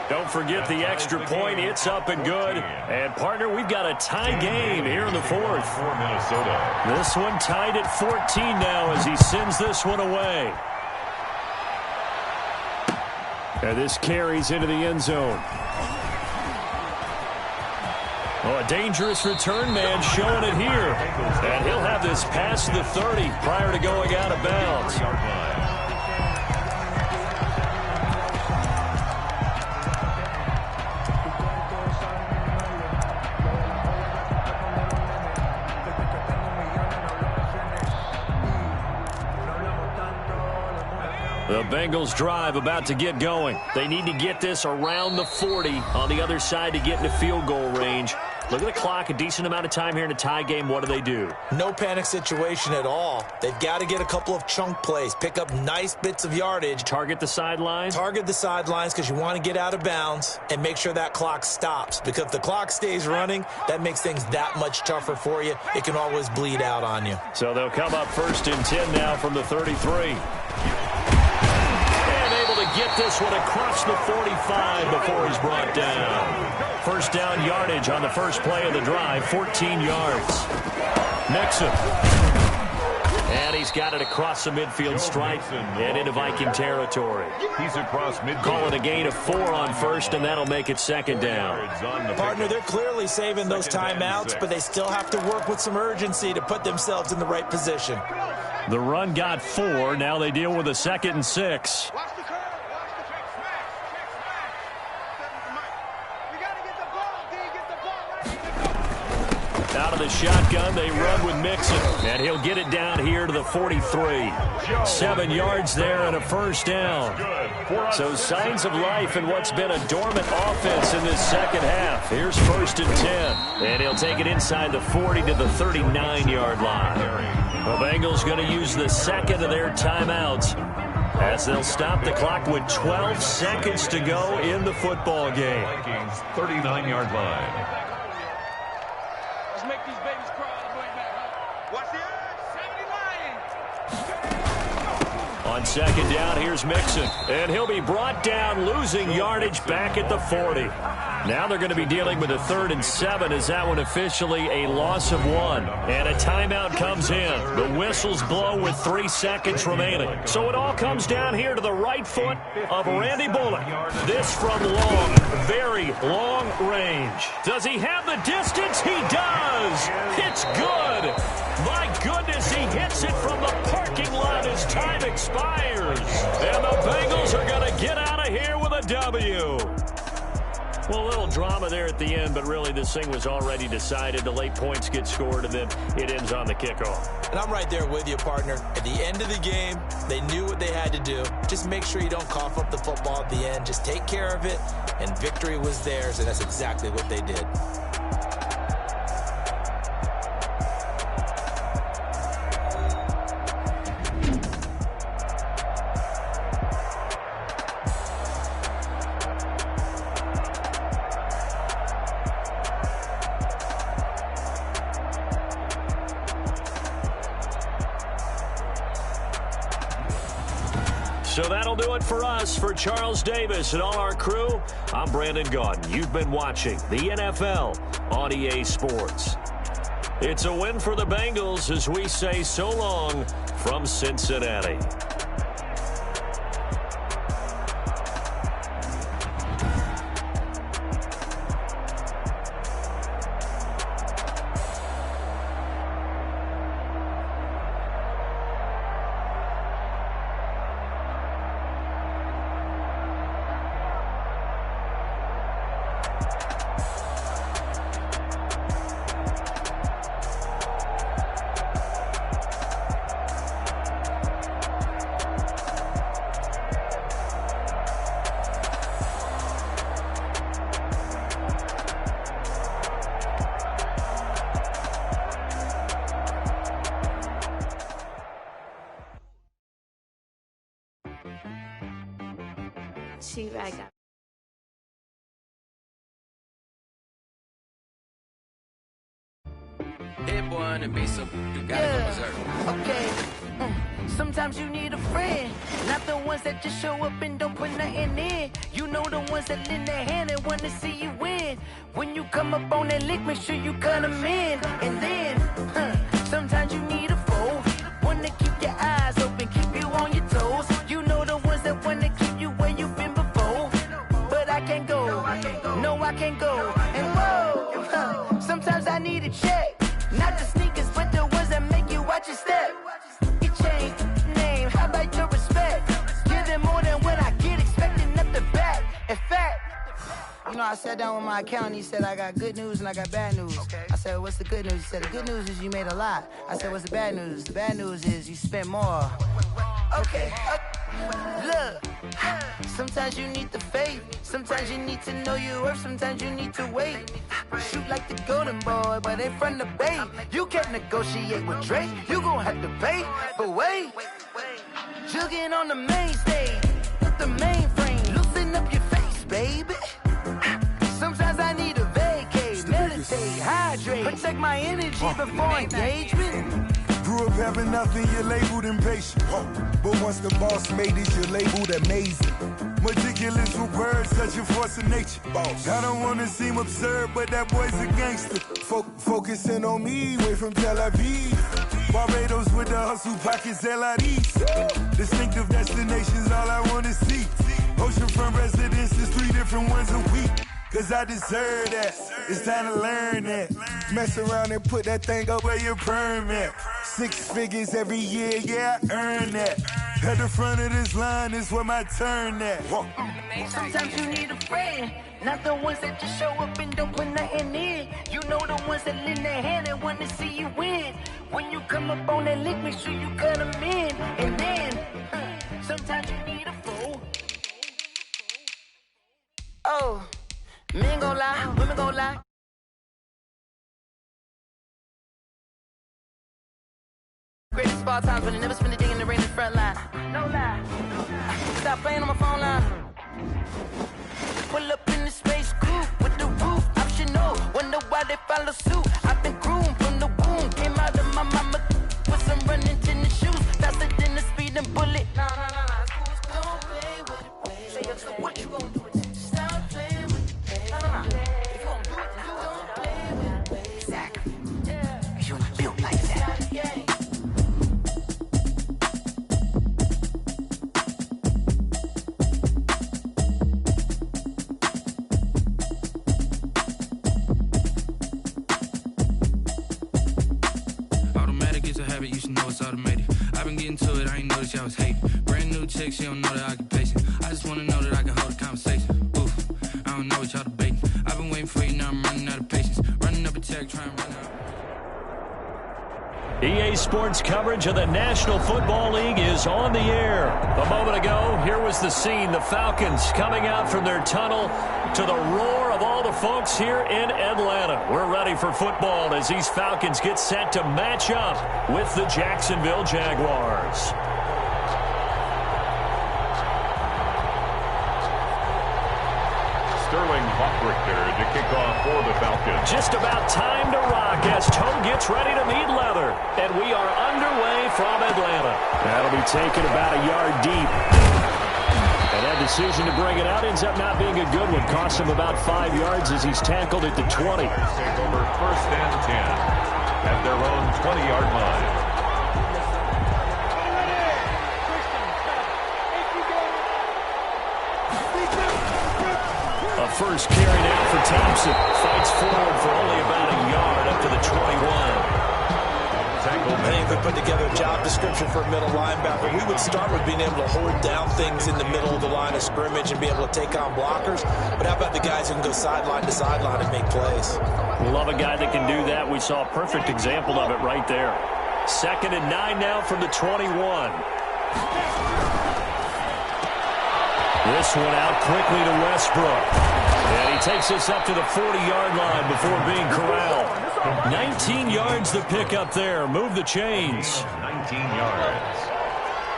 Don't forget the extra point. It's up and good. And, partner, we've got a tie game here in the 4th. For Minnesota. This one tied at 14 now as he sends this one away. And this carries into the end zone. Oh, a dangerous return man showing it here. And he'll have this past the 30 prior to going out of bounds. The Bengals drive about to get going. They need to get this around the 40 on the other side to get into field goal range. Look at the clock, a decent amount of time here in a tie game. What do? No panic situation at all. They've got to get a couple of chunk plays, pick up nice bits of yardage. Target the sidelines? Target the sidelines because you want to get out of bounds and make sure that clock stops. Because if the clock stays running, that makes things that much tougher for you. It can always bleed out on you. So they'll come up 1st and 10 now from the 33. get this one across the 45 before he's brought down. First down yardage on the first play of the drive, 14 yards. Mixon. And he's got it across the midfield stripe and into Viking territory. He's across midfield. Call it a gain of 4 on first, and that'll make it second down. Partner, they're clearly saving those timeouts, but they still have to work with some urgency to put themselves in the right position. The run got 4. Now they deal with a 2nd and 6. Out of the shotgun, they run with Mixon, and he'll get it down here to the 43. 7 yards there and a first down. So signs of life in what's been a dormant offense in this second half. Here's 1st and 10, and he'll take it inside the 40 to the 39-yard line. The Bengals going to use the second of their timeouts as they'll stop the clock with 12 seconds to go in the football game. Vikings 39-yard line. Make these babies cry all the way back. Watch the 70 Lions. On second down, here's Mixon, and he'll be brought down, losing yardage back at the 40. Now they're going to be dealing with a 3rd and 7 as that one officially a loss of 1. And a timeout comes in. The whistles blow with 3 seconds remaining. So it all comes down here to the right foot of Randy Bullock. This from long, very long range. Does he have the distance? He does. It's good. My goodness, he hits it from the parking lot as time expires. And the Bengals are going to get out of here with a W. Well, a little drama there at the end, but really this thing was already decided. The late points get scored, and then it ends on the kickoff. And I'm right there with you, partner. At the end of the game, they knew what they had to do. Just make sure you don't cough up the football at the end. Just take care of it, and victory was theirs, and that's exactly what they did. So that'll do it for us. For Charles Davis and all our crew, I'm Brandon Gaudin. You've been watching the NFL on EA Sports. It's a win for the Bengals as we say so long from Cincinnati. T-Rag. Hit boy on the beat, so you gotta go berserk. Okay. Sometimes you need a friend, not the ones that just show up and don't put nothing in. You know the ones that lend their hand and want to see you win. When you come up on that lick, make sure you cut them in. And then, sometimes you need a foe, one to keep your eyes open, keep you on your toes. You know the ones that want to keep you where you've been before. But I can't go, no I can't go. And whoa, sometimes I need a check. Not the sneakers, but the ones that make you watch your step. You change name, how about your respect? Give them more than what I get, expecting nothing back. In fact, you know, I sat down with my accountant, he said, I got good news and I got bad news. I said, what's the good news? He said, the good news is you made a lot. I said, what's the bad news? The bad news is you spent more. Okay, look, sometimes you need the faith, sometimes you need to know your worth, sometimes you need to wait. Shoot like the golden boy, but in front of Bay. You can't negotiate with Drake, you gon' have to pay. But wait, jugging on the main stage, with the mainframe, loosen up your face, baby. Sometimes I need a vacate, meditate, hydrate, protect my energy before engagement. grew up having nothing, you're labeled impatient. But once the boss made it, you're labeled amazing. Meticulous with words, such a force of nature. I don't want to seem absurd, but that boy's a gangster. Focusing on me, way from Tel Aviv. Barbados with the hustle pockets, LIDs. Distinctive destinations, all I want to see. Oceanfront residences, 3 different ones a week. Cause I deserve that, it's time to learn that. Mess around and put that thing up where your permit. 6 figures every year, yeah, I earn that. At the front of this line is where my turn at. Sometimes you need a friend, not the ones that just show up and don't put nothing in. You know the ones that lend their hand and want to see you win. When you come up on that lick, make sure you cut them in. And then, sometimes you need a fool. Oh, men gon' lie, women gon' lie. Greatest of all times, but I never spend a day in the rain in the front line. No lie. Stop playing on my phone line. Pull up in the space coupe with the roof optional. Wonder why they follow suit. I've been groomed from the womb. Came out of my mama with some running tennis shoes. Faster than the speeding bullet. Nah. Don't play with it, play. Say, so what you gon' do with that? Stop playing with it. Nah. If you gon' do it, then don't play with it. Exactly. Yeah. You built like that. You should know it's automated. I've been getting to it, I ain't noticed y'all was hating. Brand new chick, she don't know the occupation. I just wanna know that I can hold a conversation. Oof, I don't know what y'all debating. I've been waiting for you, now I'm running out of patience. Running up a check, trying to run out. EA Sports coverage of the National Football League is on the air. A moment ago, here was the scene. The Falcons coming out from their tunnel to the roar of all the folks here in Atlanta. We're ready for football as these Falcons get set to match up with the Jacksonville Jaguars. Sterling Hoffrichter to kick off for the Falcons. Just about time to rock as Toe gets ready to meet leather. And we are underway from Atlanta. That'll be taken about a yard deep. And that decision to bring it out ends up not being a good one. Cost him about 5 yards as he's tackled at the 20. Take over 1st and 10 at their own 20-yard line. A first carry now for Thompson. Fights forward for only about a yard up to the 21. I think if we put together a job description for a middle linebacker, we would start with being able to hold down things in the middle of the line of scrimmage and be able to take on blockers. But how about the guys who can go sideline to sideline and make plays? Love a guy that can do that. We saw a perfect example of it right there. 2nd and 9 now from the 21. This one out quickly to Westbrook. And he takes us up to the 40-yard line before being corralled. 19 yards to pick up there. Move the chains. 19 yards.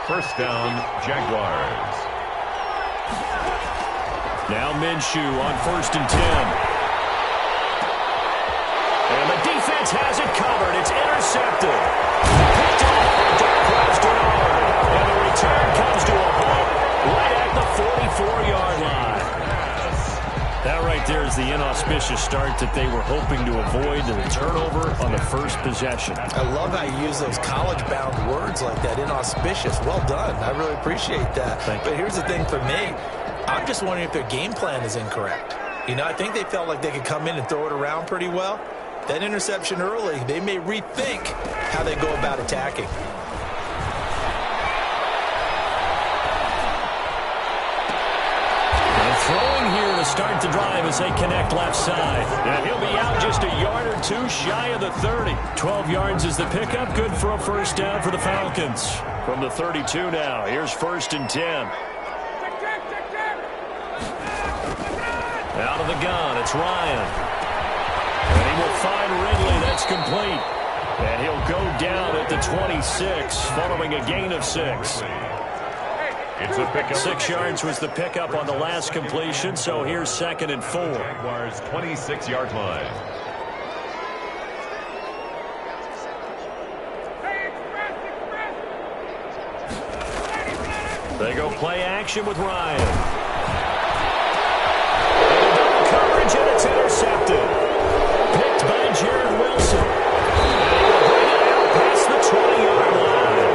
1st down, Jaguars. Now Minshew on 1st and 10. And the defense has it covered. It's intercepted. Picked off by Darqueze Dennard. And the return comes to a halt right at the 44-yard line. That right there is the inauspicious start that they were hoping to avoid, and the turnover on the first possession. I love how you use those college-bound words like that, inauspicious. Well done. I really appreciate that. But here's the thing for me. I'm just wondering if their game plan is incorrect. You know, I think they felt like they could come in and throw it around pretty well. That interception early, they may rethink how they go about attacking. Throwing here to start the drive as they connect left side. And he'll be out just a yard or two shy of the 30. 12 yards is the pickup. Good for a first down for the Falcons. From the 32 now, here's 1st and 10. Out of the gun, it's Ryan. And he will find Ridley. That's complete. And he'll go down at the 26 following a gain of 6. It's a pickup. 6 yards was the pickup on the last completion, so here's 2nd and 4. Jaguars 26-yard line. They go play action with Ryan. Double coverage, and it's intercepted. Picked by Jared Wilson. And he will bring it out past the 20-yard line.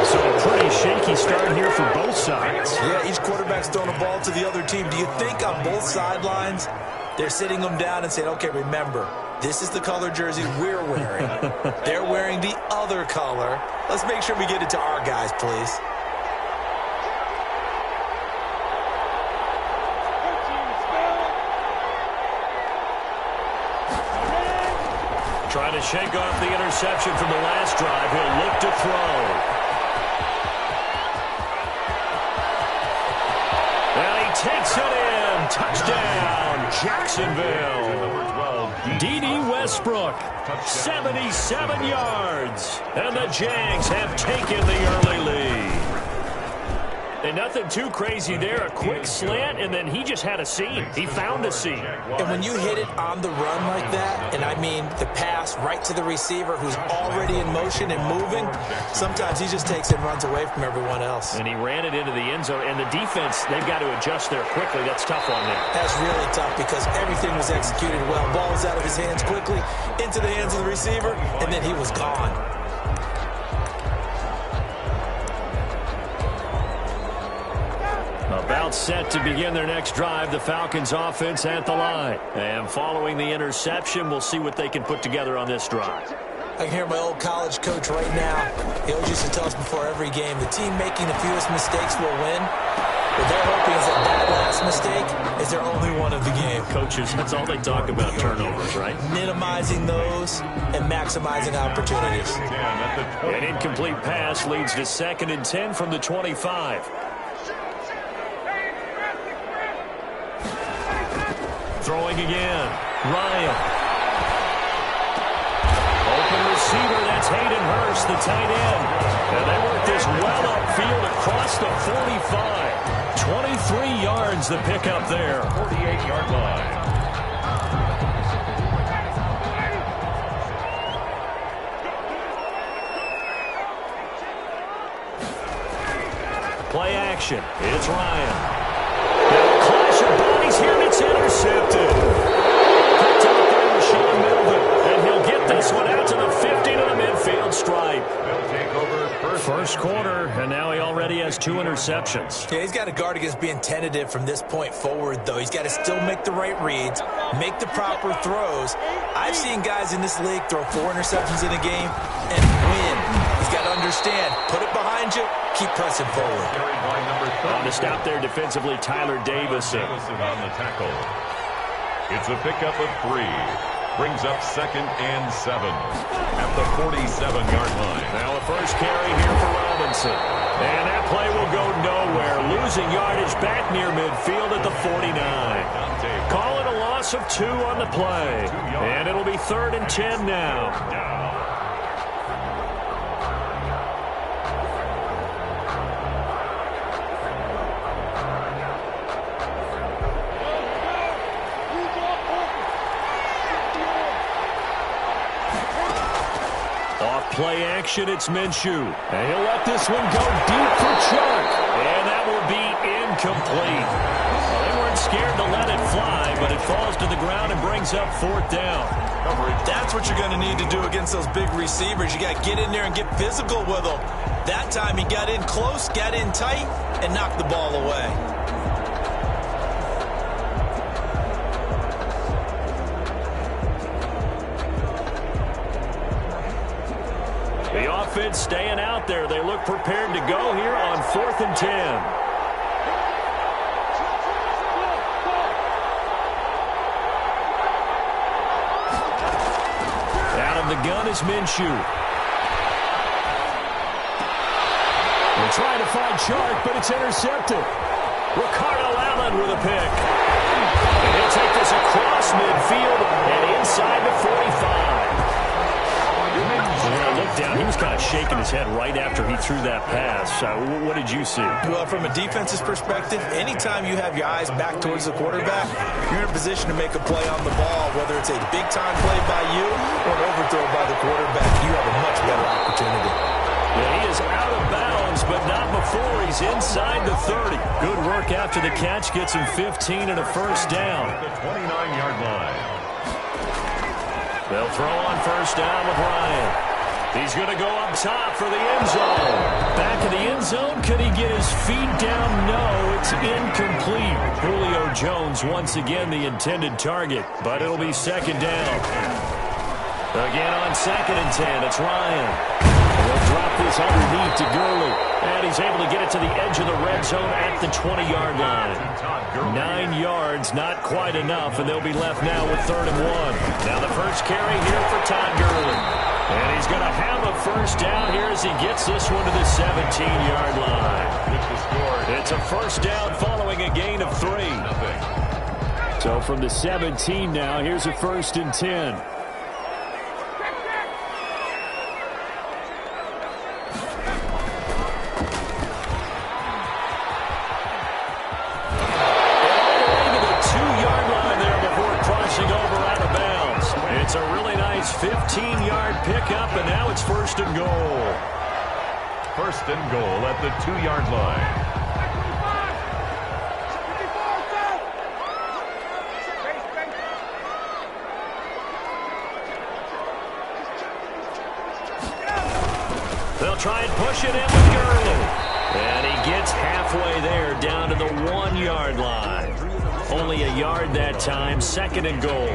So a pretty shaky start here for both sides. Yeah, each quarterback's throwing a ball to the other team. Do you think on both sidelines they're sitting them down and saying, okay, remember, this is the color jersey we're wearing. They're wearing the other color. Let's make sure we get it to our guys, please. Trying to shake off the interception from the last drive. He'll look to throw. And he takes it in. Touchdown, Jacksonville. D.D. Westbrook, 77 yards. And the Jags have taken the early lead. And nothing too crazy there. A quick slant, and then he just had a seam. He found a seam. And when you hit it on the run like that, and I mean the pass right to the receiver who's already in motion and moving, sometimes he just takes it and runs away from everyone else. And he ran it into the end zone. And the defense, they've got to adjust there quickly. That's tough on them. That's really tough because everything was executed well. Ball was out of his hands quickly, into the hands of the receiver, and then he was gone. About set to begin their next drive, the Falcons offense at the line. And following the interception, we'll see what they can put together on this drive. I can hear my old college coach right now. He always used to tell us before every game, the team making the fewest mistakes will win. What they're hoping is that last mistake is their only one of the game. Coaches, that's all they talk about, turnovers, right? Minimizing those and maximizing opportunities. An incomplete pass leads to 2nd and 10 from the 25. Throwing again. Ryan. Open receiver. That's Hayden Hurst, the tight end. And they work this well upfield across the 45. 23 yards the pickup there. 48-yard line. Play action. It's Ryan. Clash of bodies here, and it's intercepted. Picked up by Rashawn Melvin, and he'll get this one out to the 50 to the midfield stripe. They'll take over First quarter, and now he already has 2 interceptions. Yeah, he's got to guard against being tentative from this point forward, though. He's got to still make the right reads, make the proper throws. I've seen guys in this league throw 4 interceptions in a game and win. He's got to understand, put it behind you, keep pressing forward. On to stop there defensively, Tyler Davison. On the tackle. It's a pickup of 3. Brings up 2nd and 7 at the 47-yard line. Now the first carry here for Robinson. And that play will go nowhere. Losing yardage back near midfield at the 49. Call it a loss of 2 on the play. And it'll be 3rd and 10 now. Play action, it's Minshew. And he'll let this one go deep for Chuck. And that will be incomplete. Well, they weren't scared to let it fly, but it falls to the ground and brings up 4th down. That's what you're going to need to do against those big receivers. You got to get in there and get physical with them. That time he got in close, got in tight, and knocked the ball away. The offense staying out there. They look prepared to go here on 4th and 10. Out of the gun is Minshew. They're trying to find Chark, but it's intercepted. Ricardo Allen with a pick. And he'll take this across midfield and inside the 45. When I looked down, he was kind of shaking his head right after he threw that pass. What did you see? Well, from a defense's perspective, anytime you have your eyes back towards the quarterback, you're in a position to make a play on the ball, whether it's a big-time play by you or an overthrow by the quarterback. You have a much better opportunity. Yeah, he is out of bounds but not before. He's inside the 30. Good work after the catch. Gets him 15 and a first down. The 29-yard line. They'll throw on first down with Ryan. He's going to go up top for the end zone. Back in the end zone. Could he get his feet down? No, it's incomplete. Julio Jones once again the intended target, but it'll be second down. Again on 2nd and 10. It's Ryan. They'll drop this underneath to Gurley. And he's able to get it to the edge of the red zone at the 20-yard line. 9 yards, not quite enough, and they'll be left now with 3rd and 1. Now the first carry here for Todd Gurley. And he's going to have a first down here as he gets this one to the 17-yard line. It's a first down following a gain of 3. So from the 17 now, here's a 1st and 10. It's a really nice 15-yard pickup, and now it's 1st and goal. 1st and goal at the 2-yard line. They'll try and push it in with Gurley. And he gets halfway there, down to the 1-yard line. Only a yard that time, 2nd and goal.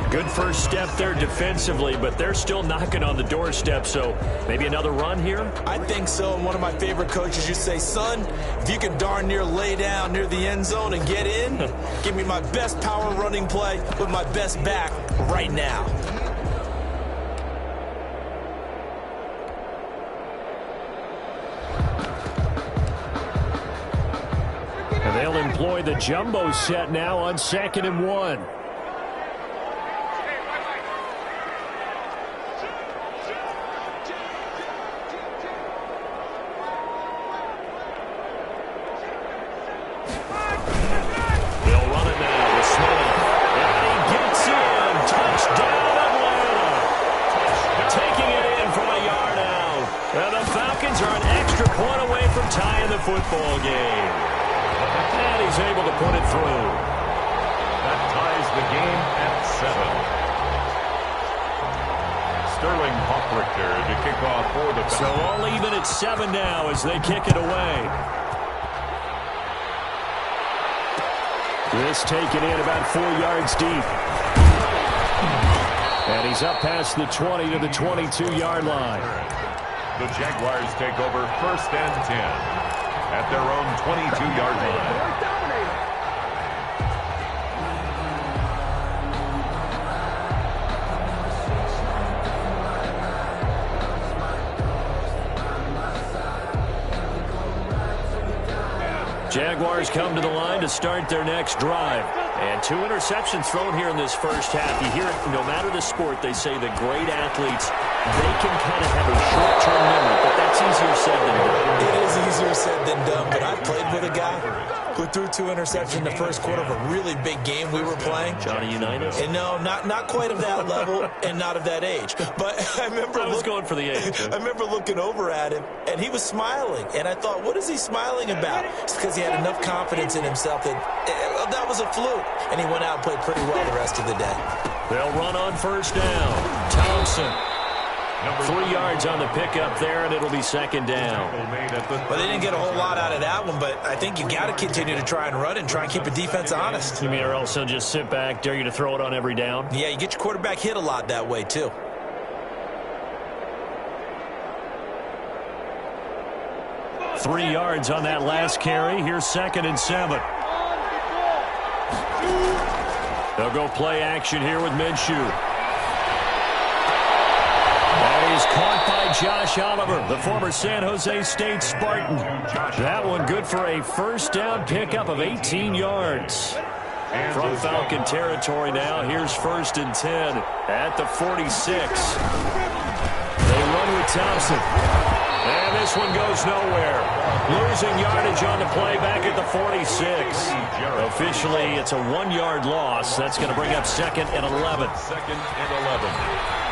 Good first step there defensively, but they're still knocking on the doorstep, so maybe another run here? I think so, and one of my favorite coaches used to say, son, if you can darn near lay down near the end zone and get in, give me my best power running play with my best back right now. They'll employ the jumbo set now on 2nd and 1. They'll run it now with Smith. And he gets in. Touchdown, Atlanta. Taking it in from a yard out. And the Falcons are an extra point away from tying the football game. And he's able to put it through. That ties the game at 7. Sterling Hoffrichter to kick off for the Falcons. So all even at 7 now as they kick it away. This taken in about 4 yards deep. And he's up past the 20 to the 22-yard line. The Jaguars take over 1st and 10. At their own 22-yard line. Jaguars come to the line to start their next drive. And 2 interceptions thrown here in this first half. You hear it, no matter the sport, they say the great athletes, they can kind of have a short-term memory, but that's easier said than done. It is easier said than done, but I played with a guy who threw 2 interceptions in the first quarter of a really big game we were playing. Johnny Unitas? And no, not quite of that level and not of that age. But I remember going for the age. I remember looking over at him, and he was smiling. And I thought, what is he smiling about? It's because he had enough confidence in himself that was a fluke. And he went out and played pretty well the rest of the day. They'll run on first down. Thompson. 3 yards on the pickup there, and it'll be 2nd down. Well, they didn't get a whole lot out of that one, but I think you got to continue to try and run and try and keep the defense honest. You mean, or else they'll just sit back, dare you to throw it on every down? Yeah, you get your quarterback hit a lot that way, too. Three yards on that last carry. Here's 2nd and 7. They'll go play action here with Minshew. That is caught by Josh Oliver, the former San Jose State Spartan. That one good for a first down pickup of 18 yards. From Falcon territory now, here's 1st and 10 at the 46. They run with Thompson. And this one goes nowhere. Losing yardage on the play back at the 46. Officially, it's a 1-yard loss. That's going to bring up 2nd and 11. 2nd and 11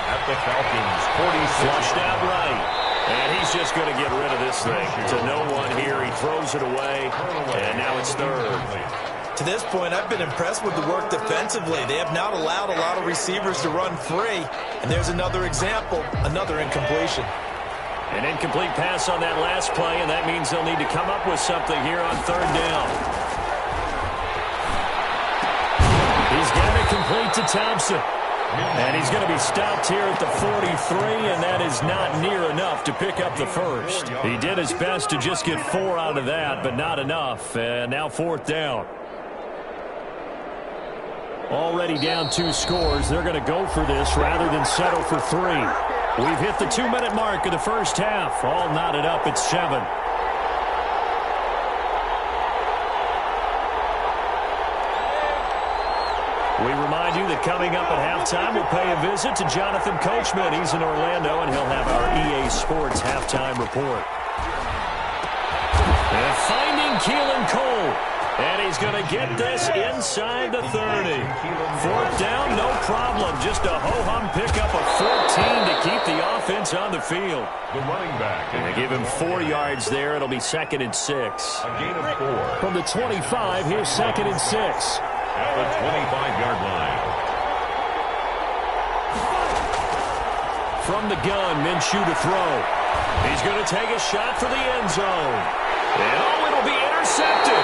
at the Falcons 46. Flushed out right. And he's just going to get rid of this thing. To no one here. He throws it away, and now it's third. To this point, I've been impressed with the work defensively. They have not allowed a lot of receivers to run free. And there's another example, another incompletion. An incomplete pass on that last play, and that means they'll need to come up with something here on third down. He's got it complete to Thompson. And he's going to be stopped here at the 43, and that is not near enough to pick up the first. He did his best to just get 4 out of that, but not enough. And now fourth down. Already down 2 scores. They're going to go for this rather than settle for 3. We've hit the 2-minute mark of the first half. All knotted up at 7. We remind you that coming up at halftime, we'll pay a visit to Jonathan Coachman. He's in Orlando, and he'll have our EA Sports halftime report. And finding Keelan Cole. And he's going to get this inside the 30. Fourth down, no problem. Just a ho-hum pickup of 14 to keep the offense on the field. The running back. And they give him 4 yards there. It'll be 2nd and 6. A gain of 4. From the 25, here's 2nd and 6. At the 25-yard line. From the gun, Minshew to throw. He's going to take a shot for the end zone. And it'll be intercepted.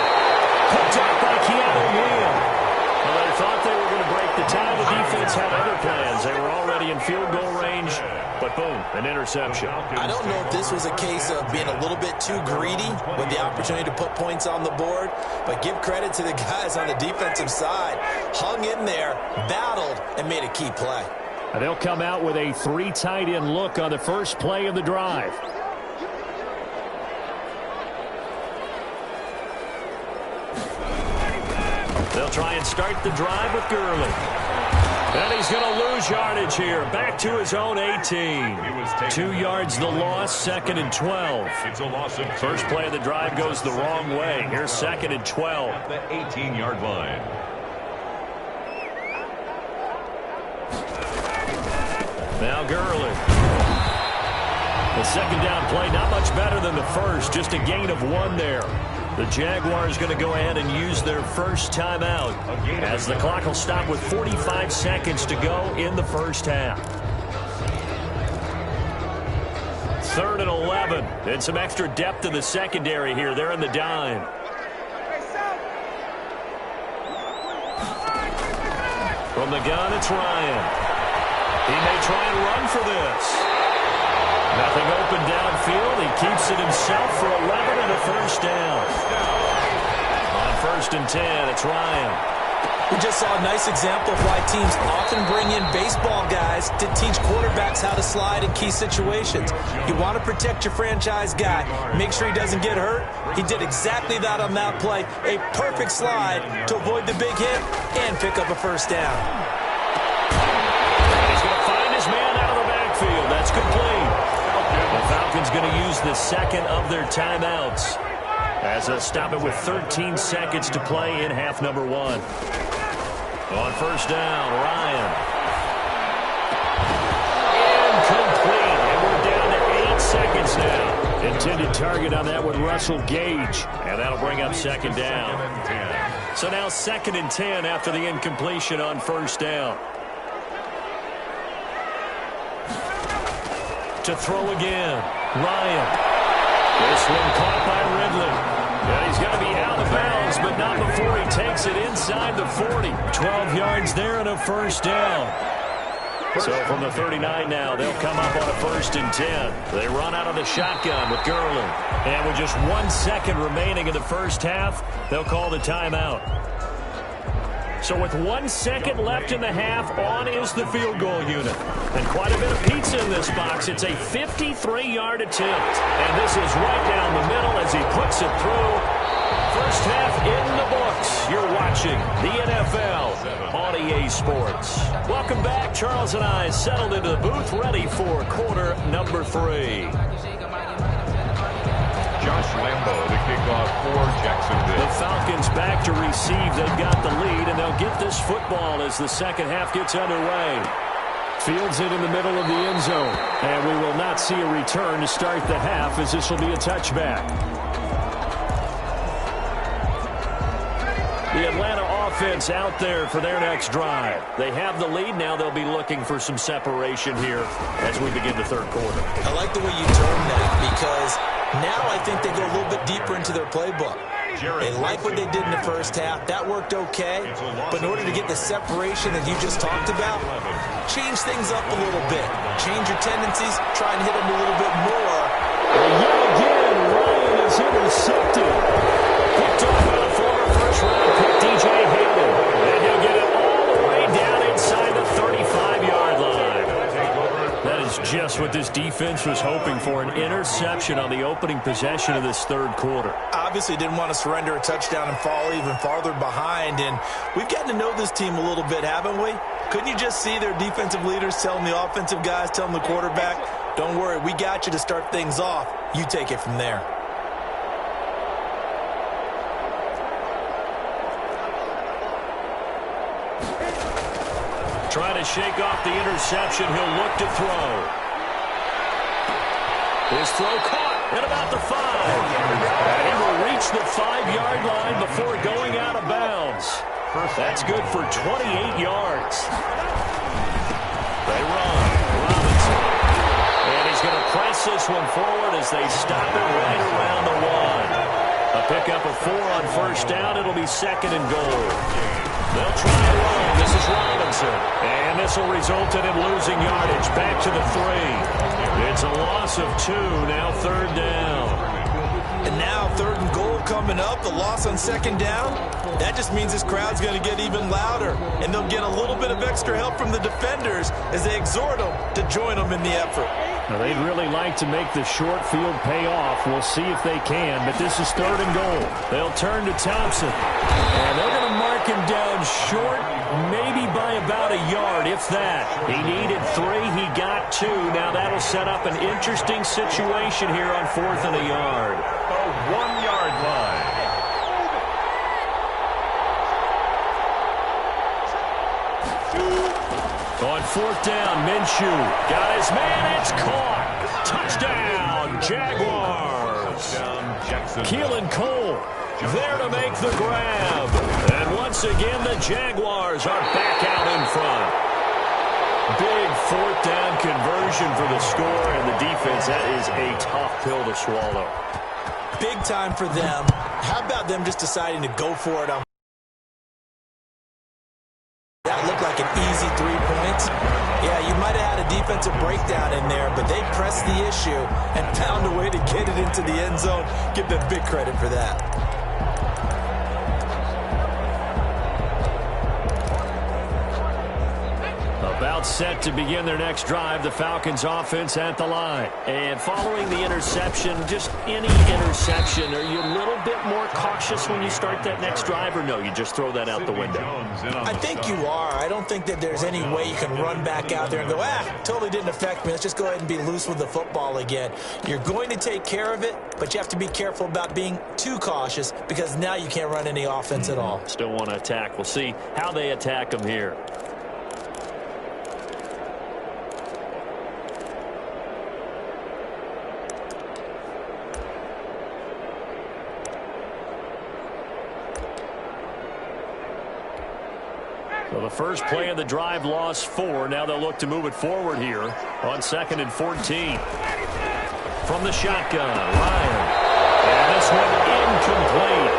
Picked up by Keanu Neal. Well, they thought they were going to break the tie. The defense had other plans. They were already in field goal range, but boom, an interception. I don't know if this was a case of being a little bit too greedy with the opportunity to put points on the board, but give credit to the guys on the defensive side. Hung in there, battled, and made a key play. And they'll come out with a 3 tight end look on the first play of the drive. They'll try and start the drive with Gurley. And he's going to lose yardage here. Back to his own 18. 2 yards the loss, 2nd and 12. It's a loss of 2. First play of the drive goes the wrong way. Here's 2nd and 12. At the 18-yard line. Now Gurley. The second down play, not much better than the first. Just a gain of 1 there. The Jaguars going to go ahead and use their first timeout as the clock will stop with 45 seconds to go in the first half. 3rd and 11. And some extra depth in the secondary here. They're in the dime. From the gun, it's Ryan. He may try and run for this. Nothing open downfield. He keeps it himself for 11 and a first down. On 1st and 10, it's Ryan. We just saw a nice example of why teams often bring in baseball guys to teach quarterbacks how to slide in key situations. You want to protect your franchise guy. Make sure he doesn't get hurt. He did exactly that on that play. A perfect slide to avoid the big hit and pick up a first down. He's going to find his man out of the backfield. That's complete. The Falcons going to use the second of their timeouts as they'll stop it with 13 seconds to play in half number 1. On first down, Ryan. Incomplete, and we're down to 8 seconds now. Intended target on that with Russell Gage, and that'll bring up 2nd down. So now 2nd and 10 after the incompletion on first down. To throw again, Ryan. This one caught by Ridley. And he's going to be out of bounds, but not before he takes it inside the 40. 12 yards there and a first down. So from the 39 now, they'll come up on a 1st and 10. They run out of the shotgun with Gurley. And with just 1 second remaining in the first half, they'll call the timeout. So with 1 second left in the half, on is the field goal unit. And quite a bit of pizza in this box. It's a 53-yard attempt. And this is right down the middle as he puts it through. First half in the books. You're watching the NFL on EA Sports. Welcome back. Charles and I settled into the booth, ready for quarter number 3. Josh Lambo to kick off for Jacksonville. The Falcons back to receive. They've got the lead, and they'll get this football as the second half gets underway. Fields it in the middle of the end zone. And we will not see a return to start the half, as this will be a touchback. The Atlanta offense out there for their next drive. They have the lead. Now they'll be looking for some separation here as we begin the third quarter. I like the way you term that, because now I think they go a little bit deeper into their playbook. They like what they did in the first half. That worked okay. But in order to get the separation that you just talked about, change things up a little bit. Change your tendencies. Try and hit them a little bit more. And yet again, Ryan is intercepted. Picked off by the former first-round pick, DJ Hayden. And he'll get it all the way down inside the 35-yard line. That is just what this defense was hoping for, an interception on the opening possession of this third quarter. Obviously didn't want to surrender a touchdown and fall even farther behind. And we've gotten to know this team a little bit, haven't we? Couldn't you just see their defensive leaders telling the offensive guys, telling the quarterback, don't worry, we got you to start things off. You take it from there. Trying to shake off the interception. He'll look to throw. His throw caught at about the 5. And he will reach the 5-yard line before going out of bounds. That's good for 28 yards. They run. Robinson. And he's going to press this one forward as they stop it right around the 1. A pickup of 4 on first down. It'll be second and goal. They'll try to run. This is Robinson. And this will result in him losing yardage. Back to the 3. It's a loss of 2. Now third down. And now third and goal coming up. The loss on second down. That just means this crowd's going to get even louder. And they'll get a little bit of extra help from the defenders as they exhort them to join them in the effort. Now, they'd really like to make the short field pay off. We'll see if they can, but this is third and goal. They'll turn to Thompson. And they're going to mark him down short, maybe by about a yard, if that. He needed 3. He got 2. Now that'll set up an interesting situation here on 4th and a yard. The 1-yard line. On 4th down, Minshew got his man. It's caught. Touchdown, Jaguars. Keelan Cole there to make the grab. And once again, the Jaguars are back out in front. Big 4th down conversion for the score, and the defense, that is a tough pill to swallow. Big time for them. How about them just deciding to go for it on that looked like an easy 3 points. Yeah, you might have had a defensive breakdown in there, but they pressed the issue and found a way to get it into the end zone. Give them big credit for that. About set to begin their next drive, the Falcons offense at the line. And following the interception, just any interception, are you a little bit more cautious when you start that next drive, or no, you just throw that out the window? I think you are. I don't think that there's any way you can run back out there and go, totally didn't affect me. Let's just go ahead and be loose with the football again. You're going to take care of it, but you have to be careful about being too cautious because now you can't run any offense at all. Still want to attack. We'll see how they attack them here. So the first play of the drive lost 4. Now they'll look to move it forward here on 2nd and 14. From the shotgun, Ryan. And this one incomplete.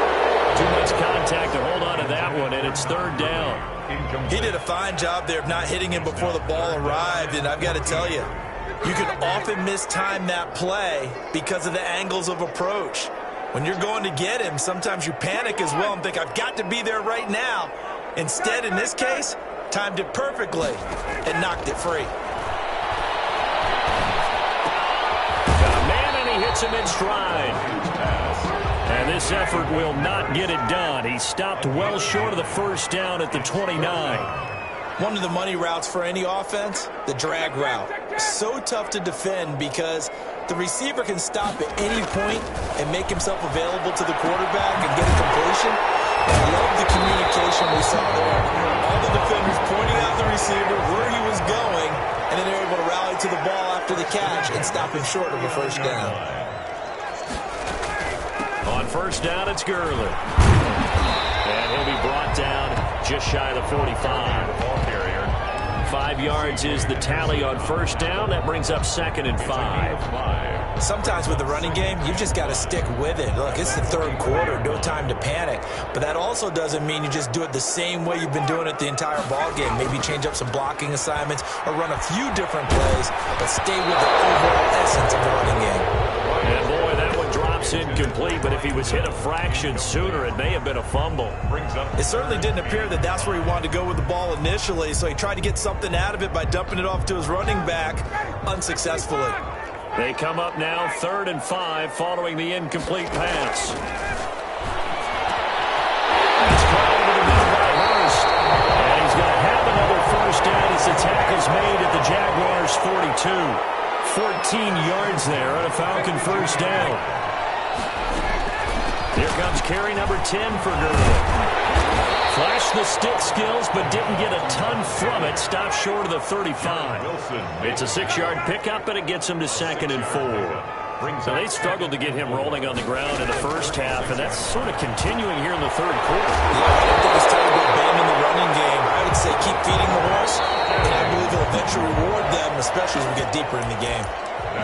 Too much contact to hold on to that one, and it's third down. He did a fine job there of not hitting him before the ball arrived, and I've got to tell you, you can often mistime that play because of the angles of approach. When you're going to get him, sometimes you panic as well and think, I've got to be there right now. Instead, in this case, timed it perfectly and knocked it free. Got a man, and he hits him in stride. And this effort will not get it done. He stopped well short of the first down at the 29. One of the money routes for any offense, the drag route. So tough to defend because the receiver can stop at any point and make himself available to the quarterback and get a completion. I love the communication we saw there. All the defenders pointing out the receiver where he was going, and then they're able to rally to the ball after the catch and stop him short of a first down. On first down, it's Gurley. And he'll be brought down just shy of the 45. 5 yards is the tally on first down. That brings up 2nd and 5. Sometimes with the running game, you've just got to stick with it. Look, it's the third quarter, no time to panic. But that also doesn't mean you just do it the same way you've been doing it the entire ball game. Maybe change up some blocking assignments or run a few different plays, but stay with the overall essence of the running game. And boy, that one drops incomplete, but if he was hit a fraction sooner, it may have been a fumble. It certainly didn't appear that that's where he wanted to go with the ball initially, so he tried to get something out of it by dumping it off to his running back unsuccessfully. They come up now 3rd and 5 following the incomplete pass. It's caught over the middle by Hurst. And he's going to have another first down as the tackle's made at the Jaguars' 42. 14 yards there on a Falcon first down. Here comes carry number 10 for Gurley. Flashed the stick skills, but didn't get a ton from it. Stopped short of the 35. It's a 6-yard pickup, and it gets him to 2nd and 4. So they struggled to get him rolling on the ground in the first half, and that's sort of continuing here in the third quarter. Yeah, I don't think it's time to abandon the running game. I would say keep feeding the horse, and I believe it'll eventually reward them, especially as we get deeper in the game.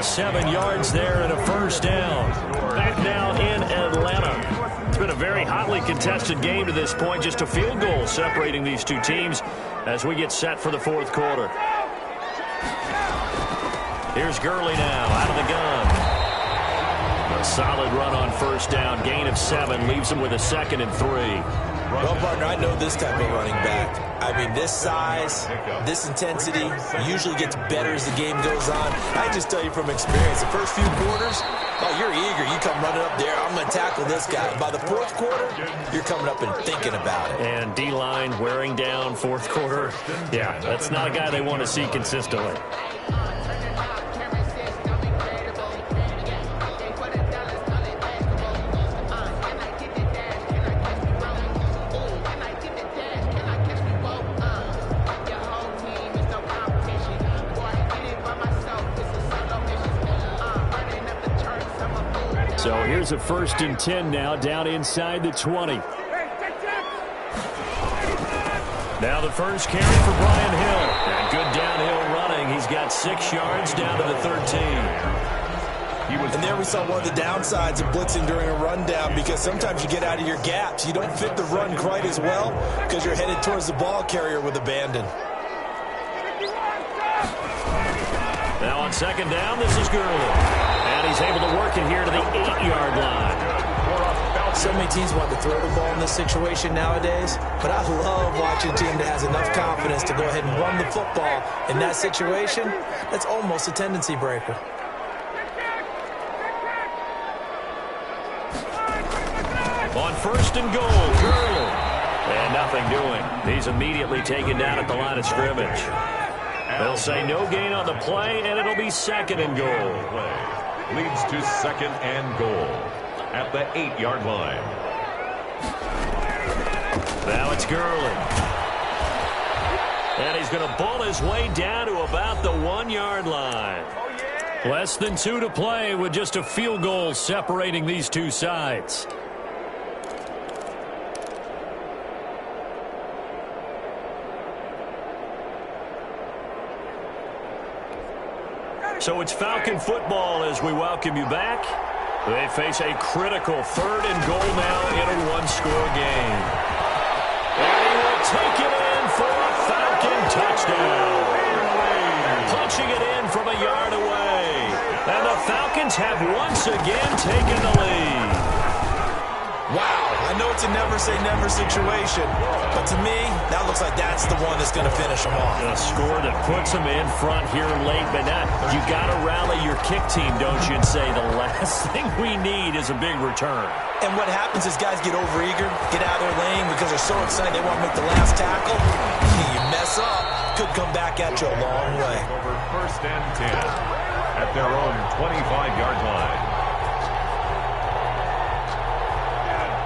7 yards there and a first down. Back now in Atlanta. It's been a very hotly contested game to this point. Just a field goal separating these two teams as we get set for the fourth quarter. Here's Gurley now out of the gun. A solid run on first down. Gain of 7 leaves him with a 2nd and 3. Well, partner, I know this type of running back. I mean, this size, this intensity usually gets better as the game goes on. I just tell you from experience, the first few quarters, oh, you're eager. You come running up there, I'm going to tackle this guy. By the fourth quarter, you're coming up and thinking about it. And D-line wearing down fourth quarter. Yeah, that's not a guy they want to see consistently. So here's a 1st and 10 now, down inside the 20. Now the first carry for Brian Hill. And good downhill running. He's got 6 yards down to the 13. And there we saw one of the downsides of blitzing during a rundown, because sometimes you get out of your gaps. You don't fit the run quite as well because you're headed towards the ball carrier with abandon. Now on 2nd down, this is Gurley. And he's able to work it here to the 8-yard line. So many teams want to throw the ball in this situation nowadays, but I love watching a team that has enough confidence to go ahead and run the football. In that situation, that's almost a tendency breaker. On 1st and goal, Gurley. And nothing doing. He's immediately taken down at the line of scrimmage. They'll say no gain on the play, and it'll be 2nd and goal. Leads to 2nd and goal at the 8-yard line. Now it's Gurley. And he's going to ball his way down to about the 1-yard line. Less than 2 to play with just a field goal separating these two sides. So it's Falcon football as we welcome you back. They face a critical 3rd and goal now in a 1-score game. And he will take it in for a Falcon touchdown. Punching it in from a yard away. And the Falcons have once again taken the lead. Wow, I know it's a never-say-never situation. But to me, that looks like that's the one that's going to finish them off. A score that puts them in front here late. But now you got to rally your kick team, don't you, and say the last thing we need is a big return. And what happens is guys get overeager, get out of their lane because they're so excited they want to make the last tackle. You mess up, could come back at you a long way. Over 1st and 10 at their own 25-yard line.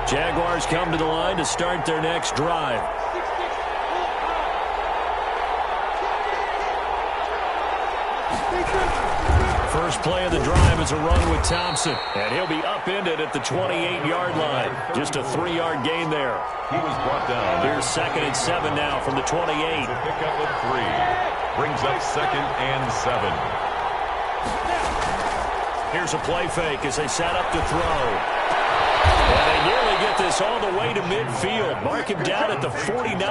Jaguars come to the line to start their next drive. First play of the drive is a run with Thompson, and he'll be upended at the 28-yard line. Just a 3-yard gain there. He was brought down. Here's 2nd and 7 now from the 28. Pick up with 3. Brings up 2nd and 7. Here's a play fake as they set up to throw. And they nearly get this all the way to midfield. Mark him down at the 49. A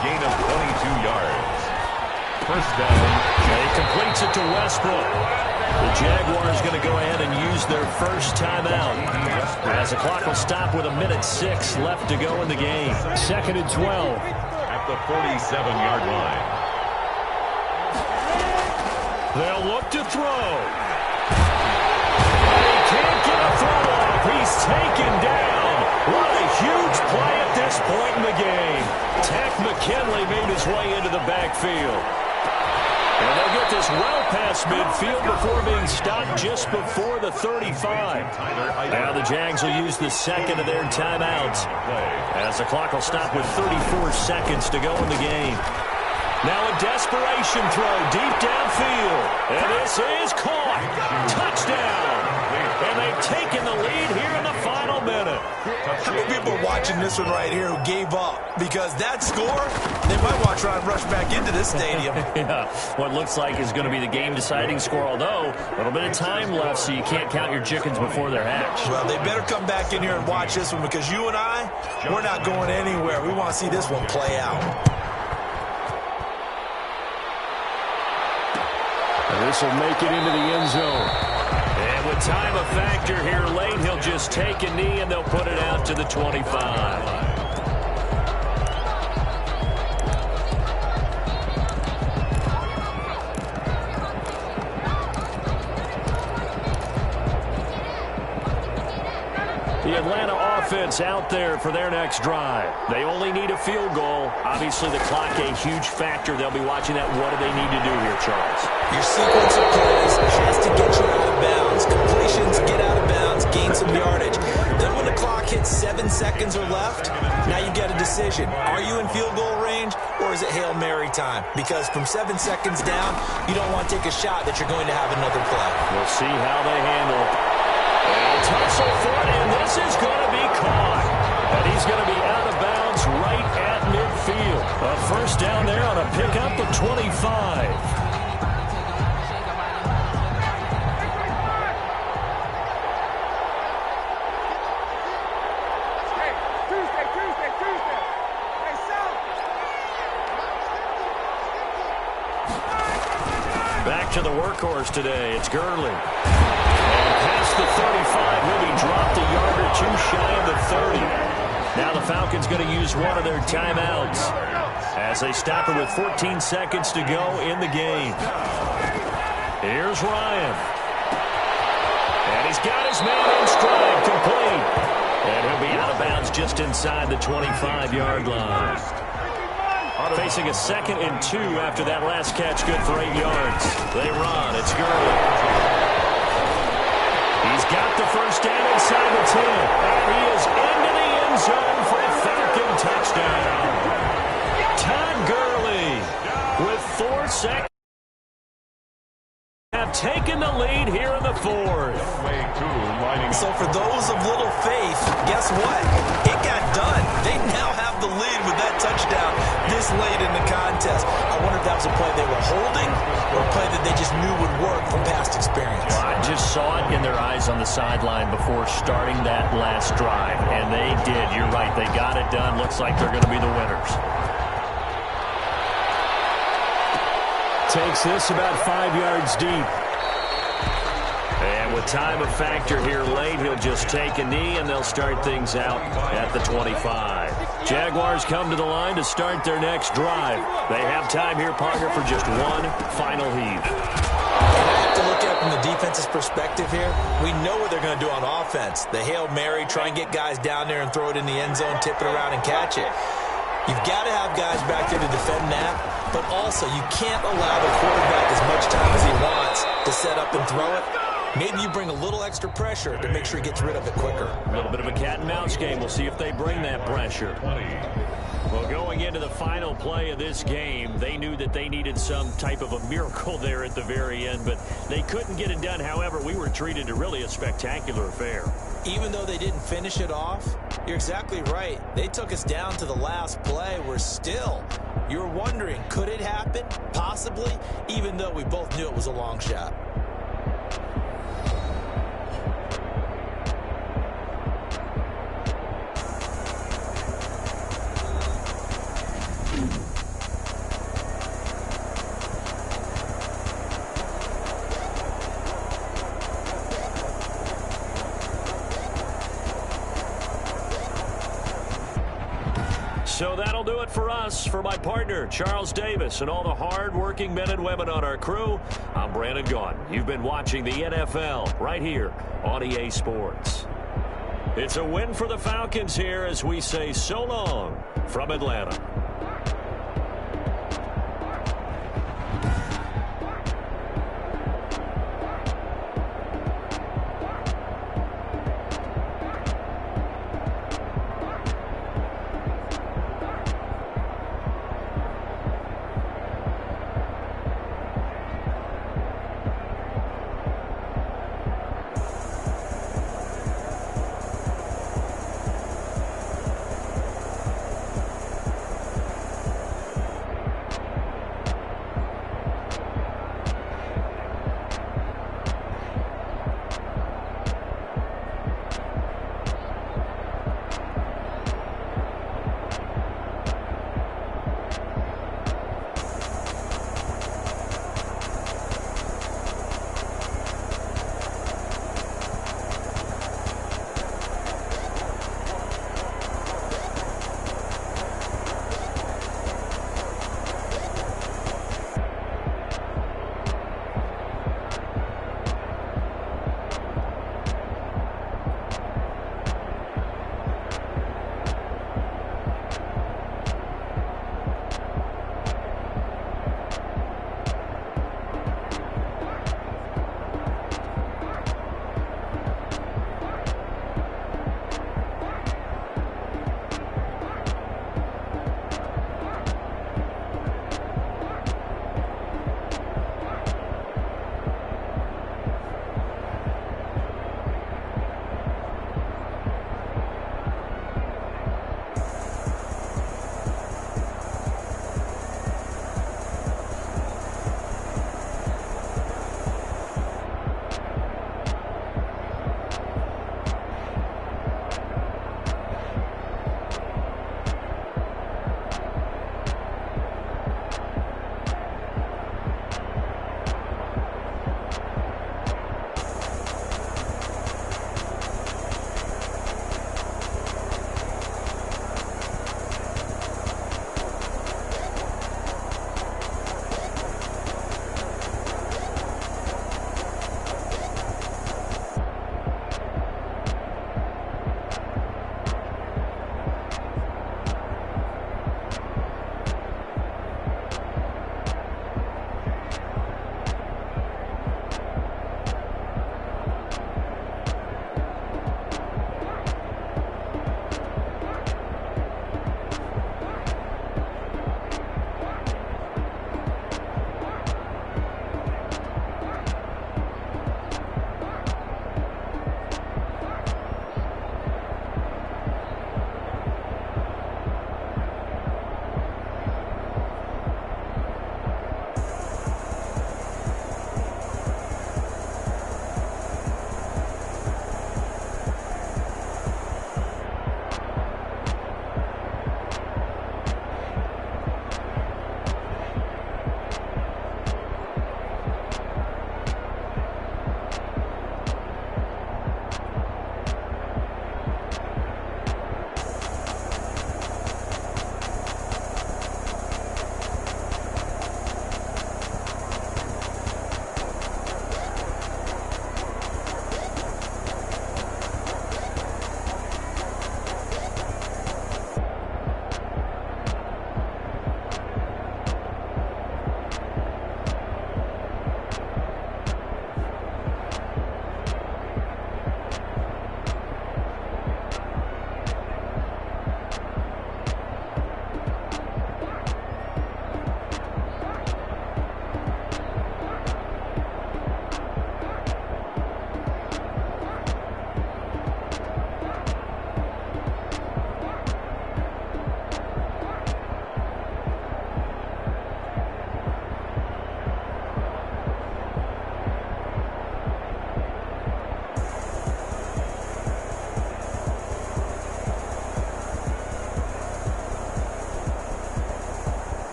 gain of 22 yards. First down. And he completes it to Westbrook. The Jaguars going to go ahead and use their first timeout, as the clock will stop with 1:06 left to go in the game. 2nd and 12. At the 47-yard line. They'll look to throw. Can't get a throw off. He's taken down. What a huge play at this point in the game. Takk McKinley made his way into the backfield. And they'll get this well past midfield before being stopped just before the 35. Now the Jags will use the second of their timeouts, as the clock will stop with 34 seconds to go in the game. Now a desperation throw deep downfield. And this is caught. Touchdown. And they've taken the lead here in the final minute. How many people are watching this one right here who gave up? Because that score, they might want to try and rush back into this stadium. Yeah, what looks like is going to be the game-deciding score, although a little bit of time left, so you can't count your chickens before they're hatched. Well, they better come back in here and watch this one, because you and I, we're not going anywhere. We want to see this one play out. And this will make it into the end zone. And with time a factor here late, he'll just take a knee and they'll put it out to the 25. The Atlanta offense out there for their next drive. They only need a field goal. Obviously, the clock a huge factor. They'll be watching that. What do they need to do here, Charles? Your sequence of plays has to get you out of bounds. Completions, get out of bounds, gain some yardage. Then when the clock hits 7 seconds or left, now you get a decision. Are you in field goal range, or is it Hail Mary time? Because from 7 seconds down, you don't want to take a shot that you're going to have another play. We'll see how they handle it. And tussle for it, and this is going to be caught. And he's going to be out of bounds right at midfield. A first down there on a pickup of 25. Back to the workhorse today. It's Gurley. And past the 35, he'll be dropped a yard or two shy of the 30. Now the Falcons going to use one of their timeouts as they stop it with 14 seconds to go in the game. Here's Ryan. And he's got his man in stride, complete. And he'll be out of bounds just inside the 25-yard line. Facing a 2nd and 2 after that last catch, good for 8 yards. They run. It's Gurley. He's got the first down inside the 10. And he is into the end zone for a Falcon touchdown. Todd Gurley with 4 seconds. Have taken the lead here in the 4th. So for those of little faith, guess what? It got done. They now have the lead with that touchdown this late in the contest. I wonder if that was a play they were holding or a play that they just knew would work from past experience. Well, I just saw it in their eyes on the sideline before starting that last drive, and they did. You're right. They got it done. Looks like they're going to be the winners. Takes this about 5 yards deep. And with time a factor here late. He'll just take a knee, and they'll start things out at the 25. Jaguars come to the line to start their next drive. They have time here, partner, for just one final heave. I have to look at it from the defense's perspective here. We know what they're going to do on offense. The Hail Mary, try and get guys down there and throw it in the end zone, tip it around and catch it. You've got to have guys back there to defend that, but also you can't allow the quarterback as much time as he wants to set up and throw it. Maybe you bring a little extra pressure to make sure he gets rid of it quicker. A little bit of a cat and mouse game. We'll see if they bring that pressure. Well, going into the final play of this game, they knew that they needed some type of a miracle there at the very end, but they couldn't get it done. However, we were treated to really a spectacular affair. Even though they didn't finish it off, you're exactly right. They took us down to the last play. We're still, you're wondering, could it happen? Possibly, even though we both knew it was a long shot. So that'll do it for us. For my partner, Charles Davis, and all the hard-working men and women on our crew, I'm Brandon Gaudin. You've been watching the NFL right here on EA Sports. It's a win for the Falcons here as we say so long from Atlanta.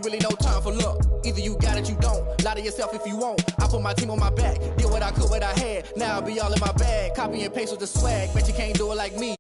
Really no time for luck. Either you got it, you don't. Lie to yourself if you won't. I put my team on my back. Did what I could, what I had. Now I be all in my bag. Copy and paste with the swag. Bet you can't do it like me.